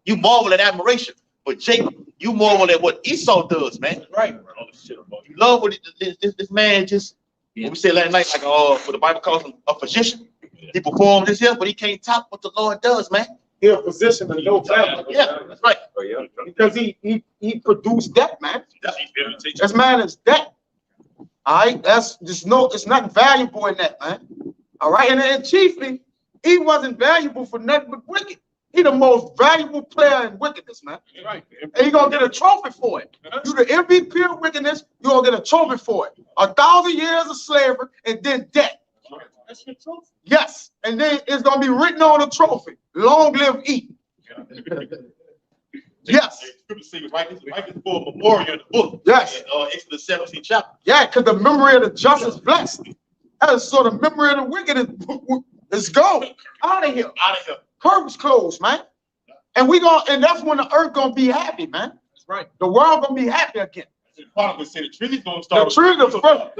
you marvel at admiration. But Jacob, you marvel at what Esau does, man. Right. You love what this man just, what we said last night, like what the Bible calls him a physician. He performs this here, but he can't top what the Lord does, man. He's a physician and no family. Yeah, that's right. Because he produced that, man. This man is that. All right, it's not valuable in that, man. All right, and chiefly, he wasn't valuable for nothing but wicked. He the most valuable player in wickedness, man. Right. And you're gonna get a trophy for it. You the MVP of wickedness, you're gonna get a trophy for it. 1,000 years of slavery and then death. That's your trophy. Yes, and then it's gonna be written on the trophy. Long live Eden. Yes. Right before a memorial in the book. Yes. Exodus 17th chapter. Yeah, because the memory of the just is blessed. And so the memory of the wicked is gone. Out of here. Out of here. Curtains closed, man. And that's when the earth gonna be happy, man. That's right. The world gonna be happy again. The trees gonna start. The trees are first.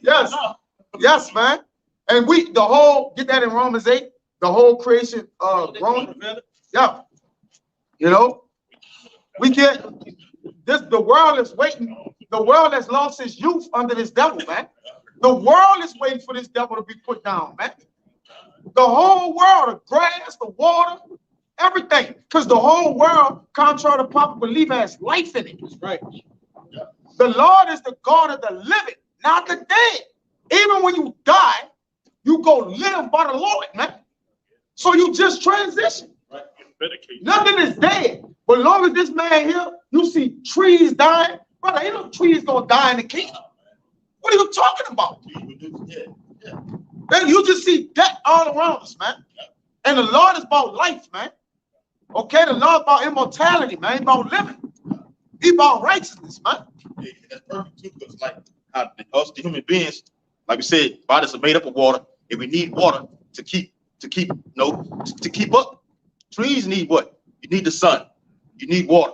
Yes. Yes, man. And get that in Romans 8, the whole creation of Rome. Yeah. You know, we get this, the world is waiting. The world has lost its youth under this devil, man. The world is waiting for this devil to be put down, man. The whole world, the grass, the water, everything. Because the whole world, contrary to popular belief, has life in it. Right. The Lord is the God of the living, not the dead. Even when you die, you go live by the Lord, man. So you just transition. Nothing is dead. But as long as this man here, you see trees dying, brother, ain't no trees gonna die in the kingdom. What are you talking about? Then you just see death all around us, man. And the Lord is about life, man. Okay, the Lord about immortality, man. He about living. He about righteousness, man. Yeah, that's perfect too, because like us, the human beings, like we said, bodies are made up of water, and we need water to keep up. Trees need what? You need the sun. You need water.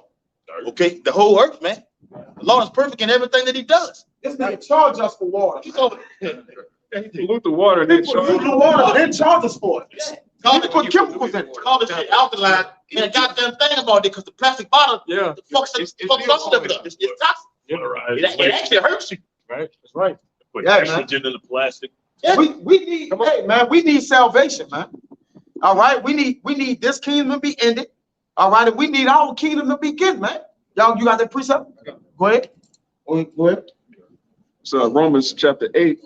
Okay? The whole earth, man. The Lord is perfect in everything that he does. It's not charge us for water. He pollute the water and then charge us for it. God put chemicals in it. Call this shit alkaline. And a goddamn thing about it, because the plastic bottle fucks all of it up. It's toxic. It actually hurts you. Right. That's right. Put estrogen in the plastic. We need, hey man, we need salvation, man. All right, we need this kingdom to be ended. All right, and we need our kingdom to begin, man. Y'all, you got that precept? Go ahead. Go ahead. So Romans chapter 8,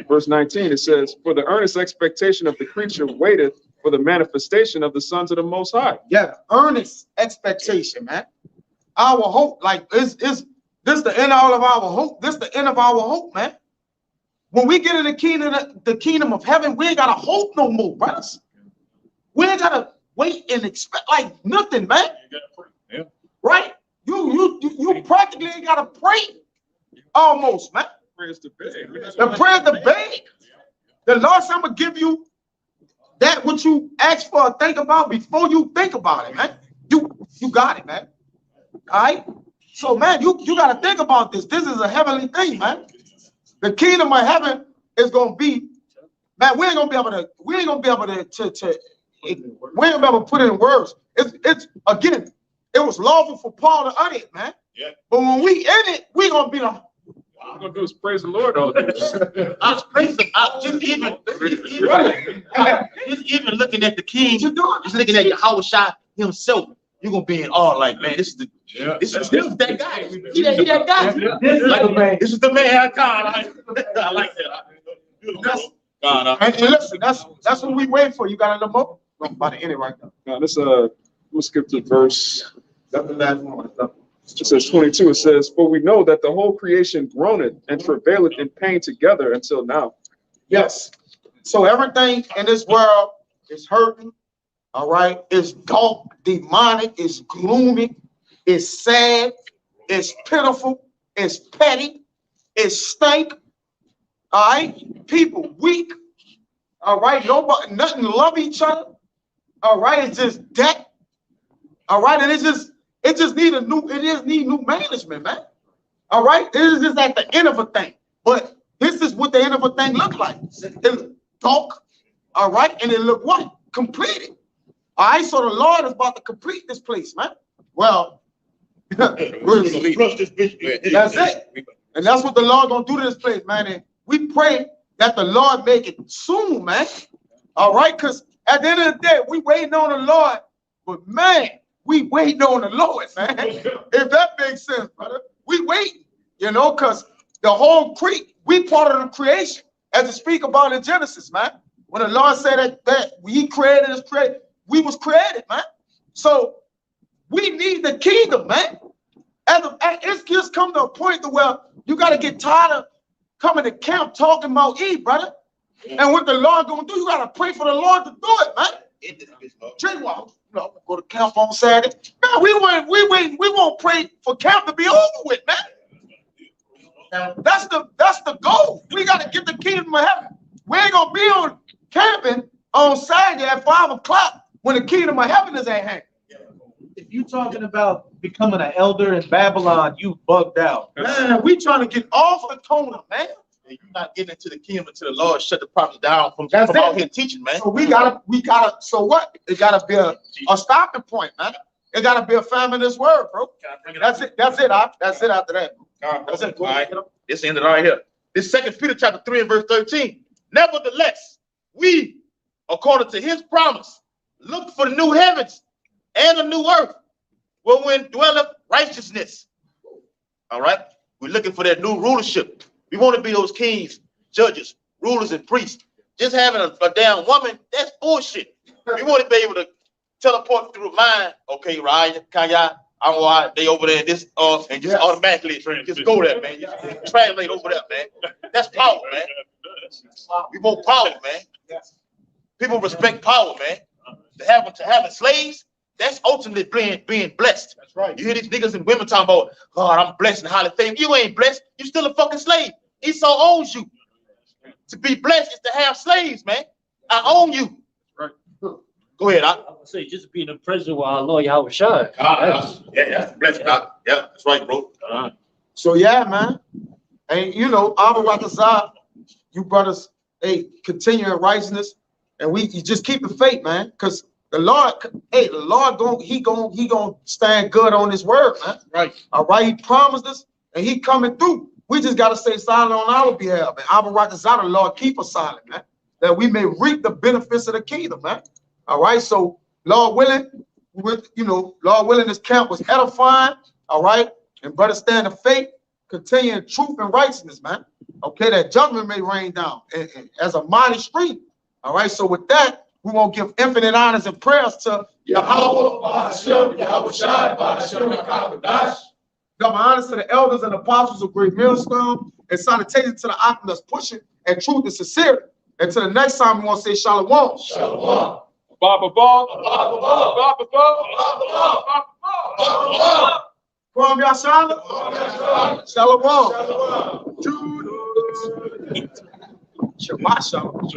verse 19, it says, "For the earnest expectation of the creature waiteth for the manifestation of the sons of the Most High." Yeah, earnest expectation, man. Our hope, like, is this the end all of our hope? This the end of our hope, man. When we get in the kingdom of heaven, we ain't got to hope no more, brothers. We ain't got to wait and expect like nothing, man. Yeah. Right? You practically ain't got to pray almost, man. Prayers to beg. The prayer to beg. The Lord said, I'm going to give you that what you ask for or think about before you think about it, man. You got it, man. All right? So, man, you got to think about this. This is a heavenly thing, man. The kingdom of heaven is going to be, man, we ain't going to be able to we ain't going to put it in words. It's again, it was lawful for Paul to utter it, man. Yeah. But when we in it, we going to be All I'm going to do is praise the Lord all day. Just even looking at the king, just looking at Yahawashi himself, you're gonna be in awe, like, man, this is that guy. He that guy. This is the man. I like that. And listen, that's what we wait for. You got a more? I'm about to end it right now. Now let's we'll skip to verse. That's the last one. It says 22. It says, "For we know that the whole creation groaneth and travaileth in pain together until now." Yes. So everything in this world is hurting. All right. It's dark, demonic, it's gloomy, it's sad, it's pitiful, it's petty, it's stink. All right. People weak. All right. Nobody, nothing love each other. All right. It's just debt. All right. And it just need new management, man. All right. This is just at the end of a thing. But this is what the end of a thing look like. It dark. All right. And it look what? Completed. All right. So the Lord is about to complete this place, man. Well, that's it. And that's what the Lord gonna do to this place, man. And we pray that the Lord make it soon, man. All right, because at the end of the day, we waiting on the Lord, but man, we waiting on the Lord, man. If that makes sense, brother. We waiting, because the whole we part of the creation, as it speak about in Genesis, man. When the Lord said that He created us, we was created, man. So we need the kingdom, man. It's just come to a point to where you got to get tired of coming to camp talking about Eve, brother. And what the Lord gonna do, you got to pray for the Lord to do it, man. Jaywalk, go to camp on Saturday. Man, we won't pray for camp to be over with, man. That's the goal. We got to get the kingdom of heaven. We ain't gonna be on camping on Saturday at 5 o'clock when the kingdom of heaven is at hand. If you talking about becoming an elder in Babylon, you bugged out. Man, we trying to get off the corner, man. You're not getting into the kingdom until the Lord shut the prophets down from out here teaching, man. So we gotta. So what? It gotta be a stopping point, man. It gotta be a famine in this word, bro. That's it. That's it. That's it. After that, that's it. All right. This ended right here. This 2 Peter chapter 3 and verse 13. Nevertheless, we, according to His promise, look for the new heavens and a new earth, wherein dwelleth righteousness. All right. We're looking for that new rulership. We want to be those kings, judges, rulers, and priests. Just having a damn woman, that's bullshit. We want to be able to teleport through the mind. Okay, Ryan, Kaya, I don't know why they over there, this, and just automatically just go there, man. Just translate over there, man. That's power, man. We want power, man. People respect power, man. To having slaves, that's ultimately being blessed. That's right. You hear these niggas and women talking about, God, I'm blessed and highly favored. You ain't blessed. You still a fucking slave. Esau owns you. To be blessed is to have slaves, man. I own you. Right. Go ahead. I would say just be in the presence of our Lord Yahawashi. That's blessed. Yeah, that's right, bro. So yeah, man. And Abba, you brothers, continue in righteousness, and you just keep the faith, man, because the Lord gonna stand good on His word, man. Right. All right. He promised us, and He coming through. We just got to stay silent on our behalf. And our right desire, the Lord, keep us silent, man, that we may reap the benefits of the kingdom, man. All right. So, Lord willing, Lord willing, this camp was edifying. All right. And brother, stand of faith, continue in truth and righteousness, man. Okay. That judgment may rain down and as a mighty stream. All right. So, with that, we won't give infinite honors and prayers to Yahawah, bahasham, Yahawashi, bahasham, got my honors to the elders and apostles of Great Millstone, and salutations to the aqua that's pushing and truth and sincerity. And to the next time, we want to say Shalawam. Shalawam. Baba, Baba, Baba, Baba, Baba, Baba. Kwam Yashala. Shalawam. Shalawam. Shabbat shalom.